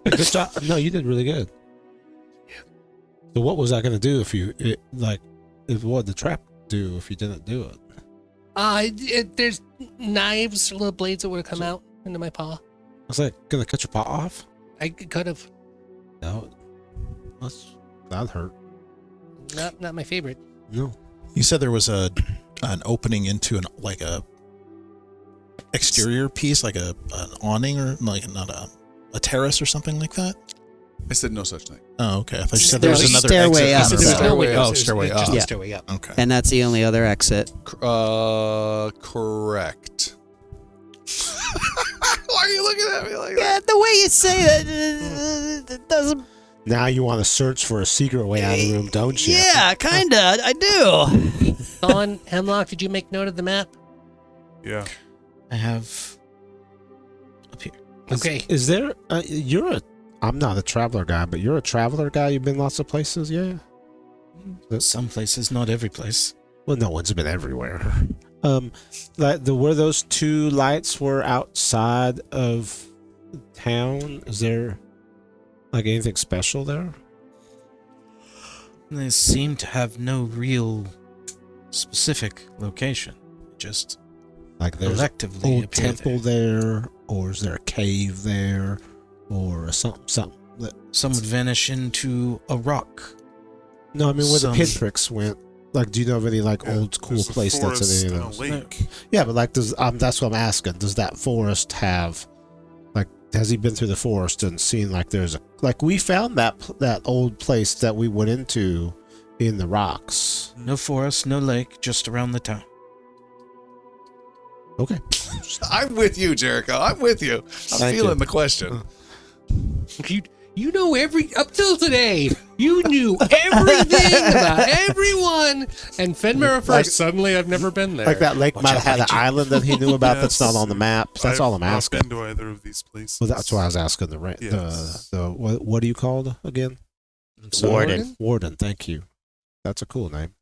Good job. No, you did really good. So what was that going to do if what did the trap do if you didn't do it? There's knives or little blades that would have come out into my paw. Was that going to cut your paw off? I could have. No. That hurt. Not my favorite. No. You said there was an opening into a exterior piece, like an awning, or like not a terrace or something like that. I said no such thing. Oh, okay. I thought you said there was There's a another stairway exit. up. from There's the a back. stairway up. Oh, stairway up. Just Yeah. a stairway up. Okay. And that's the only other exit. Correct. Why are you looking at me like that? Yeah, the way you say that, it doesn't. Now you want to search for a secret way out of the room, don't you? Yeah, kinda. I do. Thon, Hemlock, did you make note of the map? Yeah. I have up here. Okay. Is there? I'm not a traveler guy, but you're a traveler guy. You've been lots of places, yeah. Some places, not every place. Well, no one's been everywhere. Where those two lights were outside of town. Is there like anything special there? They seem to have no real specific location. Just Like there's an collectively old appear temple there, or is there a cave there, or something? Some would vanish into a rock. No, I mean where Some- the pinpricks went. Like, do you know of any like Yeah, old cool there's a place that's forest in any and of a those? lake. Yeah, but like, that's what I'm asking. Does that forest have, like, has he been through the forest and seen like there's a like we found that old place that we went into in the rocks? No forest, no lake, just around the town. Okay. I'm with you, Jericho. I'm with you. I'm Thank feeling you. the question. You know up till today, you knew everything about everyone. And Fenmar first, suddenly I've never been there. Like that lake Watch might out, have had an behind you. island that he knew about Yes. that's not on the map. That's all I'm I've asking. not been to either of these places. Well, that's why I was asking Yes. the what do you call it again? Warden. Warden. Thank you. That's a cool name.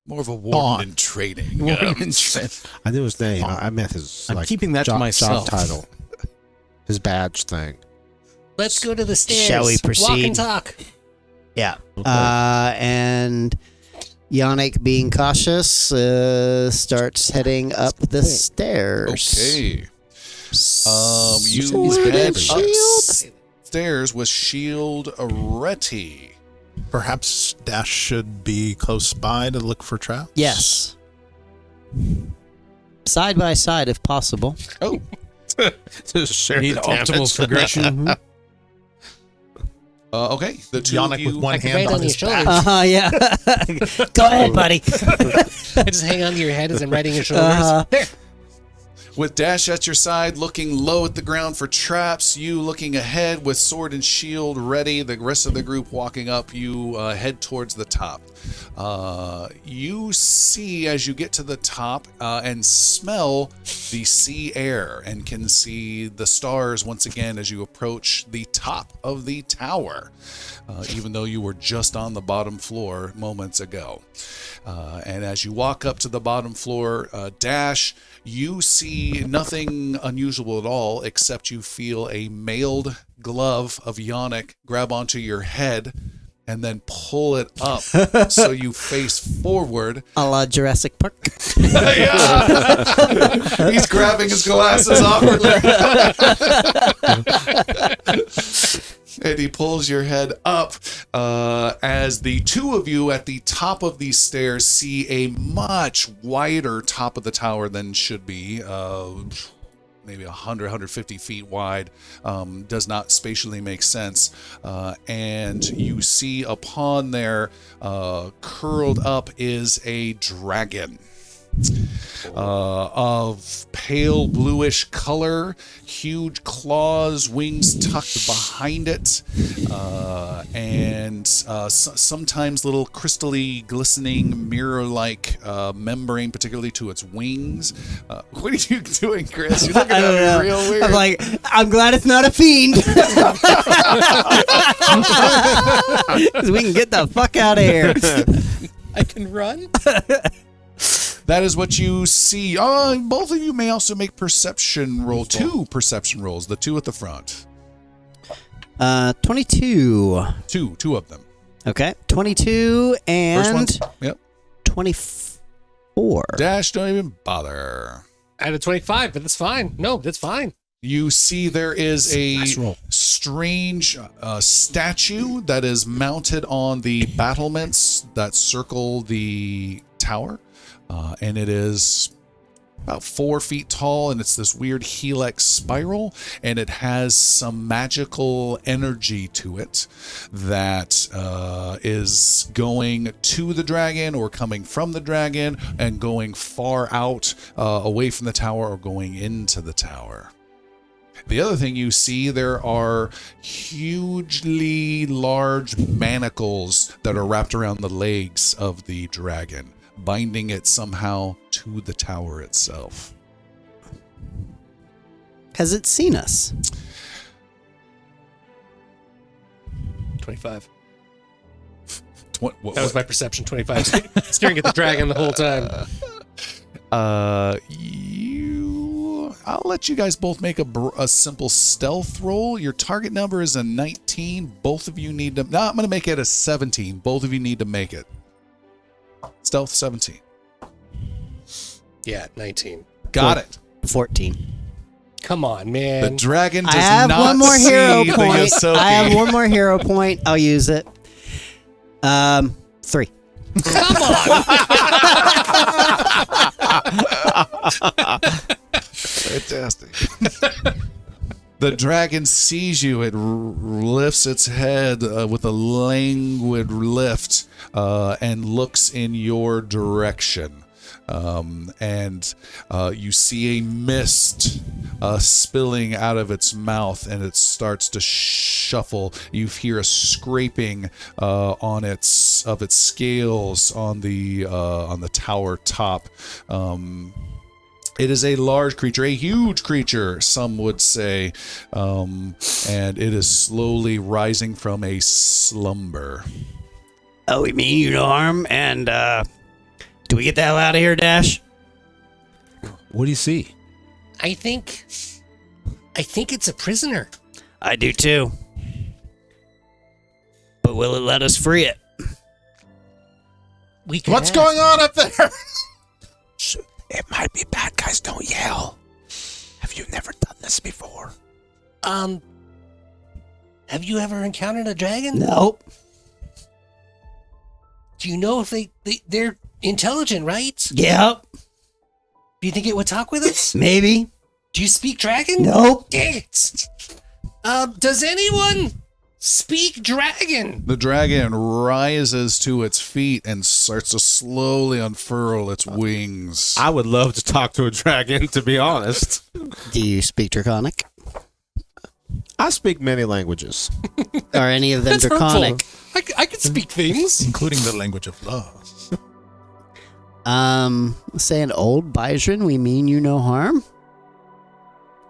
More of a warden in training. I knew his name. I meant his I'm like keeping that to job myself. title, his badge thing. Let's go to the stairs. Shall we Walk proceed? and talk. Yeah. Okay. And Yannick, being cautious, starts heading up the stairs. Okay. You Sword head and shield. upstairs with shield ready. Perhaps Dash should be close by to look for traps. Yes. Side by side, if possible. Oh, Need optimal progression. okay. The two Yannick of you. with one I can hand write on on his your back. shoulders. Yeah. Go ahead, buddy. I just hang on to your head as I'm writing your shoulders. There. With Dash at your side, looking low at the ground for traps, you looking ahead with sword and shield ready, the rest of the group walking up, you head towards the top. You see as you get to the top and smell the sea air and can see the stars once again as you approach the top of the tower, even though you were just on the bottom floor moments ago. And as you walk up to the bottom floor, Dash, you see nothing unusual at all, except you feel a mailed glove of Yannick grab onto your head and then pull it up so you face forward. A la Jurassic Park. Yeah. He's grabbing his glasses awkwardly. And he pulls your head up as the two of you at the top of these stairs see a much wider top of the tower than should be. Maybe 100, 150 feet wide. Does not spatially make sense. And you see upon there, curled up, is a dragon. Of pale bluish color, huge claws, wings tucked behind it, and sometimes little crystally glistening mirror-like membrane, particularly to its wings. What are you doing, Chris? You're looking I don't at know. me real weird. I'm like, I'm glad it's not a fiend. 'Cause we can get the fuck out of here. I can run. That is what you see. Both of you may also make perception roll. 2 perception rolls. The two at the front. 22. Two of them. Okay. 22 First and one's, yep. 24. Dash, don't even bother. I had a 25, but that's fine. No, that's fine. You see there is a Nice roll. strange statue that is mounted on the battlements that circle the tower. And it is about 4 feet tall, and it's this weird helix spiral, and it has some magical energy to it that is going to the dragon or coming from the dragon and going far out away from the tower or going into the tower. The other thing you see, there are hugely large manacles that are wrapped around the legs of the dragon, binding it somehow to the tower itself. Has it seen us? 25. What, That was my perception. 25. Staring at the dragon the whole time. I'll let you guys both make a simple stealth roll. Your target number is a 19. Both of you need to... No, I'm going to make it a 17. Both of you need to make it. Stealth 17. Yeah, 19. Got it. 14. Come on, The man. dragon does I have not one more see hero the point. Yosoki. I have one more hero point. I'll use it. 3. Come on. Fantastic. The dragon sees you. It lifts its head with a languid lift and looks in your direction. And you see a mist spilling out of its mouth, and it starts to shuffle. You hear a scraping of its scales on the tower top. It is a large creature, a huge creature, some would say, and it is slowly rising from a slumber. Oh, we mean you no harm, and do we get the hell out of here, Dash? What do you see? I think it's a prisoner. I do too. But will it let us free it? We can What's ask. going on up there? It might be bad guys. Don't yell. Have you never done this before? Have you ever encountered a dragon? Nope. Do you know if they're intelligent, right? Yep. Do you think it would talk with us? Maybe. Do you speak dragon? Nope. Dang it. Does anyone speak dragon? The dragon rises to its feet and starts to slowly unfurl its wings. I would love to talk to a dragon, to be honest. Do you speak Draconic? I speak many languages. Are any of them That's Draconic? hurtful. I can speak things. Including the language of love. Say an old Byron, we mean you no harm?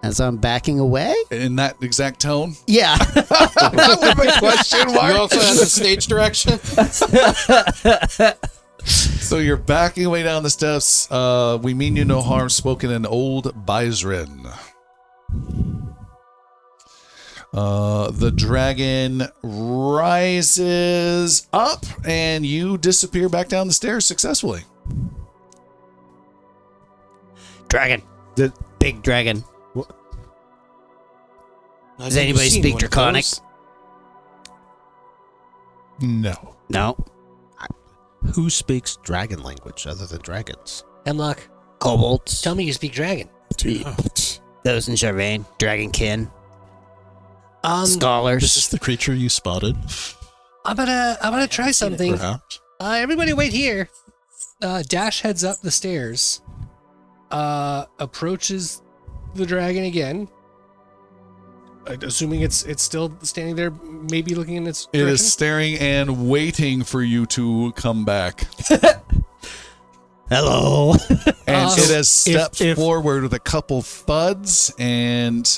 As I'm backing away? In that exact tone? Yeah. That would be a question mark. You also have the stage direction. So you're backing away down the steps. We mean you no harm, spoken in Old Byron. The dragon rises up, and you disappear back down the stairs successfully. Dragon. Did- Big dragon. Does anybody speak Draconic? No. No. Who speaks dragon language other than dragons? Hemlock, Kobolds. tell me you speak dragon. Those in Charvain. Dragonkin. Is Scholars. this the creature you spotted? I'm gonna try something. Perhaps. Everybody wait here. Dash heads up the stairs. Approaches the dragon again. Assuming it's still standing there, maybe looking in its It direction. is staring and waiting for you to come back. Hello. And it has stepped if- forward with a couple thuds, and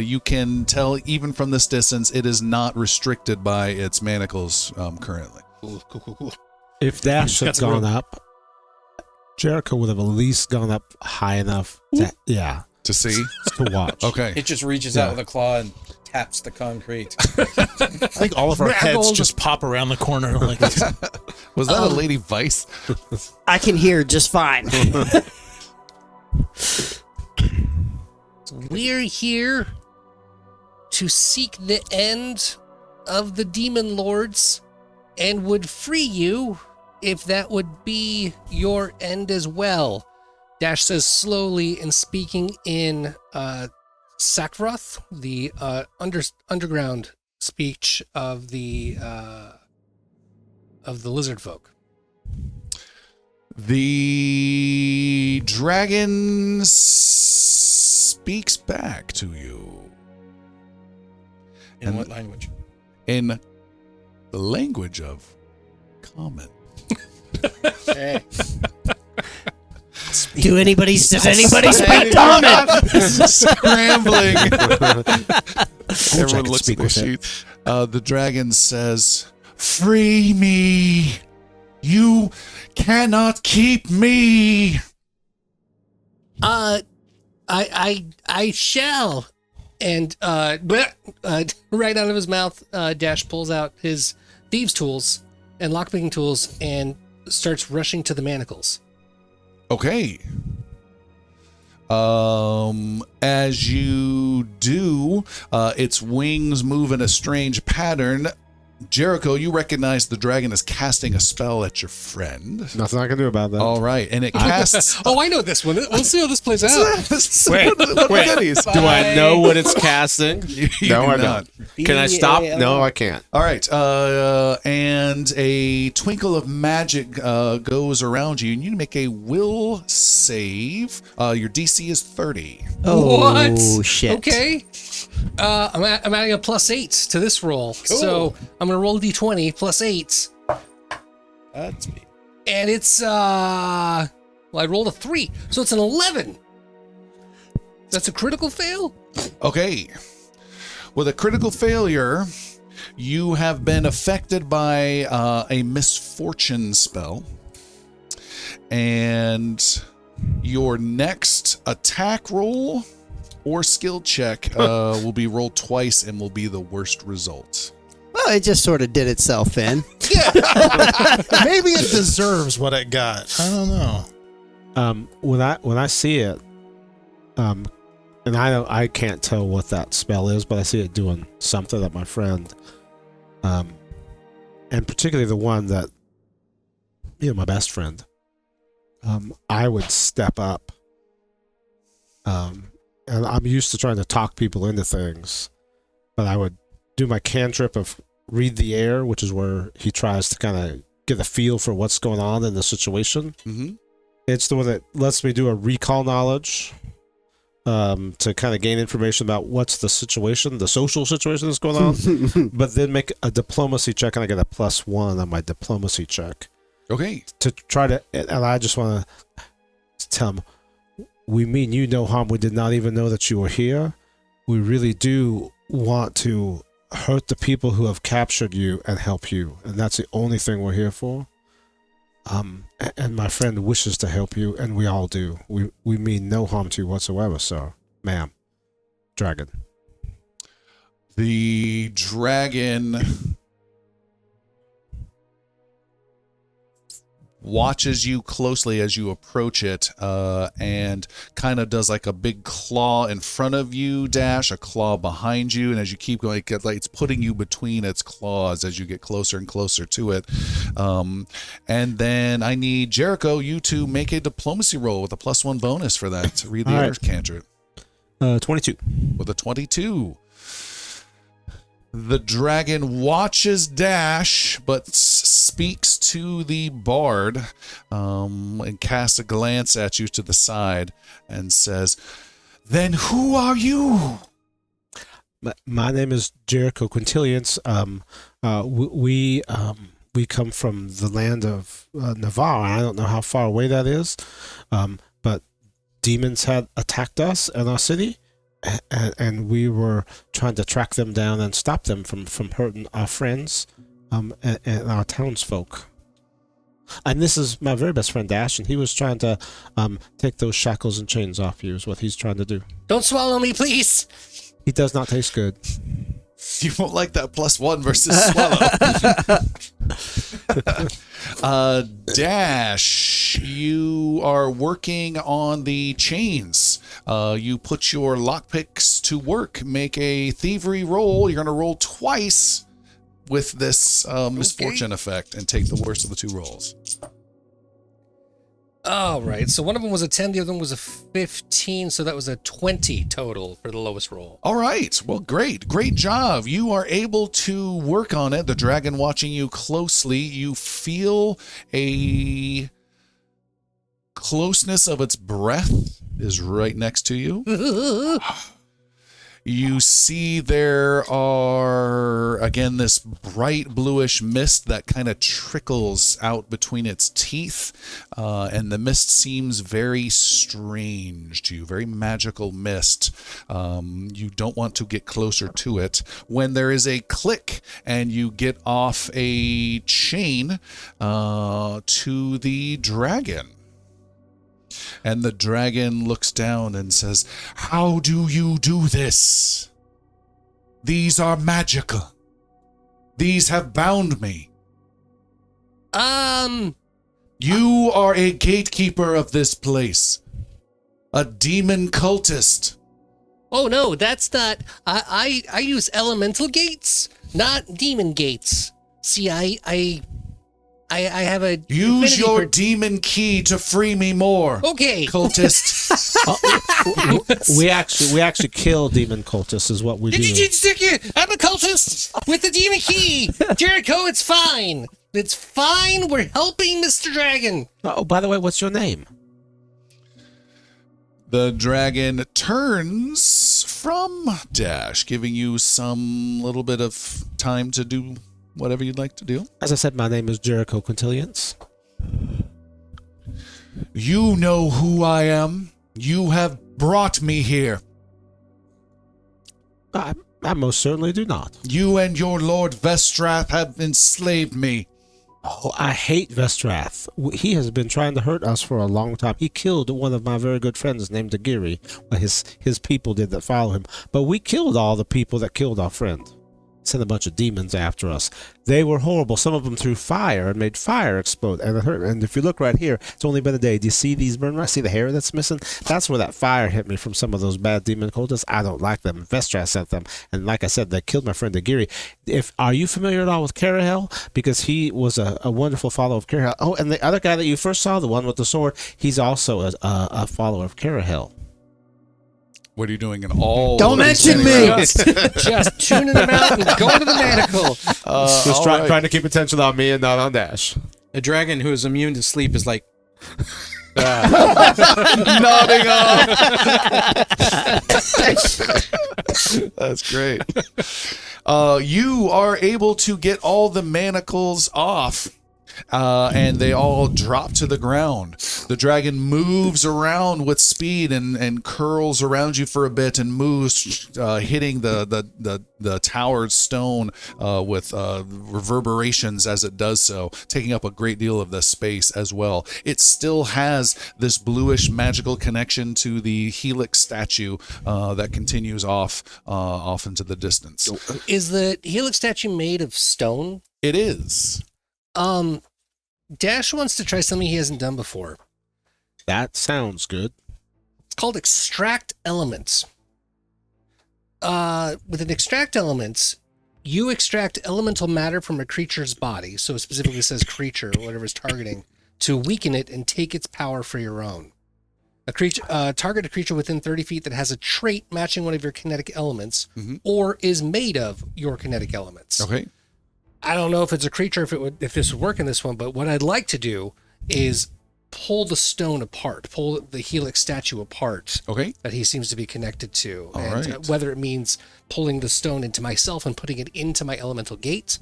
you can tell even from this distance it is not restricted by its manacles currently. Cool. If Dash He's got had some gone room. up, Jericho would have at least gone up high enough To see? to watch. Okay. It just reaches out with a claw and taps the concrete. I think all of our heads just pop around the corner like this. Was that a Lady Vice? I can hear just fine. We're here to seek the end of the demon lords and would free you if that would be your end as well. Dash says slowly and speaking in Sakroth, the underground speech of the lizard folk. The dragon speaks back to you. In what language? In the language of common. Does anybody speak common? Scrambling. Everyone can looks speak at the with sheet. The dragon says, "Free me. You cannot keep me." I shall. And right out of his mouth, Dash pulls out his thieves' tools and lockpicking tools and starts rushing to the manacles. Okay. As you do, its wings move in a strange pattern. Jericho, you recognize the dragon is casting a spell at your friend. Nothing I can do about that. All right, and it casts. Oh, I know this one. Let's see how this plays out. Wait. Do I know what it's casting? You No, do I not. don't. Can I stop? No, I can't. All right, and a twinkle of magic goes around you, and you make a will save. Your DC is 30. Oh, What? shit. Okay. I'm adding a +8 to this roll. So I'm going to roll D20 +8. That's me. And it's, I rolled a 3. So it's an 11. That's a critical fail? Okay. With a critical failure, you have been affected by a misfortune spell. And your next attack roll or skill check will be rolled twice and will be the worst result. Well, it just sort of did itself in. Maybe it deserves what it got. I don't know. When I see it, and I can't tell what that spell is, but I see it doing something that my friend, and particularly the one that, my best friend, I would step up. And I'm used to trying to talk people into things, but I would do my cantrip of read the air, which is where he tries to kind of get a feel for what's going on in the situation. Mm-hmm. It's the one that lets me do a recall knowledge to kind of gain information about what's the situation, the social situation that's going on, but then make a diplomacy check, and I get a +1 on my diplomacy check. Okay. To try to, and I just want to tell him, we mean you no harm. We did not even know that you were here. We really do want to hurt the people who have captured you and help you. And that's the only thing we're here for. And my friend wishes to help you, and we all do. We mean no harm to you whatsoever, sir. Ma'am. Dragon. The dragon watches you closely as you approach it, and kind of does like a big claw in front of you, Dash, a claw behind you, and as you keep going, like it's putting you between its claws as you get closer and closer to it. And then I need Jericho, you to make a diplomacy roll with a +1 bonus for that to read the air cantrip. 22. With a 22. The dragon watches Dash, but speaks to the bard, and casts a glance at you to the side and says, "Then who are you?" My name is Jericho Quintilians. We come from the land of Navarre. I don't know how far away that is, but demons had attacked us and our city. And we were trying to track them down and stop them from hurting our friends and our townsfolk. And this is my very best friend Dash, and he was trying to take those shackles and chains off you is what he's trying to do. Don't swallow me, please. He does not taste good. You won't like that +1 versus swallow. Dash, you are working on the chains. You put your lockpicks to work. Make a thievery roll. You're going to roll twice with this misfortune effect and take the worst of the two rolls. All right. So one of them was a 10, the other one was a 15, so that was a 20 total for the lowest roll. All right. Well, great. Great job. You are able to work on it. The dragon watching you closely. You feel a closeness of its breath is right next to you. You see there are, again, this bright bluish mist that kind of trickles out between its teeth. And the mist seems very strange to you, very magical mist. You don't want to get closer to it. When there is a click and you get off a chain to the dragon. And the dragon looks down and says, "How do you do this? These are magical. These have bound me. You are a gatekeeper of this place. A demon cultist." Oh, no, that's not... I use elemental gates, not demon gates. See, I have a... Use your demon key to free me more. Okay. Cultist. we actually kill demon cultists is what we do. I'm a cultist with the demon key. Jericho, it's fine. It's fine. We're helping Mr. Dragon. Oh, by the way, what's your name? The dragon turns from Dash, giving you some little bit of time to do whatever you'd like to do. As I said, my name is Jericho Quintillions. You know who I am. You have brought me here. I most certainly do not. You and your Lord Vestrath have enslaved me. Oh, I hate Vestrath. He has been trying to hurt us for a long time. He killed one of my very good friends named Agiri. Well, his people did that follow him. But we killed all the people that killed our friend. Sent a bunch of demons after us. They were horrible. Some of them threw fire and made fire explode. And it hurt. And if you look right here, it's only been a day. Do you see these burn marks? See the hair that's missing? That's where that fire hit me from some of those bad demon cultists. I don't like them. Vestra sent them. And like I said, they killed my friend Agiri. Are you familiar at all with Carahel? Because he was a wonderful follower of Carahel. Oh, and the other guy that you first saw, the one with the sword, he's also a follower of Carahel. What are you doing in all? Don't mention me. Just tuning them out and going to the manacle. Just trying to keep attention on me and not on Dash. A dragon who is immune to sleep is like nodding off. That's great. You are able to get all the manacles off. And they all drop to the ground. The dragon moves around with speed and curls around you for a bit and moves, hitting the towered stone with reverberations as it does so, taking up a great deal of the space as well. It still has this bluish magical connection to the helix statue that continues off into the distance. Is the helix statue made of stone? It is. Dash wants to try something he hasn't done before. That sounds good. It's called extract elements. With an extract elements, you extract elemental matter from a creature's body, so it specifically says creature or whatever it's targeting, to weaken it and take its power for your own. Target a creature within 30 feet that has a trait matching one of your kinetic elements, or is made of your kinetic elements. Okay. I don't know if it's a creature, if this would work in this one, but what I'd like to do is pull the stone apart, pull the helix statue apart. Okay. That he seems to be connected to. All and right. Whether it means pulling the stone into myself and putting it into my elemental gate,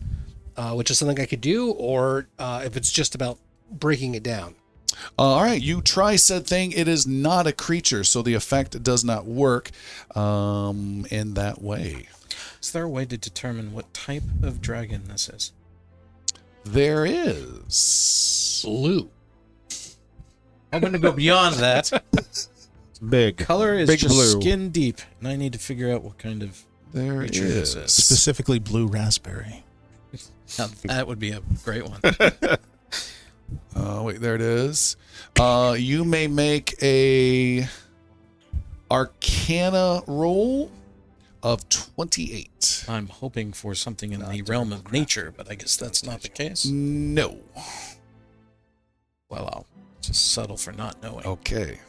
which is something I could do, or if it's just about breaking it down. All right, you try said thing. It is not a creature, so the effect does not work in that way. Is there a way to determine what type of dragon this is? There is. Blue. I'm going to go beyond that. Big. Color is Big just blue. skin deep, and I need to figure out what kind of There creature this is. Specifically blue raspberry. Now, that would be a great one. Wait, there it is. You may make a Arcana roll of 28. I'm hoping for something in the realm of nature, but I guess that's not the case. No. Well, I'll just settle for not knowing. Okay.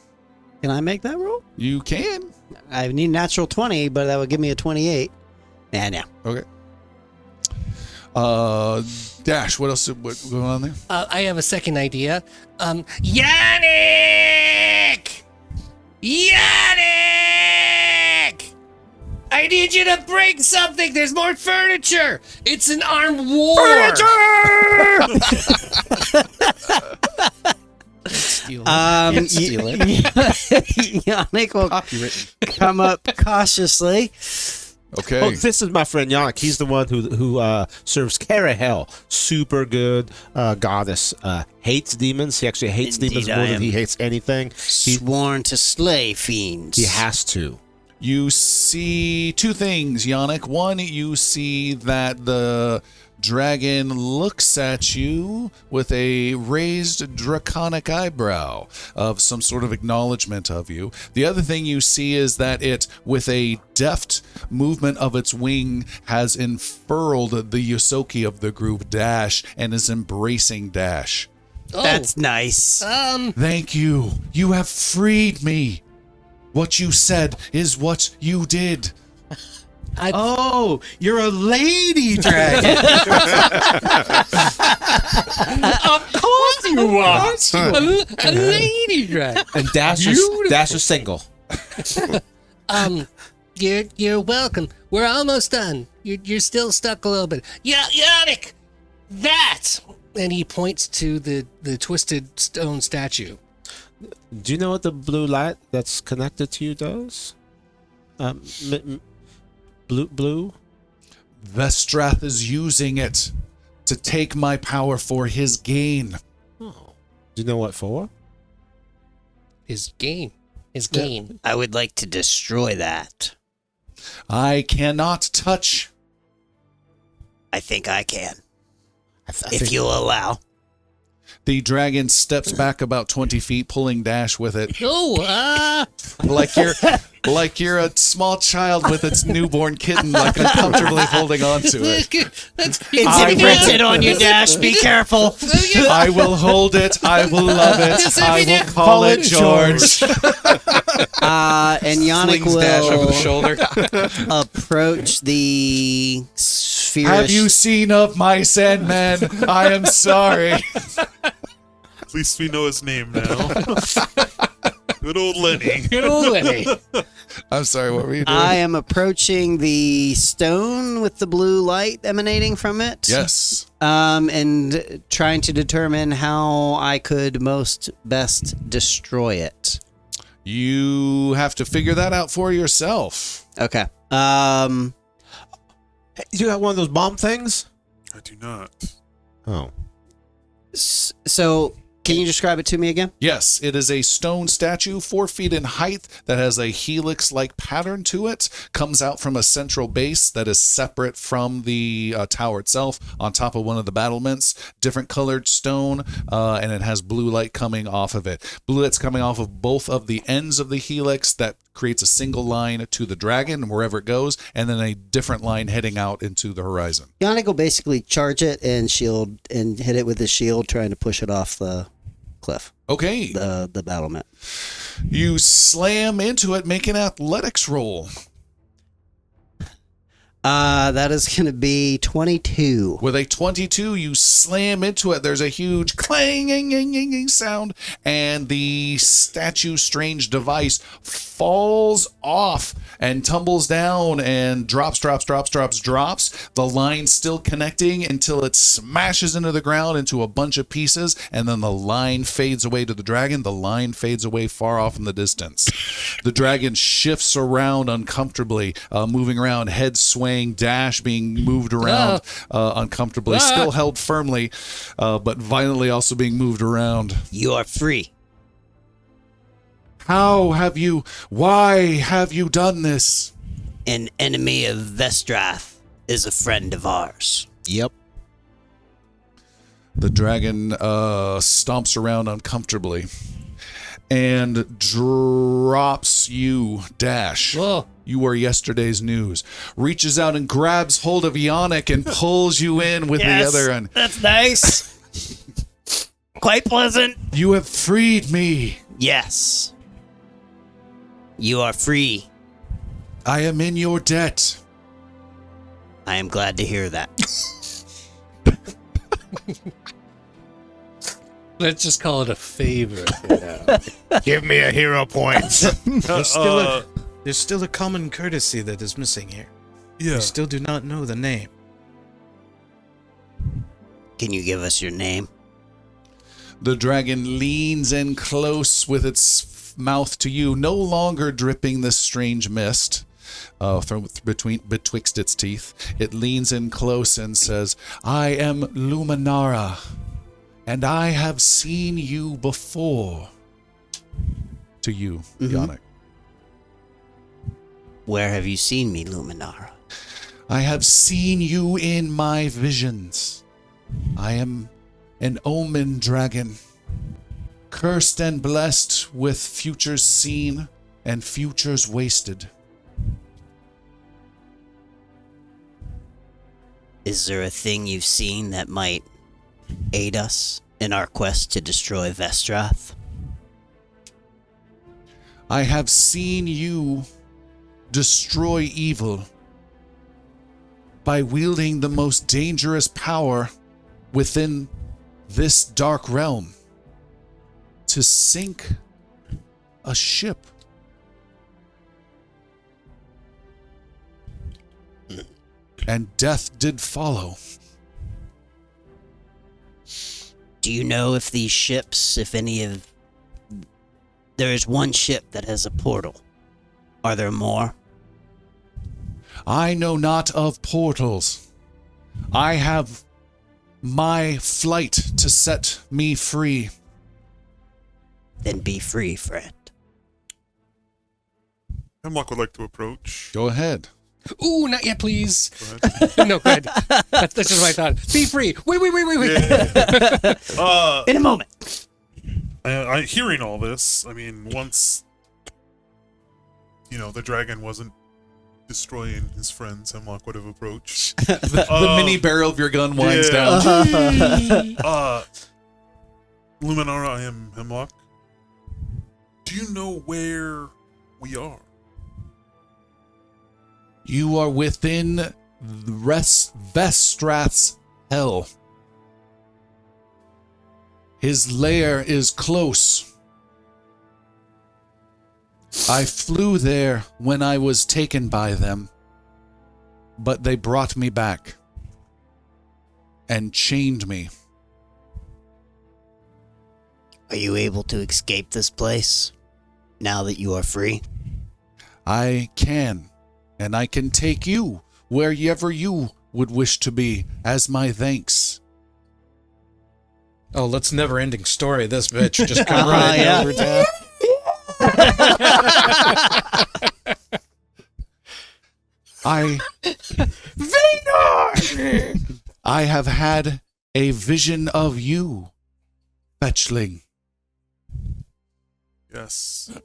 Can I make that roll? You can. I need natural 20, but that would give me a 28. Yeah. Okay. Dash, what else? What going on there? I have a second idea. Yannick! Yannick! I need you to bring something. There's more furniture. It's an armed war. Steal it. Can't steal it. Yannick will come up cautiously. Okay. Oh, this is my friend Yannick. He's the one who serves Carahel. Super good goddess. Hates demons. He actually hates Indeed, demons I more than am. he hates anything. Sworn to slay fiends. He has to. You see two things, Yannick. One, you see that the dragon looks at you with a raised draconic eyebrow of some sort of acknowledgement of you. The other thing you see is that it, with a deft movement of its wing, has unfurled the Yosoki of the group, Dash, and is embracing Dash. That's nice. Thank you. You have freed me. What you said is what you did. Oh, you're a lady dragon. Of course you are. A lady dragon. And Dash is single. You're welcome. We're almost done. You're still stuck a little bit. Yeah, Yannick, that. And he points to the twisted stone statue. Do you know what the blue light that's connected to you does? Blue? Vestrath is using it to take my power for his gain. Oh. Do you know what for? His gain. His gain. I would like to destroy that. I cannot touch. I think I can. I If think- you'll allow. The dragon steps back about 20 feet, pulling Dash with it. Oh, like you're a small child with its newborn kitten, like uncomfortably holding on to it. That's It's imprinted on you, Dash. Be careful. I will hold it. I will love it. I will call it George. And Yannick Flings Dash over the will shoulder. approach the sphere. Have you seen of my Sandman? I am sorry. At least we know his name now. Good old Lenny. Good old Lenny. I'm sorry, what were you doing? I am approaching the stone with the blue light emanating from it. Yes. And trying to determine how I could best destroy it. You have to figure that out for yourself. Okay. Hey, you got one of those bomb things? I do not. Oh. So can you describe it to me again? Yes, it is a stone statue, 4 feet in height, that has a helix-like pattern to it. Comes out from a central base that is separate from the tower itself, on top of one of the battlements. Different colored stone, and it has blue light coming off of it. Blue light's coming off of both of the ends of the helix that creates a single line to the dragon wherever it goes, and then a different line heading out into the horizon. Yannick will basically charge it and shield and hit it with his shield, trying to push it off the cliff. Okay. The battlement. You slam into it, make an athletics roll. That is going to be 22. With a 22, you slam into it. There's a huge clanging sound, and the statue's strange device falls off and tumbles down and drops. The line still connecting until it smashes into the ground into a bunch of pieces, and then the line fades away to the dragon. The line fades away far off in the distance. The dragon shifts around uncomfortably, moving around, head swaying, Dash being moved around uncomfortably, still held firmly, but violently also being moved around. You are free. Why have you done this? An enemy of Vestrath is a friend of ours. Yep. The dragon stomps around uncomfortably and drops you, Dash. Whoa. You are yesterday's news. Reaches out and grabs hold of Yannick and pulls you in with the other end. That's nice. Quite pleasant. You have freed me. Yes. You are free. I am in your debt. I am glad to hear that. Let's just call it a favor for now. Give me a hero point. There's still a common courtesy that is missing here. Yeah. We still do not know the name. Can you give us your name? The dragon leans in close with its mouth to you, no longer dripping this strange mist from betwixt its teeth. It leans in close and says, I am Luminara, and I have seen you before. To you, Yannick. Where have you seen me, Luminara? I have seen you in my visions. I am an omen dragon, cursed and blessed with futures seen and futures wasted. Is there a thing you've seen that might aid us in our quest to destroy Vestrath? I have seen you destroy evil by wielding the most dangerous power within this dark realm to sink a ship. And death did follow. Do you know if these ships, if any of... There is one ship that has a portal. Are there more? I know not of portals. I have my flight to set me free. Then be free, friend. Hemlock would like to approach. Go ahead. Ooh, not yet, please. Go ahead. No, go ahead. That's just what I thought. Be free. Wait. Yeah. In a moment. I hearing all this, I mean, once, the dragon wasn't destroying his friends, Hemlock would have approached. The mini barrel of your gun winds down. Luminara, I am Hemlock. Do you know where we are? You are within Vestrath's hell. His lair is close. I flew there when I was taken by them, but they brought me back and chained me. Are you able to escape this place now that you are free? I can, and I can take you wherever you would wish to be as my thanks. Oh, let's never-ending story. This bitch just come right over to. I have had a vision of you, Fetchling. Yes.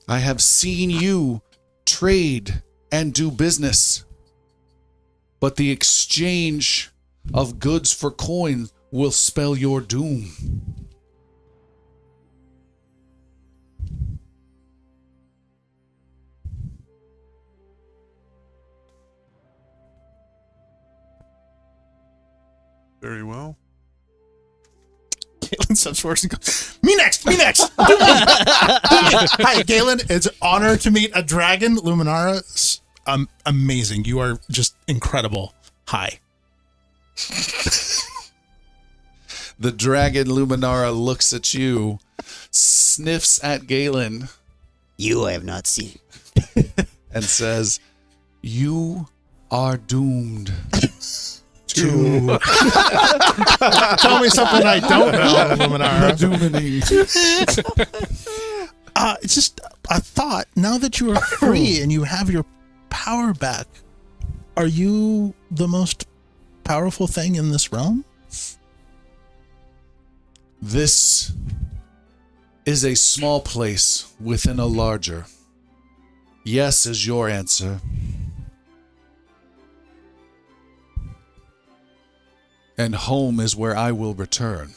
I have seen you trade and do business, but the exchange of goods for coin will spell your doom. Very well. Galen steps forward and goes, me next. Hi, Galen. It's an honor to meet a dragon. Luminara, amazing. You are just incredible. Hi. The dragon Luminara looks at you, sniffs at Galen, You I have not seen. and says, "You are doomed." To tell me something I don't know, Luminara. It's just a thought. Now that you are free and you have your power back, are you the most powerful thing in this realm? This is a small place within a larger. Yes is your answer. And home is where I will return.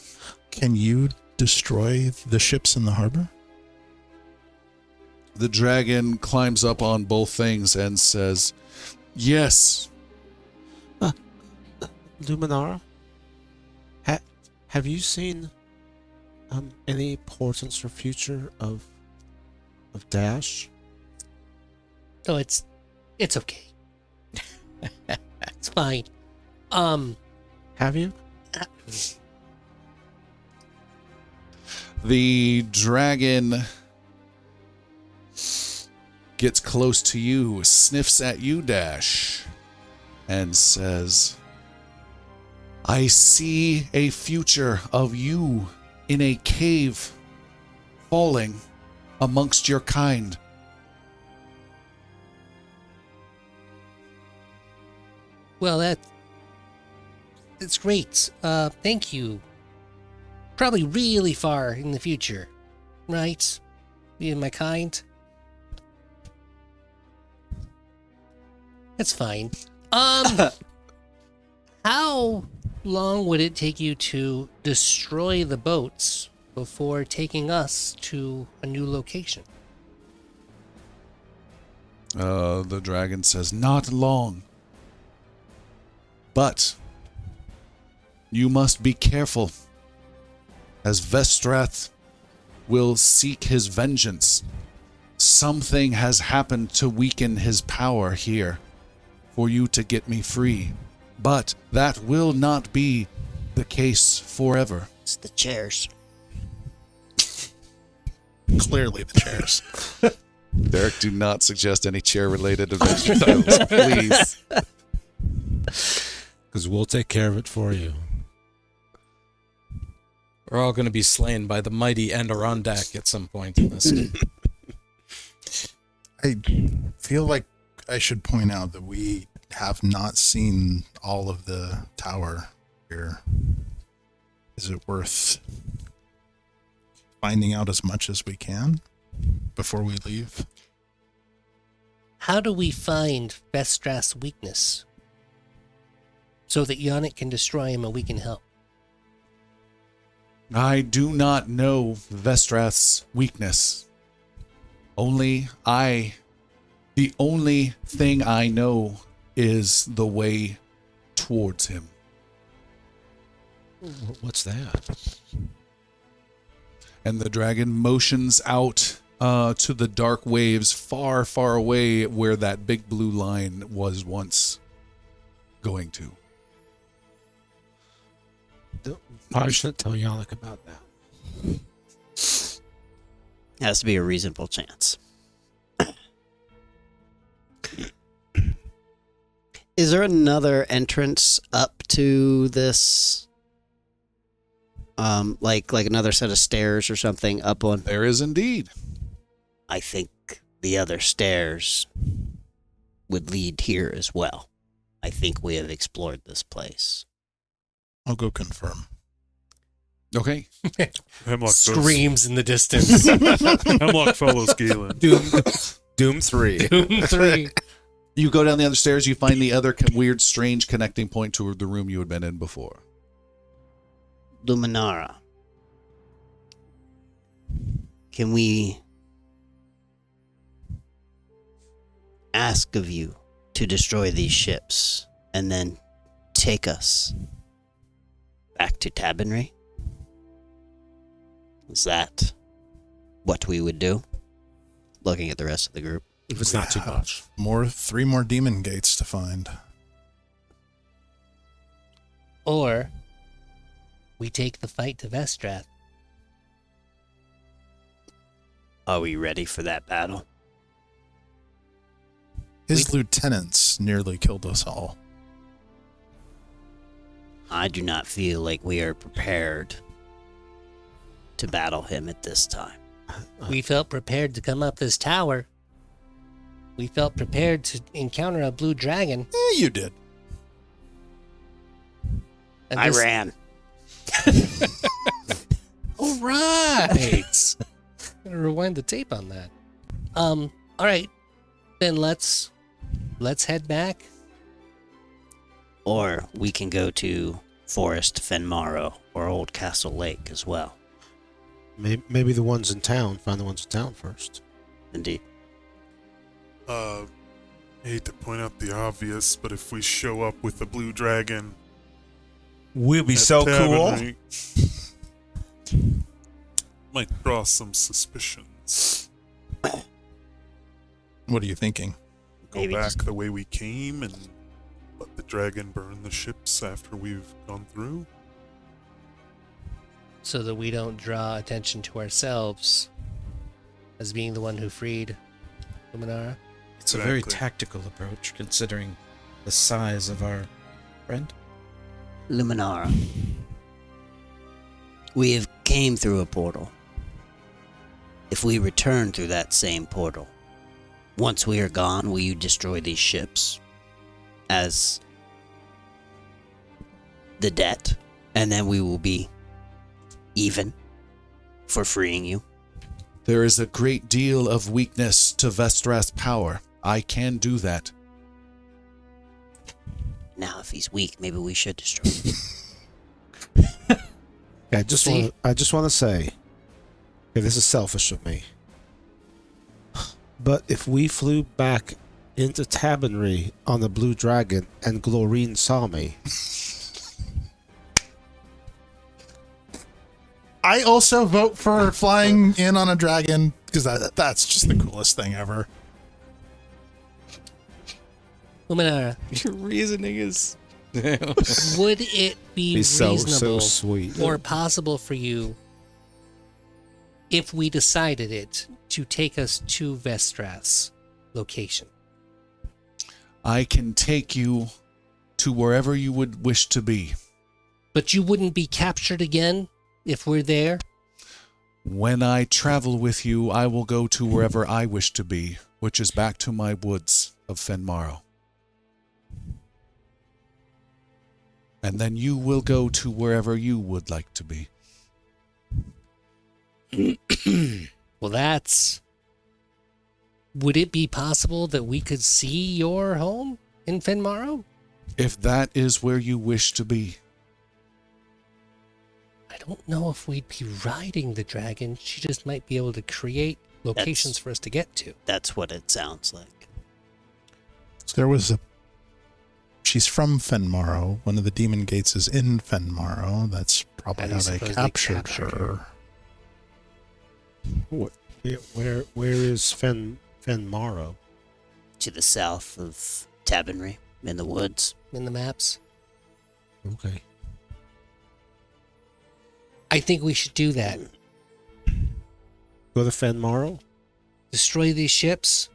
Can you destroy the ships in the harbor? The dragon climbs up on both things and says, yes. Luminara, have you seen any portents or future of Dash? Oh, it's okay. It's fine. Have you? The dragon gets close to you, sniffs at you, Dash, and says, I see a future of you in a cave, falling amongst your kind. Well, that's great. Thank you. Probably really far in the future, right? Me and my kind. That's fine. How long would it take you to destroy the boats before taking us to a new location? The dragon says, not long. But you must be careful, as Vestrath will seek his vengeance. Something has happened to weaken his power here for you to get me free. But that will not be the case forever. It's the chairs. Clearly the chairs. Derek, do not suggest any chair-related adventure titles, please. Because we'll take care of it for you. We're all going to be slain by the mighty Adirondack at some point in this. I feel like I should point out that we have not seen all of the tower here. Is it worth finding out as much as we can before we leave? How do we find Vestrath's weakness so that Yannick can destroy him and we can help? I do not know Vestrath's weakness. The only thing I know is the way towards him. What's that? And the dragon motions out to the dark waves far, far away where that big blue line was once going to. Probably shouldn't tell Yannick about that. Has to be a reasonable chance. Is there another entrance up to this? Like another set of stairs or something up on? There is indeed. I think the other stairs would lead here as well. I think we have explored this place. I'll go confirm. Okay. Hemlock Screams in the distance. Hemlock follows Galen. Doom 3. Doom 3. You go down the other stairs, you find the other weird, strange connecting point to the room you had been in before. Luminara. Can we ask of you to destroy these ships and then take us back to Tabernary? Is that what we would do? Looking at the rest of the group. If it's not too much. 3 more demon gates to find. Or we take the fight to Vestrath. Are we ready for that battle? His lieutenants nearly killed us all. I do not feel like we are prepared to battle him at this time. We felt prepared to come up this tower. We felt prepared to encounter a blue dragon. You did. And I this- ran. right. Gotta rewind the tape on that. All right. Then let's head back. Or we can go to Forest Fenmaro or Old Castle Lake as well. Maybe the ones in town. Find the ones in town first. Indeed. I hate to point out the obvious, but if we show up with the blue dragon, We'll be at so cool. Tavernry, might draw some suspicions. What are you thinking? Go Maybe back just- the way we came and let the dragon burn the ships after we've gone through. So that we don't draw attention to ourselves as being the one who freed Luminara. It's a very Exactly. tactical approach, considering the size of our friend. Luminara. We have came through a portal. If we return through that same portal, once we are gone, will you destroy these ships as the debt, and then we will be even for freeing you? There is a great deal of weakness to Vestrath's power. I can do that. Now, if he's weak, maybe we should destroy him. Yeah, I just want to say, okay, this is selfish of me, but if we flew back into Tabernary on the Blue Dragon and Glorine saw me, I also vote for flying in on a dragon because that's just the coolest thing ever. Luminara, Your reasoning is. would it be he's so reasonable sweet. or possible for you, if we decided it, to take us to Vestrath's location? I can take you to wherever you would wish to be. But you wouldn't be captured again if we're there? When I travel with you, I will go to wherever I wish to be, which is back to my woods of Fenmaro. And then you will go to wherever you would like to be. Well, would it be possible that we could see your home in Fenmaro? If that is where you wish to be. I don't know if we'd be riding the dragon. She just might be able to create locations for us to get to. That's what it sounds like. So there was she's from Fenmaro. One of the demon gates is in Fenmaro. That's probably How do how you they suppose they captured captured her. Where is Fenmaro? To the south of Tabernary, in the woods. In the maps? Okay. I think we should do that. Go to Fenmaro? Destroy these ships,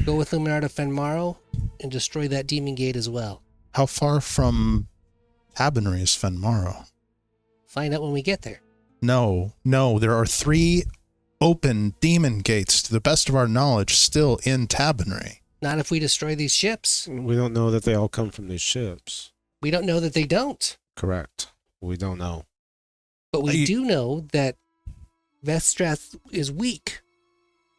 go with Luminar to Fenmaro, and destroy that demon gate as well. How far from Tabernary is Fenmaro? Find out when we get there. No. There are 3 open demon gates, to the best of our knowledge, still in Tabernary. Not if we destroy these ships. We don't know that they all come from these ships. We don't know that they don't. Correct. We don't know. But we do know that Vestrath is weak,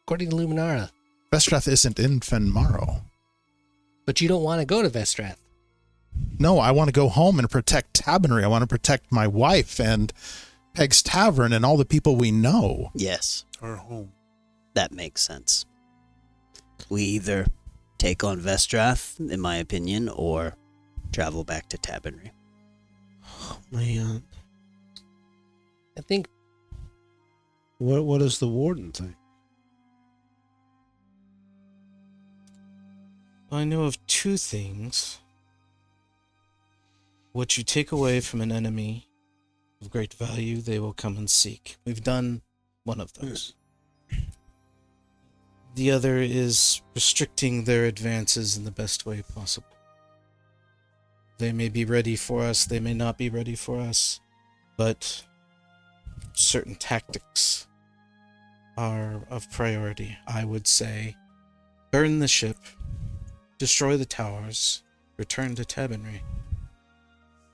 according to Luminara. Vestrath isn't in Fenmaro. But you don't want to go to Vestrath. No, I want to go home and protect Tabernary. I want to protect my wife and Peg's Tavern and all the people we know. Yes, Our home. that makes sense. We either take on Vestrath, in my opinion, or travel back to Tabernary. Man, I think what does the warden think? I know of 2 things. What you take away from an enemy of great value, they will come and seek. We've done one of those. The other is restricting their advances in the best way possible. They may be ready for us, they may not be ready for us, but certain tactics are of priority. I would say burn the ship, destroy the towers, return to Tabernary,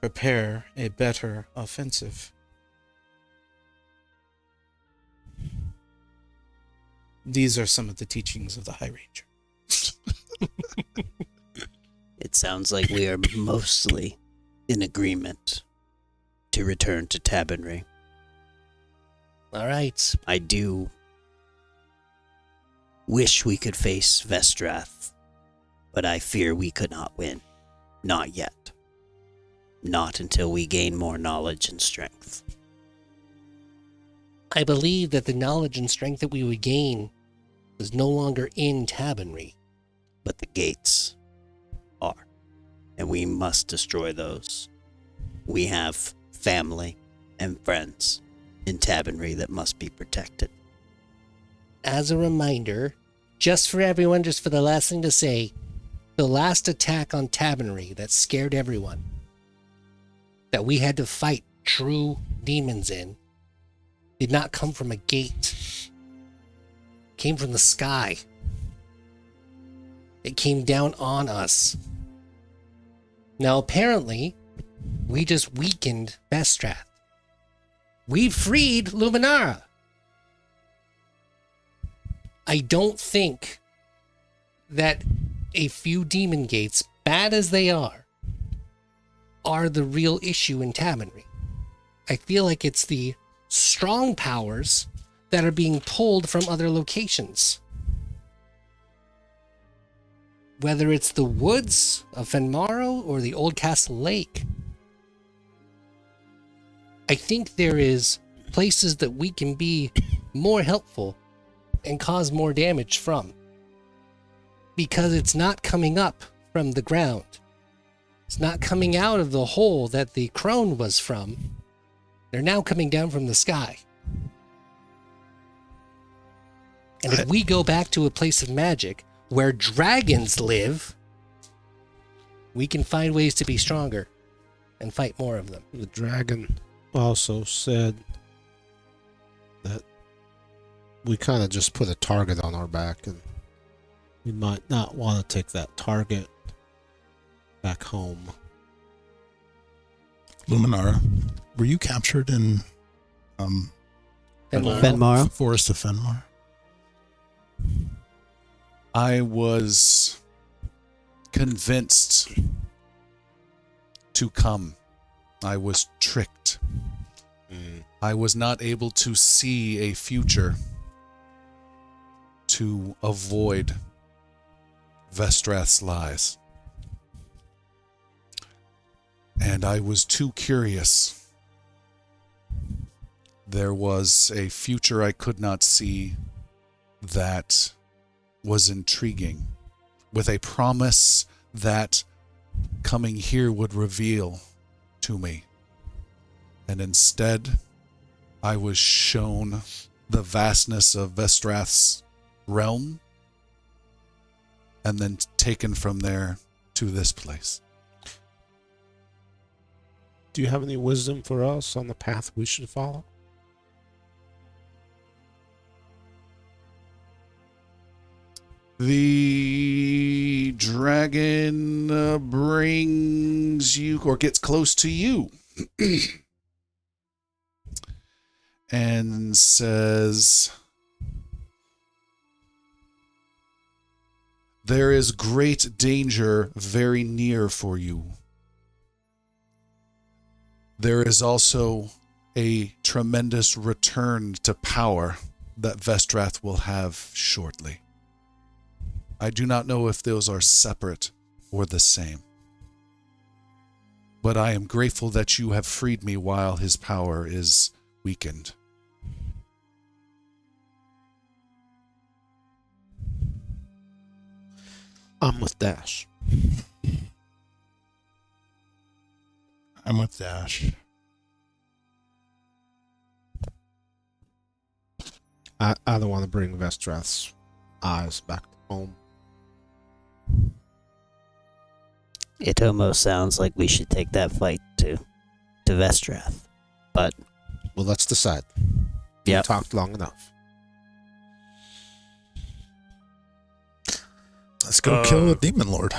prepare a better offensive. these are some of the teachings of the High Ranger. It sounds like we are mostly in agreement to return to Tabernary. All right. I do wish we could face Vestrath, but I fear we could not win. Not yet. Not until we gain more knowledge and strength. I believe that the knowledge and strength that we would gain is no longer in Tabernary. But the gates are, and we must destroy those. We have family and friends in Tabernary that must be protected. As a reminder, just for everyone, just for the last thing to say, the last attack on Tabernary that scared everyone, that we had to fight true demons in, did not come from a gate. It came from the sky. It came down on us. Now, apparently, we just weakened Vestrath. We freed Luminara. I don't think that a few demon gates, bad as they are the real issue in Tabernary. I feel like it's the strong powers that are being pulled from other locations. Whether it's the woods of Fenmaro or the Old Castle Lake, I think there is places that we can be more helpful and cause more damage from. Because it's not coming up from the ground. It's not coming out of the hole that the crone was from. They're now coming down from the sky. And if we go back to a place of magic where dragons live, we can find ways to be stronger and fight more of them. The dragon also said that we kind of just put a target on our back, and we might not want to take that target back home. Luminara, were you captured in Fenmaro? Forest of Fenmar? I was convinced to come. I was tricked. I was not able to see a future to avoid Vestrath's lies. And I was too curious. There was a future I could not see that was intriguing, with a promise that coming here would reveal to me. And instead, I was shown the vastness of Vestrath's realm, and then taken from there to this place. Do you have any wisdom for us on the path we should follow? The dragon brings you, or gets close to you, and says, "There is great danger very near for you. There is also a tremendous return to power that Vestrath will have shortly. I do not know if those are separate or the same. But I am grateful that you have freed me while his power is weakened." I'm with Dash. I'm with Dash. I don't want to bring Vestrath's eyes back home. It almost sounds like we should take that fight to Vestrath. But well, let's decide. Yep. We talked long enough. Let's go kill the demon lord.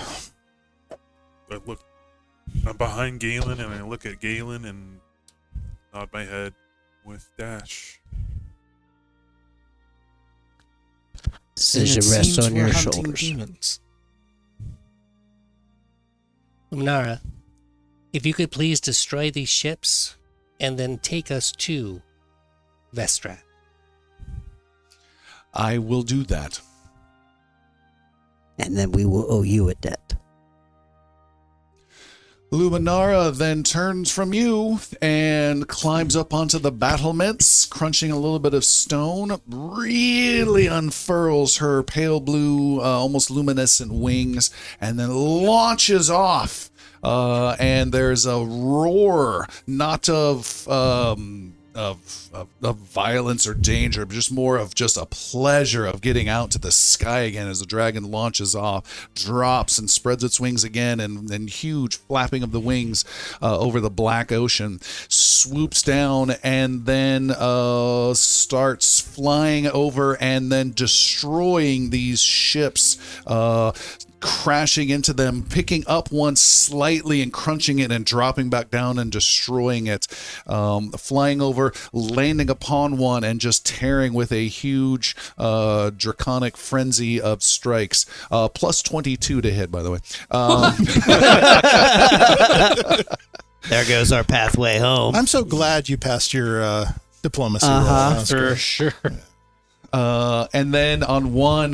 I'm behind Galen, and I look at Galen and nod my head with Dash. decision And it rests seems on your we're hunting shoulders. demons. Luminara, if you could please destroy these ships and then take us to Vestra. I will do that. And then we will owe you a debt. Luminara then turns from you and climbs up onto the battlements, crunching a little bit of stone, really unfurls her pale blue, almost luminescent wings, and then launches off. And there's a roar, not of violence or danger, but just more of just a pleasure of getting out to the sky again as the dragon launches off, drops and spreads its wings again, and huge flapping of the wings over the black ocean, swoops down and then starts flying over and then destroying these ships, crashing into them, picking up one slightly and crunching it and dropping back down and destroying it, flying over, landing upon one and just tearing with a huge draconic frenzy of strikes. Plus 22 to hit, by the way. There goes our pathway home. I'm so glad you passed your diplomacy roll. Uh-huh. That was For great. sure. And then on one,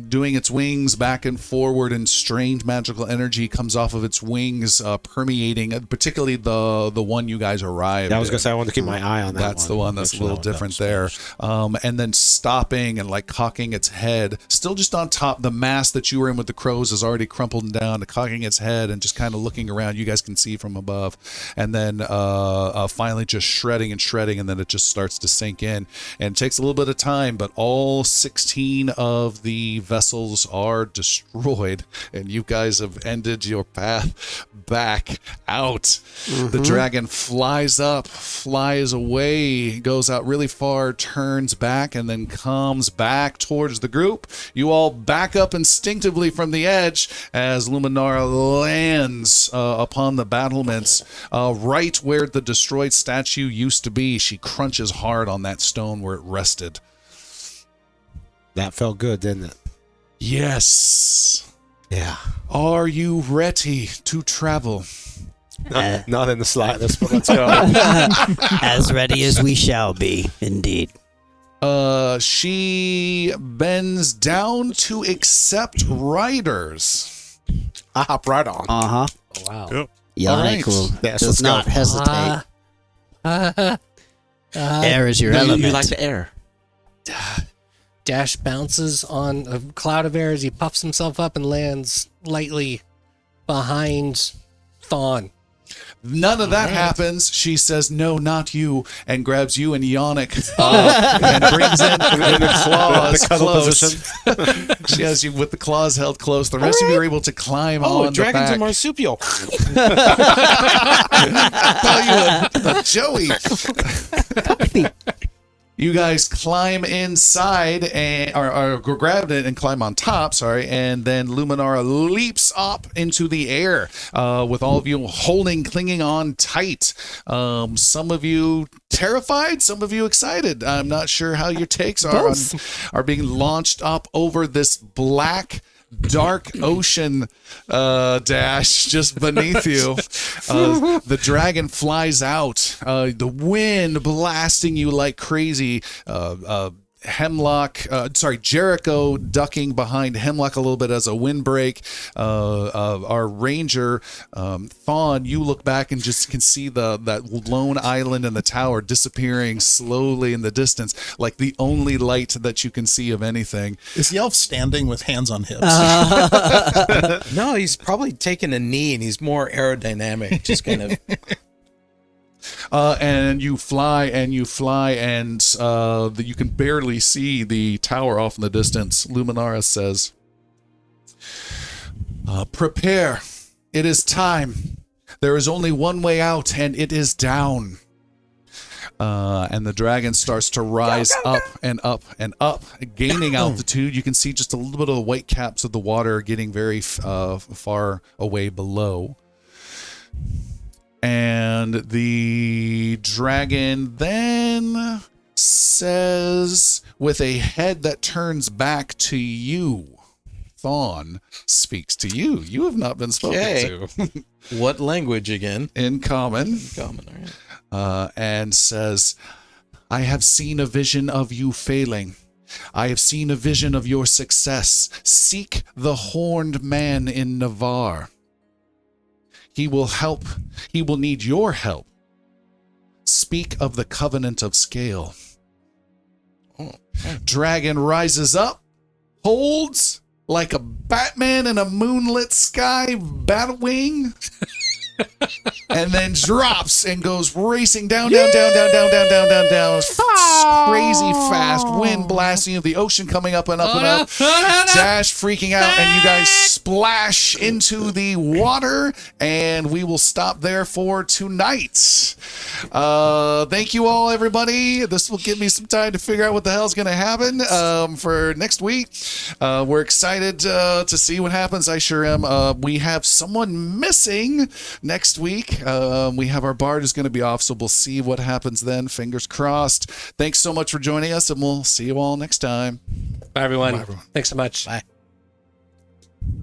doing its wings back and forward, and strange magical energy comes off of its wings, permeating, particularly the one you guys arrived. Yeah, I was in. gonna say I wanted to keep my eye on that. That's the one that's a little different there. And then stopping and like cocking its head, still just on top. The mast that you were in with the crows is already crumpled down, cocking its head and just kind of looking around. You guys can see from above. And then finally just shredding, and then it just starts to sink in. And it takes a little bit of time, but all 16 of the vessels are destroyed, and you guys have ended your path back out. The dragon flies up, flies away, goes out really far, turns back, and then comes back towards the group. You all back up instinctively from the edge as Luminara lands upon the battlements, right where the destroyed statue used to be. She crunches hard on that stone where it rested. That felt good, didn't it? Yes. Yeah. Are you ready to travel? Not in the slightest, but let's go. As ready as we shall be, indeed. She bends down to accept riders. I hop right on. Uh-huh. Wow. Yep. Yannick will Yes, does let's go. not hesitate. Air is your element. You like the air. Dash bounces on a cloud of air as he puffs himself up and lands lightly behind Thawne. None of that happens. She says, "No, not you," and grabs you and Yannick and brings in the claws The cuddle close. She has you with the claws held close. The rest of you are able to climb on the Dragon's back. a marsupial. Call you a Joey. You guys climb inside and or grab it and climb on top, and then Luminara leaps up into the air with all of you clinging on tight. Some of you terrified, some of you excited. I'm not sure how your takes are being launched up over this black dark ocean dash just beneath you. The dragon flies out, the wind blasting you like crazy. Jericho ducking behind Hemlock a little bit as a windbreak. Our ranger, Thawne, you look back and just can see that lone island and the tower disappearing slowly in the distance, like the only light that you can see of anything. Is the elf standing with hands on hips? No, he's probably taken a knee and he's more aerodynamic. Just kind of. And you fly, and you can barely see the tower off in the distance. Luminara says, "Prepare. It is time. There is only one way out, and it is down." And the dragon starts to rise up and up and up, gaining altitude. You can see just a little bit of the white caps of the water getting very far away below. And the dragon then says, with a head that turns back to you, Thawne speaks to you. You have not been spoken to. What language again? In common. Common, all right. And says, I have seen a vision of you failing. I have seen a vision of your success. Seek the horned man in Navarre. He will help. He will need your help. Speak of the covenant of scale. Dragon rises up, holds like a Batman in a moonlit sky battle wing, and then drops and goes racing down. Crazy fast, wind blasting of the ocean coming up and up and up. Dash freaking out, and you guys splash into the water, and we will stop there for tonight. Thank you all, everybody. This will give me some time to figure out what the hell's going to happen for next week. We're excited to see what happens. I sure am. We have someone missing next week. We have our bard is going to be off, so we'll see what happens then. Fingers crossed. Thanks so much for joining us, and we'll see you all next time. Bye, everyone. Thanks so much. Bye.